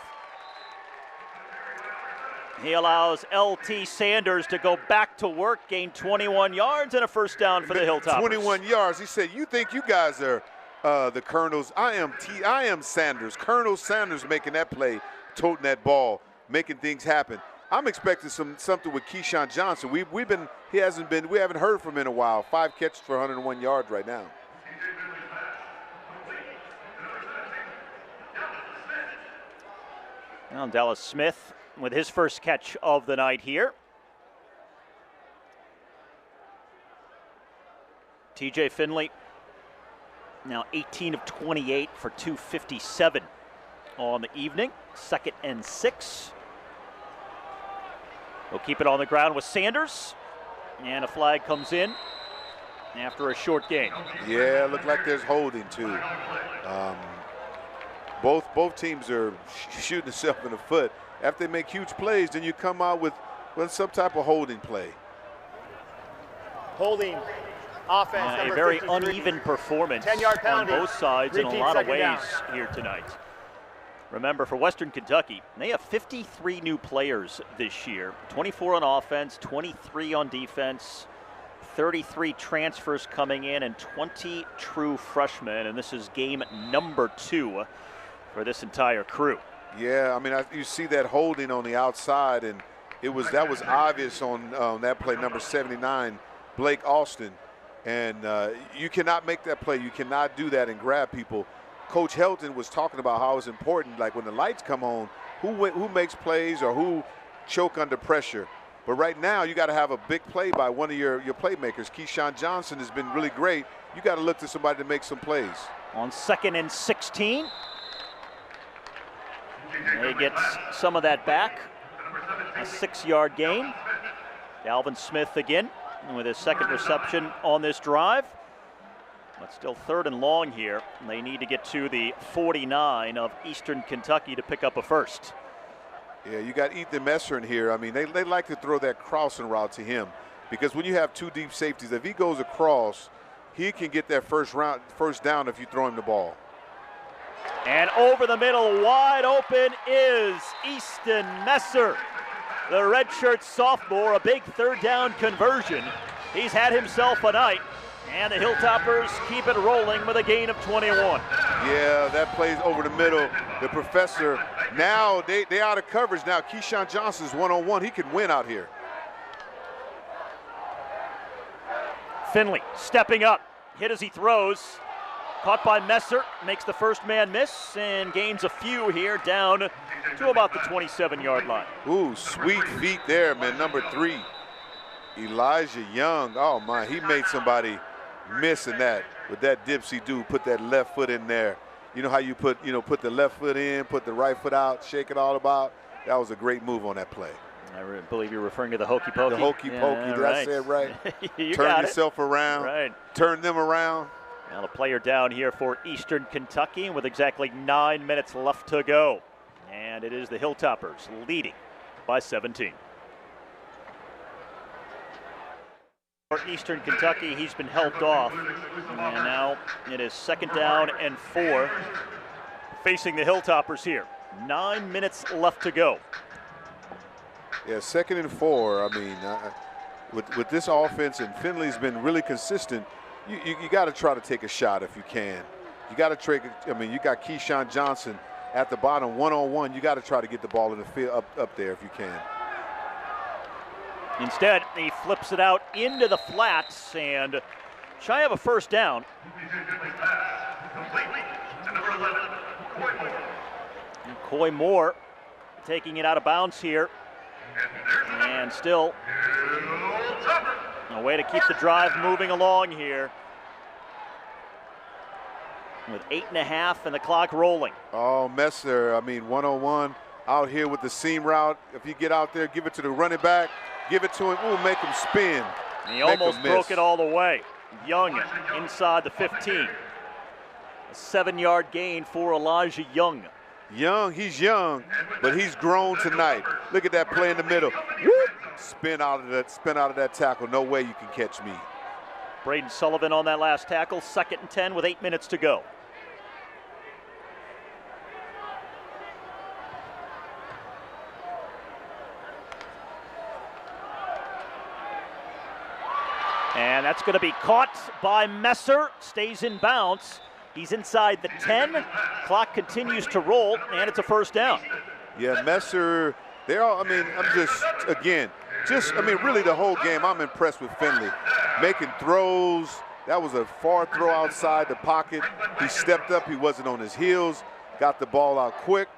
A: he allows L.T. Sanders to go back to work, gain 21 yards and a first down for the Hilltoppers.
B: 21 yards. He said, "You think you guys are the Colonels? I am Sanders. Colonel Sanders making that play, toting that ball, making things happen." I'm expecting something with Keyshawn Johnson. We haven't heard from him in a while. 5 catches for 101 yards right now.
A: Now Dallas Smith with his first catch of the night here. TJ Finley now 18 of 28 for 257 on the evening. 2nd and 6. We'll keep it on the ground with Sanders. And a flag comes in after a short gain.
B: Yeah, look like there's holding too. Both teams are shooting themselves in the foot. After they make huge plays, then you come out with some type of holding play.
C: Holding offense.
A: A very uneven performance
C: 10-yard
A: on both sides in a lot of ways
C: down
A: here tonight. Remember, for Western Kentucky, they have 53 new players this year. 24 on offense, 23 on defense, 33 transfers coming in, and 20 true freshmen. And this is game number 2 for this entire crew.
B: Yeah, I mean, you see that holding on the outside, and that was obvious on that play, number 79, Blake Austin. And you cannot make that play. You cannot do that and grab people. Coach Helton was talking about how it's important, like when the lights come on, who makes plays or who choke under pressure. But right now, you got to have a big play by one of your playmakers. Keyshawn Johnson has been really great. You got to look to somebody to make some plays.
A: On 2nd and 16. He gets some of that back. A 6-yard gain. Dalvin Smith again with his 2nd reception on this drive. But still 3rd and long here. And they need to get to the 49 of Eastern Kentucky to pick up a first.
B: Yeah, you got Ethan Messer in here. I mean, they like to throw that crossing route to him because when you have 2 deep safeties, if he goes across, he can get that first down if you throw him the ball.
A: And over the middle, wide open is Easton Messer, the redshirt sophomore, a big 3rd down conversion. He's had himself a night, and the Hilltoppers keep it rolling with a gain of 21.
B: Yeah, that plays over the middle. The professor, now they out of coverage now. Keyshawn Johnson's one-on-one. He could win out here.
A: Finley stepping up, hit as he throws. Caught by Messer, makes the first man miss and gains a few here down to about the 27-yard line.
B: Ooh, sweet feet there, man. Number 3, Elijah Young. Oh, my, he made somebody miss in that with that dipsy do. Put that left foot in there. You know how you put the left foot in, put the right foot out, shake it all about. That was a great move on that play.
A: I believe you're referring to the hokey pokey.
B: The hokey pokey, did I say it right?
A: Turn
B: yourself around,
A: right.
B: Turn them around.
A: Now the player down here for Eastern Kentucky with exactly 9 minutes left to go. And it is the Hilltoppers leading by 17. Eastern Kentucky. He's been helped off. And now it is 2nd down and 4 facing the Hilltoppers here. 9 minutes left to go.
B: Yeah, 2nd and 4. I mean, with this offense, and Finley's been really consistent, you got to try to take a shot if you can. You got to trade. I mean, you got Keyshawn Johnson at the bottom, one-on-one. You got to try to get the ball in the field up there if you can.
A: Instead, he flips it out into the flats and shy of a 1st down. And Coy Moore taking it out of bounds here. And still a way to keep the drive moving along here with 8.5 and the clock rolling.
B: Oh, Messer, I mean, one-on-one out here with the seam route. If you get out there, give it to the running back, give it to him, ooh, make him spin.
A: And he almost broke it all the way. Young inside the 15. A 7-yard gain for Elijah Young.
B: Young, he's young, but he's grown tonight. Look at that play in the middle. Whoop. Spin out of that tackle. No way you can catch me.
A: Braden Sullivan on that last tackle. 2nd and 10 with 8 minutes to go. And that's going to be caught by Messer. Stays in bounds. He's inside the 10. Clock continues to roll, and it's a 1st down.
B: Yeah, Messer, they're all, I mean, I mean, really the whole game, I'm impressed with Finley. Making throws. That was a far throw outside the pocket. He stepped up. He wasn't on his heels. Got the ball out quick.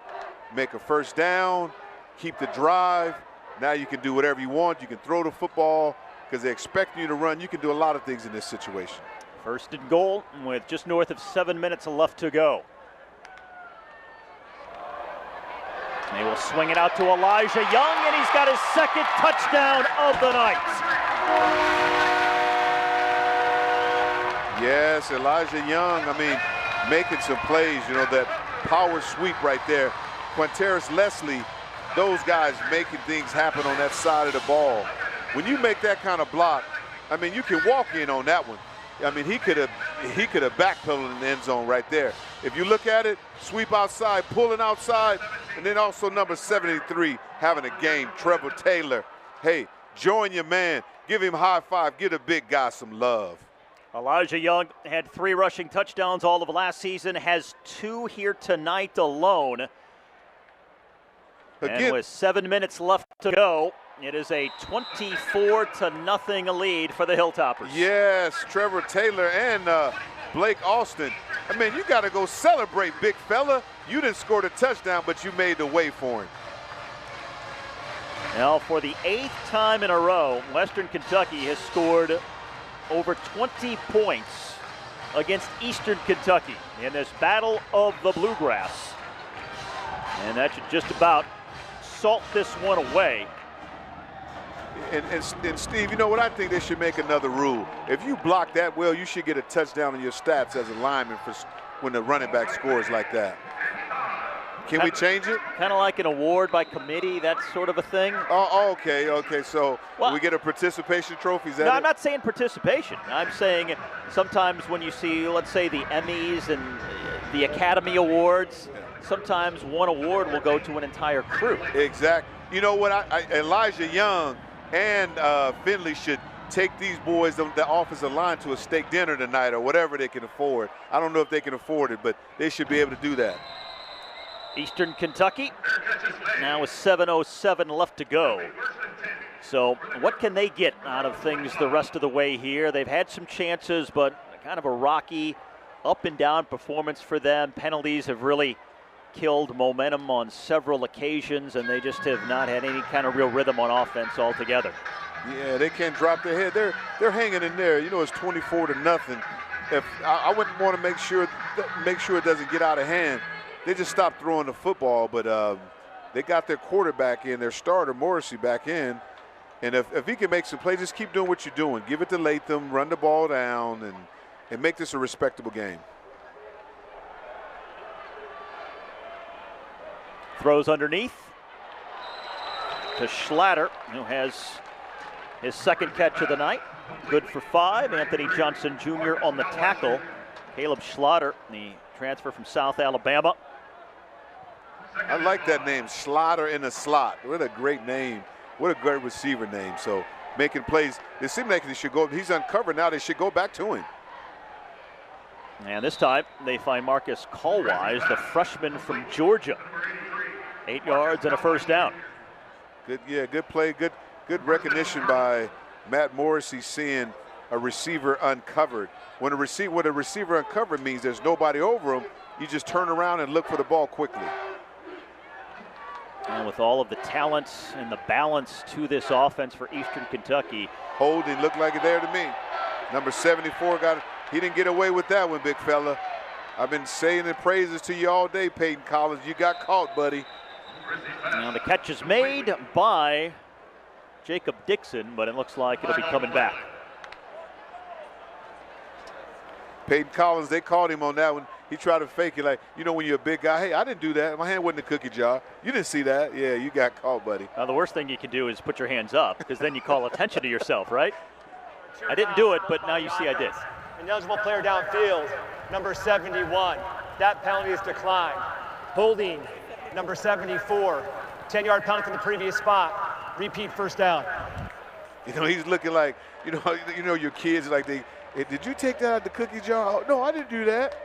B: Make a 1st down. Keep the drive. Now you can do whatever you want. You can throw the football because they're expecting you to run. You can do a lot of things in this situation.
A: 1st and goal with just north of 7 minutes left to go. They will swing it out to Elijah Young, and he's got his 2nd touchdown of the night.
B: Yes, Elijah Young, I mean, making some plays, you know, that power sweep right there. Quinteris Leslie, those guys making things happen on that side of the ball. When you make that kind of block, I mean, you can walk in on that one. I mean, he could have backpedaled in the end zone right there. If you look at it, sweep outside, pulling outside, and then also number 73 having a game, Trevor Taylor. Hey, join your man. Give him a high five. Give the big guy some love.
A: Elijah Young had 3 rushing touchdowns all of last season, has 2 here tonight alone.
B: Again,
A: and with 7 minutes left to go, it is a 24-0 lead for the Hilltoppers.
B: Yes, Trevor Taylor and Blake Austin. I mean, you got to go celebrate, big fella. You didn't score the touchdown, but you made the way for him.
A: Now, for the 8th time in a row, Western Kentucky has scored over 20 points against Eastern Kentucky in this battle of the Bluegrass. And that should just about salt this one away.
B: And Steve, you know what? I think they should make another rule. If you block that well, you should get a touchdown on your stats as a lineman for when the running back scores like that. Can we change it?
A: Kind of like an award by committee, that sort of a thing.
B: Oh, okay. So we get a participation trophy?
A: No, I'm not saying participation. I'm saying sometimes when you see, let's say, the Emmys and the Academy Awards, sometimes one award will go to an entire crew.
B: Exactly. You know what? Elijah Young and Finley should take these boys, the offensive line, to a steak dinner tonight or whatever they can afford. I don't know if they can afford it, but they should be able to do that.
A: Eastern Kentucky now with 7:07 left to go. So what can they get out of things the rest of the way here? They've had some chances, but kind of a rocky up and down performance for them. Penalties have really killed momentum on several occasions, and they just have not had any kind of real rhythm on offense altogether.
B: Yeah, they can't drop their head. They're hanging in there. You know, it's 24-0. If I wouldn't want to make sure it doesn't get out of hand. They just stopped throwing the football, but they got their quarterback in, their starter, Morrissey, back in. And if he can make some plays, just keep doing what you're doing. Give it to Latham, run the ball down, and make this a respectable game.
A: Throws underneath to Schlatter, who has his 2nd catch of the night. good for 5. Anthony Johnson Jr. on the tackle. Caleb Schlatter, the transfer from South Alabama.
B: I like that name, Slaughter in a slot. What a great name. What a great receiver name. So making plays. It seems like they should go. He's uncovered now. They should go back to him.
A: And this time they find Marcus Colwise, the freshman from Georgia. 8 yards and a first down.
B: Good, yeah, good play. Good recognition by Matt Morrissey, seeing a receiver uncovered. What a receiver uncovered means there's nobody over him. You just turn around and look for the ball quickly.
A: And with all of the talent and the balance to this offense for Eastern Kentucky.
B: Holding looked like it there to me. Number 74 got it. He didn't get away with that one, big fella. I've been saying the praises to you all day, Peyton Collins. You got caught, buddy.
A: Now the catch is made by Jacob Dixon, but it looks like it'll be coming back.
B: Peyton Collins, they called him on that one. He tried to fake it like, you know, when you're a big guy, hey, I didn't do that. My hand wasn't in the cookie jar. You didn't see that. Yeah, you got caught, buddy.
A: Now the worst thing you can do is put your hands up, because then you call attention to yourself, right? I didn't do it, but now you see I did.
C: Ineligible player downfield, number 71. That penalty is declined. Holding, number 74. 10-yard penalty from the previous spot. Repeat first down.
B: You know, he's looking like, you know your kids like hey, did you take that out of the cookie jar? Oh, no, I didn't do that.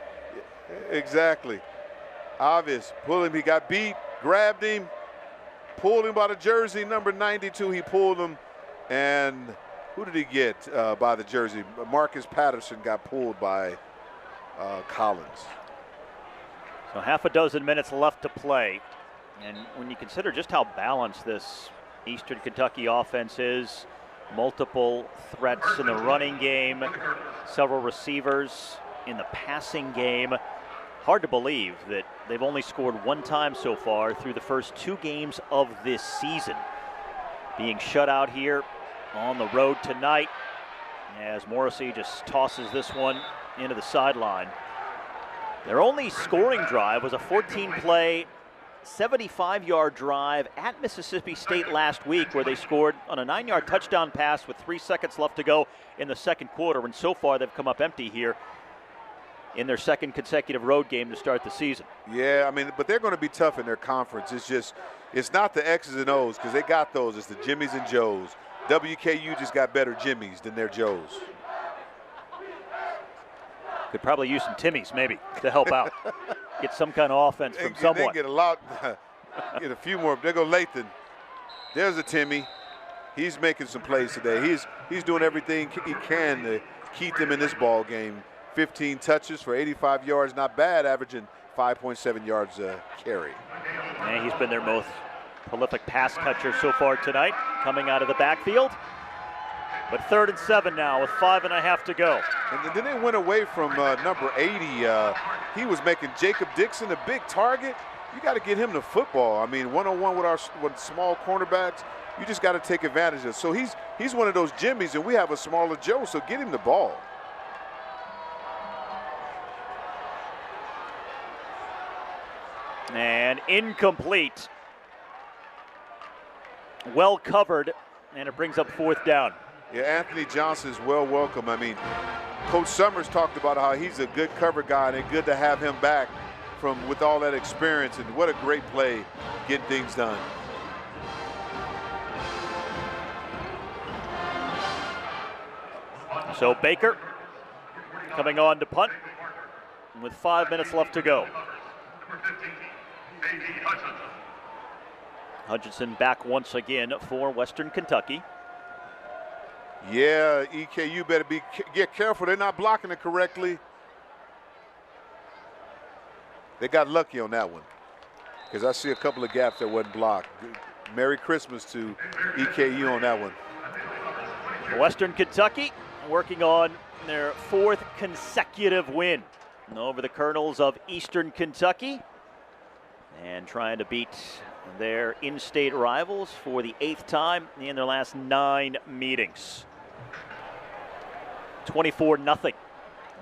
B: Exactly. Obvious. Pull him. He got beat. Grabbed him. Pulled him by the jersey. Number 92. He pulled him. And who did he get by the jersey? Marcus Patterson got pulled by Collins.
A: So half a dozen minutes left to play. And when you consider just how balanced this Eastern Kentucky offense is, multiple threats in the running game, several receivers in the passing game, hard to believe that they've only scored 1 time so far through the first 2 games of this season. Being shut out here on the road tonight as Morrissey just tosses this one into the sideline. Their only scoring drive was a 14-play, 75-yard drive at Mississippi State last week, where they scored on a 9-yard touchdown pass with 3 seconds left to go in the second quarter. And so far, they've come up empty here in their second consecutive road game to start the season.
B: Yeah, I mean, but they're going to be tough in their conference. It's not the X's and O's, because they got those. It's the Jimmies and Joes. WKU just got better Jimmies than their Joes.
A: Could probably use some Timmies maybe to help out. Get some kind of offense from someone.
B: They get a lot, get a few more. There go Lathan. There's a Timmy. He's making some plays today. He's doing everything he can to keep them in this ball game. 15 touches for 85 yards, not bad, averaging 5.7 yards a carry.
A: And he's been their most prolific pass catcher so far tonight, coming out of the backfield. But 3rd and 7 now with 5.5 to go.
B: And then they went away from number 80. He was making Jacob Dixon a big target. You got to get him the football. I mean, one-on-one with small cornerbacks, you just got to take advantage of it. So he's one of those Jimmies, and we have a smaller Joe, so get him the ball.
A: And incomplete. Well covered, and it brings up 4th down.
B: Yeah, Anthony Johnson is well welcome. I mean, Coach Summers talked about how he's a good cover guy, and it's good to have him back with all that experience. And what a great play getting things done.
A: So Baker coming on to punt with 5 minutes left to go. Hutchinson back once again for Western Kentucky.
B: Yeah, EKU better get careful. They're not blocking it correctly. They got lucky on that one, because I see a couple of gaps that wasn't blocked. Merry Christmas to EKU on that one.
A: Western Kentucky working on their 4th consecutive win over the Colonels of Eastern Kentucky, and trying to beat their in-state rivals for the 8th time in their last 9 meetings. 24-0,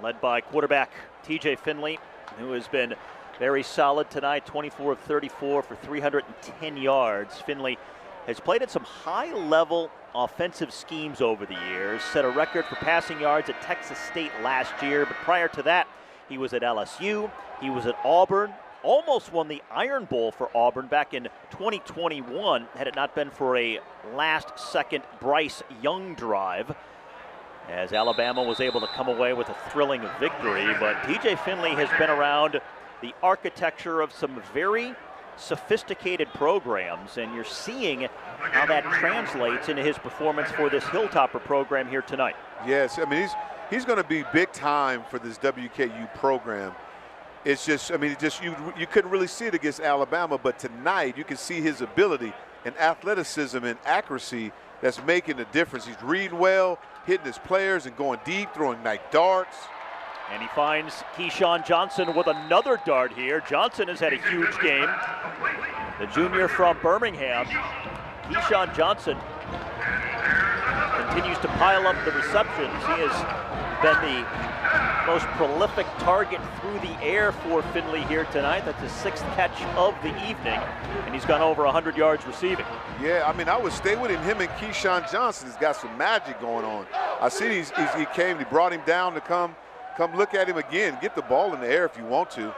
A: led by quarterback TJ Finley, who has been very solid tonight. 24 of 34 for 310 yards. Finley has played at some high-level offensive schemes over the years, set a record for passing yards at Texas State last year, but prior to that, he was at LSU, he was at Auburn, almost won the Iron Bowl for Auburn back in 2021, had it not been for a last-second Bryce Young drive, as Alabama was able to come away with a thrilling victory. But TJ Finley has been around the architecture of some very sophisticated programs, and you're seeing how that translates into his performance for this Hilltopper program here tonight.
B: Yes, I mean, he's going to be big time for this WKU program. It's just, I mean, you couldn't really see it against Alabama, but tonight you can see his ability and athleticism and accuracy that's making a difference. He's reading well, hitting his players and going deep, throwing nice darts.
A: And he finds Keyshawn Johnson with another dart here. Johnson has had a huge game. The junior from Birmingham, Keyshawn Johnson, continues to pile up the receptions. He has been the most prolific target through the air for Finley here tonight. That's his 6th catch of the evening, and he's gone over 100 yards receiving.
B: Yeah, I mean, I would stay with him. Him and Keyshawn Johnson has got some magic going on. I see he brought him down to come look at him again. Get the ball in the air if you want to.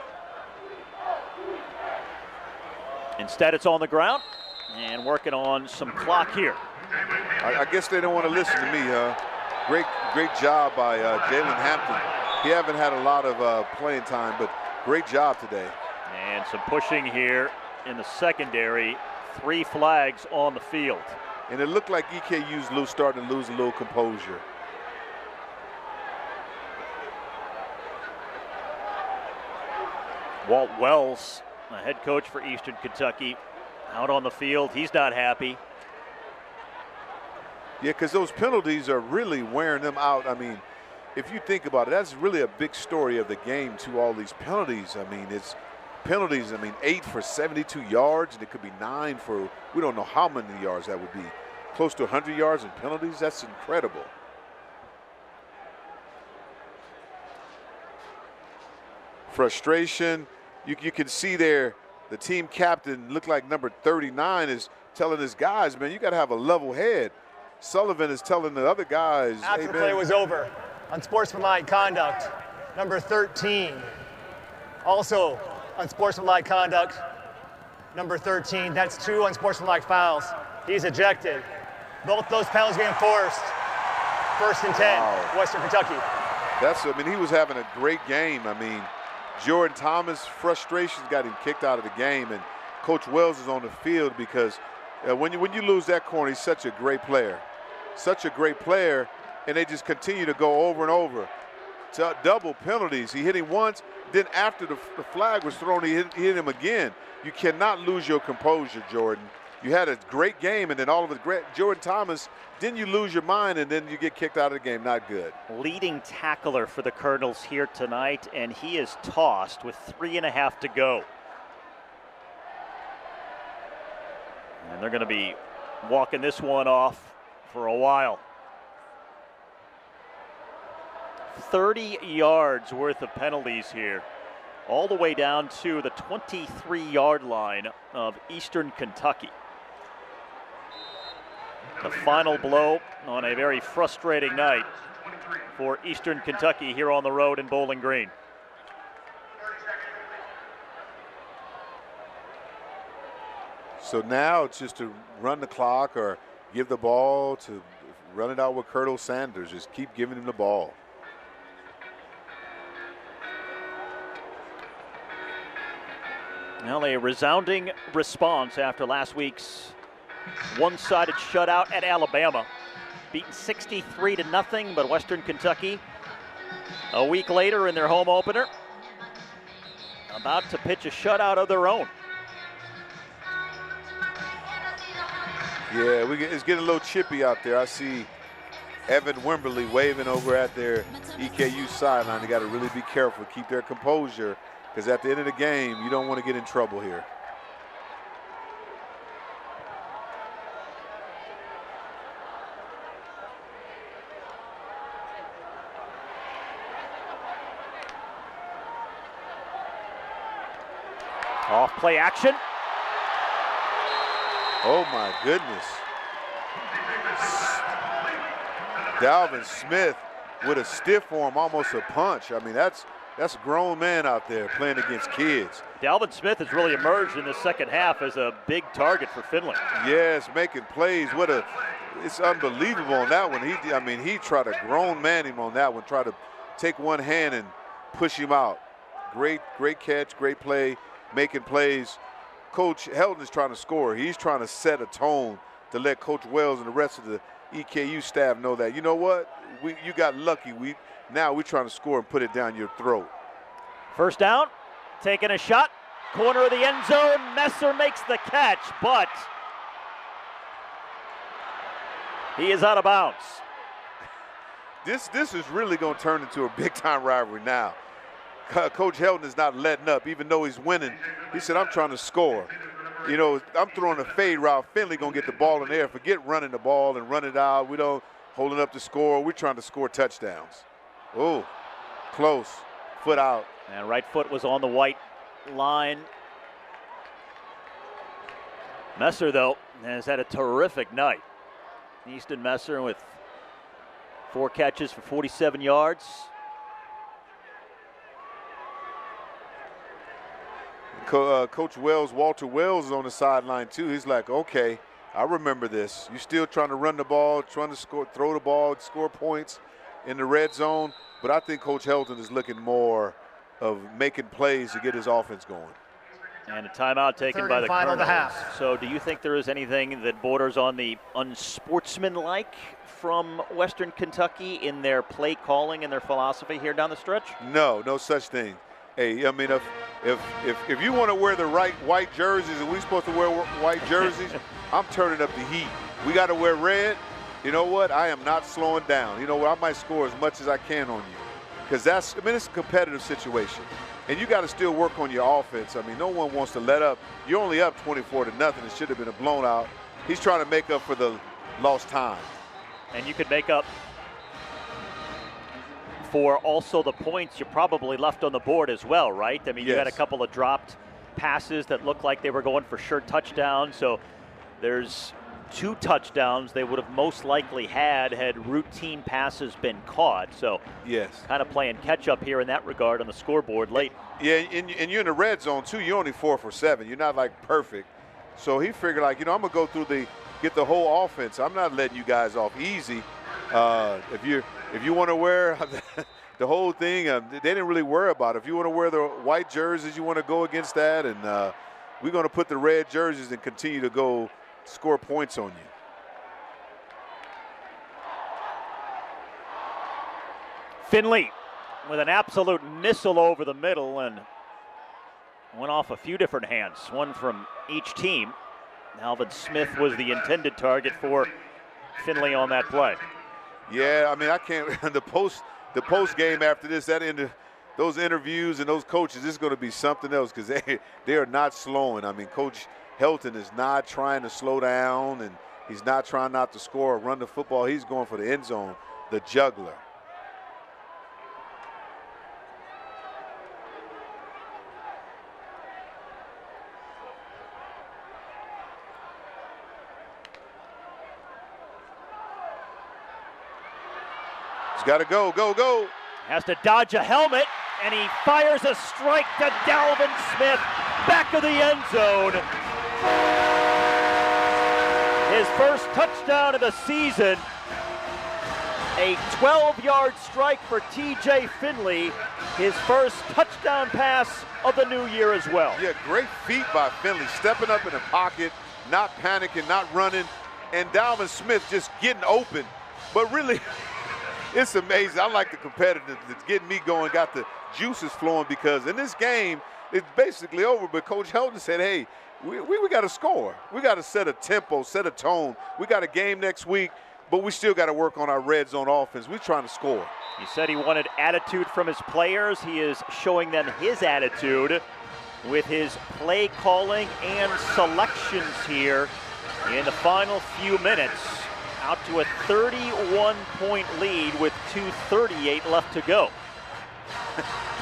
A: Instead, it's on the ground and working on some clock here.
B: I guess they don't want to listen to me. Great job by Jalen Hampton. He haven't had a lot of playing time, but great job today.
A: And some pushing here in the secondary. 3 flags on the field.
B: And it looked like EKU's starting to lose a little composure.
A: Walt Wells, the head coach for Eastern Kentucky, out on the field. He's not happy.
B: Yeah, because those penalties are really wearing them out. I mean, if you think about it, that's really a big story of the game, too, all these penalties. I mean, it's penalties, 8 for 72 yards, and it could be 9 for, we don't know how many yards that would be. Close to 100 yards in penalties, that's incredible. Frustration, you can see there, the team captain, looked like number 39, is telling his guys, man, you got to have a level head. Sullivan is telling the other guys.
C: After
B: hey,
C: the play was over, unsportsmanlike conduct, number 13. Also unsportsmanlike conduct, number 13. That's 2 unsportsmanlike fouls. He's ejected. Both those penalties being enforced. 1st and 10, wow. Western Kentucky.
B: He was having a great game. I mean, Jordan Thomas' frustrations got him kicked out of the game, and Coach Wells is on the field because when you lose that corner, he's such a great player. Such a great player, and they just continue to go over and over. Double penalties. He hit him once, then after the flag was thrown, he hit him again. You cannot lose your composure, Jordan. You had a great game, and then all of it great. Jordan Thomas, then you lose your mind, and then you get kicked out of the game. Not good.
A: Leading tackler for the Colonels here tonight, and he is tossed with 3.5 to go. And they're going to be walking this one off for a while. 30 yards worth of penalties here, all the way down to the 23-yard line of Eastern Kentucky. The final blow on a very frustrating night for Eastern Kentucky here on the road in Bowling Green.
B: So now it's just to run the clock or give the ball to run it out with Colonel Sanders. Just keep giving him the ball.
A: Well, a resounding response after last week's one-sided shutout at Alabama. Beaten 63-0, but Western Kentucky a week later in their home opener about to pitch a shutout of their own.
B: Yeah, it's getting a little chippy out there. I see Evan Wimberly waving over at their EKU sideline. They got to really be careful, keep their composure, because at the end of the game, you don't want to get in trouble here.
A: Off play action.
B: Oh, my goodness. Dalvin Smith with a stiff arm, almost a punch. I mean, that's a grown man out there playing against kids.
A: Dalvin Smith has really emerged in the second half as a big target for Finley.
B: Yes, making plays. It's unbelievable on that one. He tried to grown man him on that one, tried to take one hand and push him out. Great catch, great play, making plays. Coach Helton is trying to score. He's trying to set a tone to let Coach Wells and the rest of the EKU staff know that, you know what, you got lucky. Now we're trying to score and put it down your throat.
A: First down, taking a shot, corner of the end zone. Messer makes the catch, but he is out of bounds.
B: This is really going to turn into a big-time rivalry now. Coach Helton is not letting up, even though he's winning. He said, I'm trying to score. You know, I'm throwing a fade route. Finley going to get the ball in the air. Forget running the ball and run it out. We don't holding up the score. We're trying to score touchdowns. Oh, close. Foot out.
A: And right foot was on the white line. Messer, though, has had a terrific night. Easton Messer with 4 catches for 47 yards.
B: Coach Wells, Walter Wells, is on the sideline too. He's like, okay, I remember this. You're still trying to run the ball, trying to score, throw the ball, score points in the red zone. But I think Coach Helton is looking more of making plays to get his offense going.
A: And a timeout taken by the Colonels. So do you think there is anything that borders on the unsportsmanlike from Western Kentucky in their play calling and their philosophy here down the stretch?
B: No, no such thing. Hey, I mean, if you want to wear the right white jerseys and we're supposed to wear white jerseys, I'm turning up the heat. We got to wear red. You know what? I am not slowing down. You know what? I might score as much as I can on you, because it's a competitive situation, and you got to still work on your offense. I mean, no one wants to let up. You're only up 24-0. It should have been a blown out. He's trying to make up for the lost time.
A: And you could make up for also the points you probably left on the board as well, right? I mean, you had a couple of dropped passes that looked like they were going for sure touchdowns. So there's 2 touchdowns they would have most likely had routine passes been caught. So
B: yes,
A: kind of playing catch up here in that regard on the scoreboard late.
B: Yeah, and you're in the red zone too. You're only 4 for 7. You're not like perfect. So he figured, like, you know, I'm gonna go through get the whole offense. I'm not letting you guys off easy. If you want to wear the whole thing, they didn't really worry about it. If you want to wear the white jerseys, you want to go against that, and we're going to put the red jerseys and continue to go score points on you.
A: Finley with an absolute missile over the middle and went off a few different hands, one from each team. Alvin Smith was the intended target for Finley on that play.
B: Yeah, I mean, I can't. The post game after this, those interviews and those coaches, this is going to be something else, because they are not slowing. I mean, Coach Helton is not trying to slow down, and he's not trying not to score or run the football. He's going for the end zone, the juggler. Got to go.
A: Has to dodge a helmet, and he fires a strike to Dalvin Smith, back of the end zone. His first touchdown of the season. A 12-yard strike for TJ Finley. His first touchdown pass of the new year as well.
B: Yeah, great feat by Finley, stepping up in the pocket, not panicking, not running, and Dalvin Smith just getting open. But really, it's amazing. I like the competitiveness that's getting me going, got the juices flowing, because in this game, it's basically over. But Coach Helton said, hey, we got to score. We got to set a tempo, set a tone. We got a game next week, but we still got to work on our red zone offense. We're trying to score.
A: He said he wanted attitude from his players. He is showing them his attitude with his play calling and selections here in the final few minutes. Out to a 31-point lead with 2:38 left to go.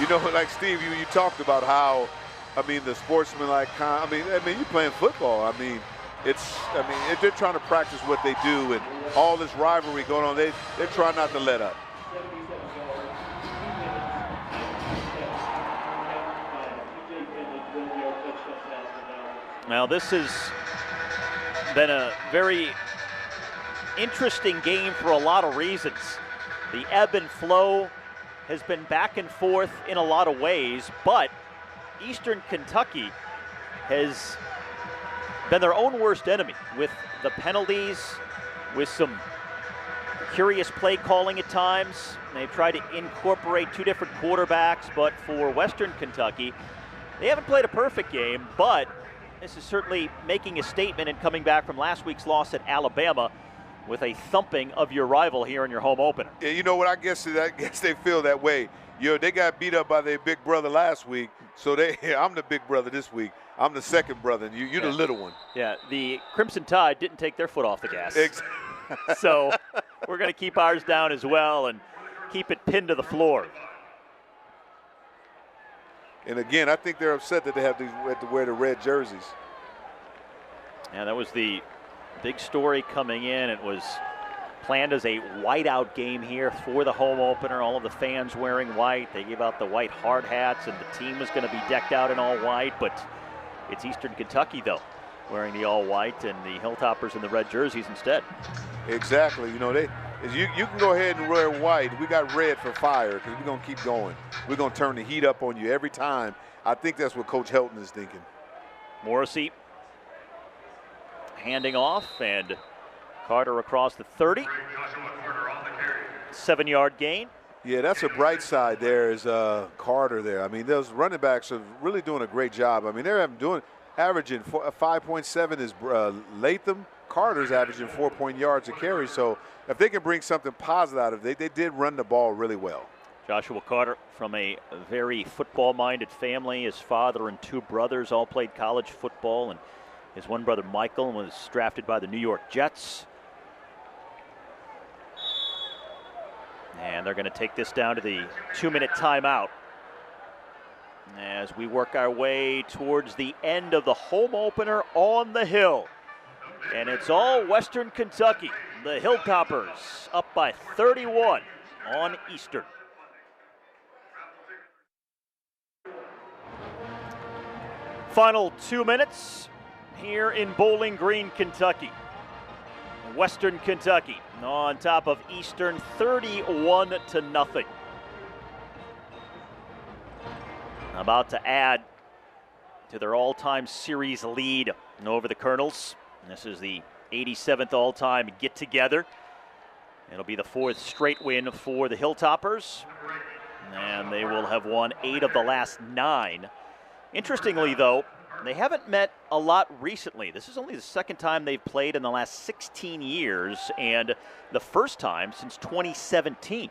B: You know, like Steve, you talked about how, I mean, the sportsmanlike, I mean, you're playing football. I mean, I mean, they're trying to practice what they do, and all this rivalry going on, they're trying not to let up.
A: Now, this has been a very interesting game for a lot of reasons. The ebb and flow has been back and forth in a lot of ways, but Eastern Kentucky has been their own worst enemy with the penalties, with some curious play calling at times. They've tried to incorporate two different quarterbacks, but for Western Kentucky, they haven't played a perfect game, but this is certainly making a statement and coming back from last week's loss at Alabama with a thumping of your rival here in your home opener.
B: Yeah, you know what? I guess they feel that way. They got beat up by their big brother last week, so I'm the big brother this week. I'm the second brother, and you're the little one.
A: Yeah, the Crimson Tide didn't take their foot off the gas.
B: Exactly.
A: So we're going to keep ours down as well and keep it pinned to the floor.
B: And again, I think they're upset that they have to wear the red jerseys.
A: Yeah, that was the big story coming in. It was planned as a whiteout game here for the home opener. All of the fans wearing white. They gave out the white hard hats, and the team was going to be decked out in all white. But it's Eastern Kentucky, though, wearing the all white, and the Hilltoppers in the red jerseys instead.
B: Exactly. You can go ahead and wear white. We got red for fire because we're going to keep going. We're going to turn the heat up on you every time. I think that's what Coach Helton is thinking.
A: Morrissey handing off, and Carter across the 30. 7-yard gain.
B: Yeah, that's a bright side there is Carter there. I mean, those running backs are really doing a great job. I mean, they're averaging 5.7 is Latham. Carter's averaging 4 yards a carry. So if they can bring something positive out of it, they did run the ball really well.
A: Joshua Carter from a very football-minded family. His father and two brothers all played college football, and his one brother Michael was drafted by the New York Jets. And they're going to take this down to the 2-minute timeout as we work our way towards the end of the home opener on the Hill. And it's all Western Kentucky. The Hilltoppers up by 31 on Eastern. Final 2 minutes here in Bowling Green, Kentucky. Western Kentucky on top of Eastern 31-0. About to add to their all-time series lead over the Colonels. This is the 87th all-time get-together. It'll be the 4th straight win for the Hilltoppers, and they will have won 8 of the last 9. Interestingly, though, they haven't met a lot recently. This is only the second time they've played in the last 16 years, and the first time since 2017.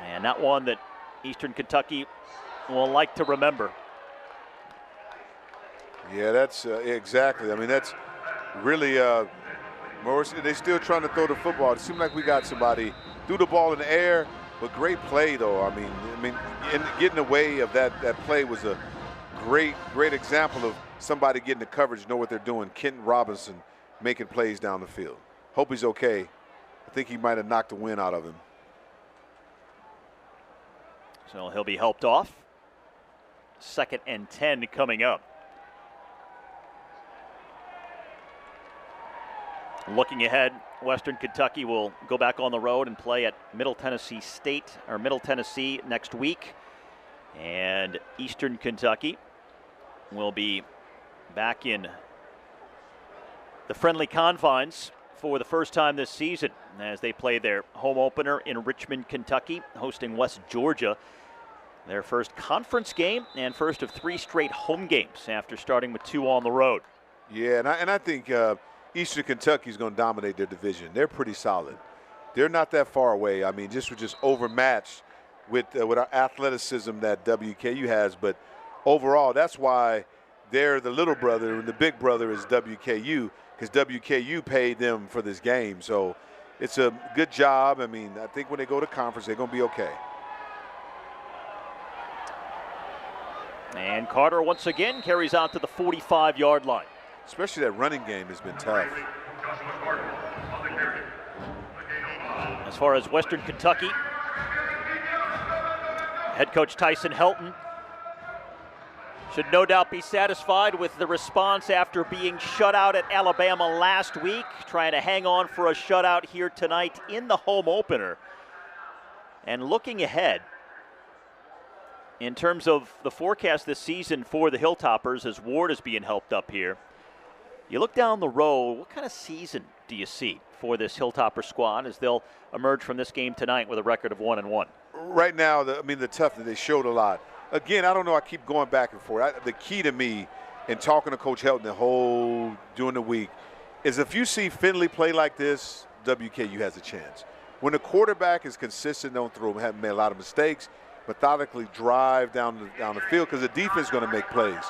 A: And not one that Eastern Kentucky will like to remember.
B: Yeah, that's exactly. I mean, that's really Morris. They're still trying to throw the football. It seemed like we got somebody threw the ball in the air, but great play though. I mean, getting away of that play was a great example of somebody getting the coverage, know what they're doing. Kenton Robinson making plays down the field. Hope he's okay. I think he might have knocked the wind out of him.
A: So he'll be helped off. 2nd and 10 coming up. Looking ahead, Western Kentucky will go back on the road and play at Middle Tennessee next week. And Eastern Kentucky will be back in the friendly confines for the first time this season as they play their home opener in Richmond, Kentucky, hosting West Georgia. Their first conference game and first of 3 straight home games after starting with 2 on the road. Yeah,
B: and I think Eastern Kentucky is going to dominate their division. They're pretty solid. They're not that far away. I mean, just overmatched with our athleticism that WKU has. But overall, that's why they're the little brother and the big brother is WKU, because WKU paid them for this game. So it's a good job. I mean, I think when they go to conference, they're going to be okay.
A: And Carter once again carries out to the 45-yard line.
B: Especially that running game has been tough.
A: As far as Western Kentucky, head coach Tyson Helton should no doubt be satisfied with the response after being shut out at Alabama last week, trying to hang on for a shutout here tonight in the home opener. And looking ahead, in terms of the forecast this season for the Hilltoppers, as Ward is being helped up here, you look down the road, what kind of season do you see for this Hilltopper squad as they'll emerge from this game tonight with a record of 1-1?
B: Right now, the toughness, they showed a lot. Again, I don't know, I keep going back and forth. The key to me in talking to Coach Helton during the week is if you see Finley play like this, WKU has a chance. When the quarterback is consistent, don't throw him, haven't made a lot of mistakes, methodically drive down the field because the defense is going to make plays.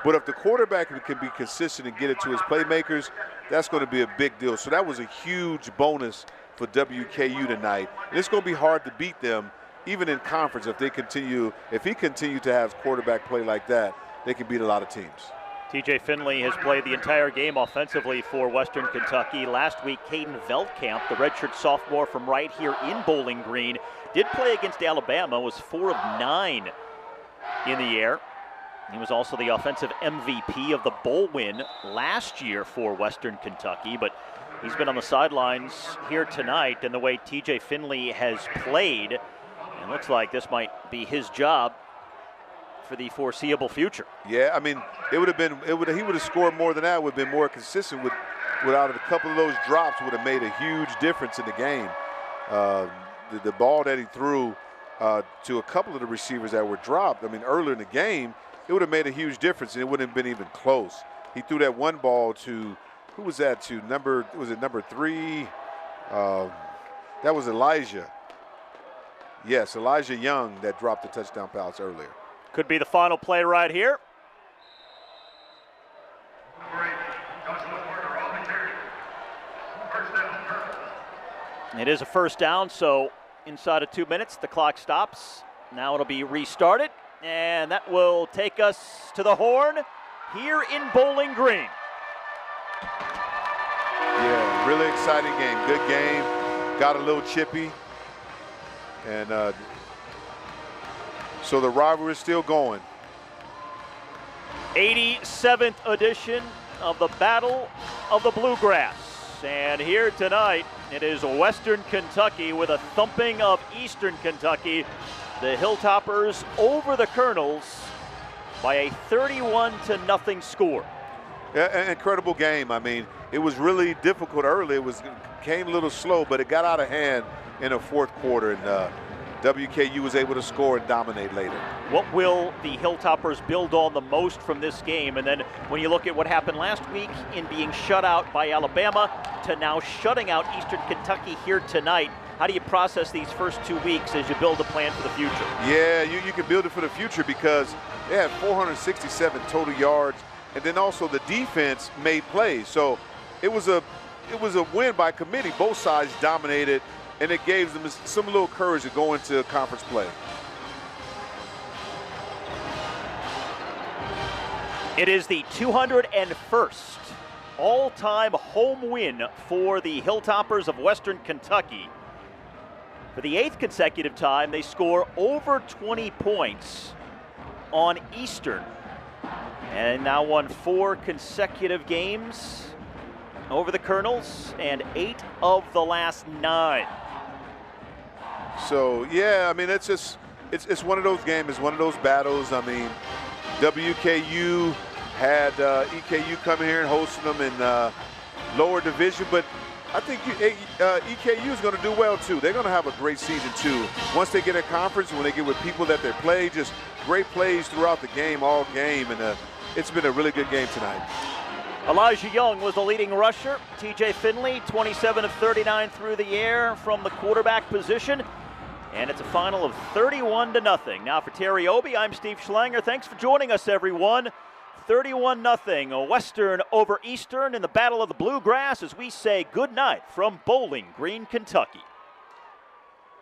B: But if the quarterback can be consistent and get it to his playmakers, that's going to be a big deal. So that was a huge bonus for WKU tonight. And it's going to be hard to beat them, even in conference. If he continued to have quarterback play like that, they can beat a lot of teams.
A: TJ Finley has played the entire game offensively for Western Kentucky. Last week, Caden Veldkamp, the redshirt sophomore from right here in Bowling Green, did play against Alabama, was 4 of 9 in the air. He was also the offensive MVP of the bowl win last year for Western Kentucky, but he's been on the sidelines here tonight, and the way TJ Finley has played, it looks like this might be his job for the foreseeable future.
B: Yeah, I mean, he would have scored more than that, would have been more consistent without a couple of those drops would have made a huge difference in the game. The ball that he threw to a couple of the receivers that were dropped, I mean, earlier in the game, it would have made a huge difference, and it wouldn't have been even close. He threw that one ball to, who was that to? Number 3? That was Elijah. Yes, Elijah Young that dropped the touchdown pass earlier.
A: Could be the final play right here. It is a first down, so inside of 2 minutes, the clock stops. Now it'll be restarted, and that will take us to the Horn here in Bowling Green.
B: Yeah, really exciting game. Good game. Got a little chippy. And so the rivalry is still going.
A: 87th edition of the Battle of the Bluegrass. And here tonight, it is Western Kentucky with a thumping of Eastern Kentucky. The Hilltoppers over the Colonels by a 31-0 score.
B: Yeah, an incredible game. I mean, it was really difficult early. It came a little slow, but it got out of hand in the fourth quarter, and WKU was able to score and dominate later.
A: What will the Hilltoppers build on the most from this game? And then when you look at what happened last week in being shut out by Alabama to now shutting out Eastern Kentucky here tonight, how do you process these first 2 weeks as you build a plan for the future?
B: Yeah, you can build it for the future because they had 467 total yards, and then also the defense made plays. So it was a win by committee. Both sides dominated, and it gave them some little courage to go into conference play.
A: It is the 201st all-time home win for the Hilltoppers of Western Kentucky. For the 8th consecutive time, they score over 20 points on Eastern, and now won 4 consecutive games over the Colonels and 8 of the last 9.
B: So yeah, I mean, it's one of those games, it's one of those battles. I mean, WKU had EKU coming here and hosting them in lower division, but I think EKU is going to do well too. They're going to have a great season too. Once they get a conference, when they get with people that they play, just great plays throughout the game, all game, and it's been a really good game tonight.
A: Elijah Young was the leading rusher. TJ Finley, 27 of 39 through the air from the quarterback position. And it's a final of 31-0. Now for Terry Obie, I'm Steve Schlanger. Thanks for joining us, everyone. 31-0, Western over Eastern in the Battle of the Bluegrass as we say good night from Bowling Green, Kentucky.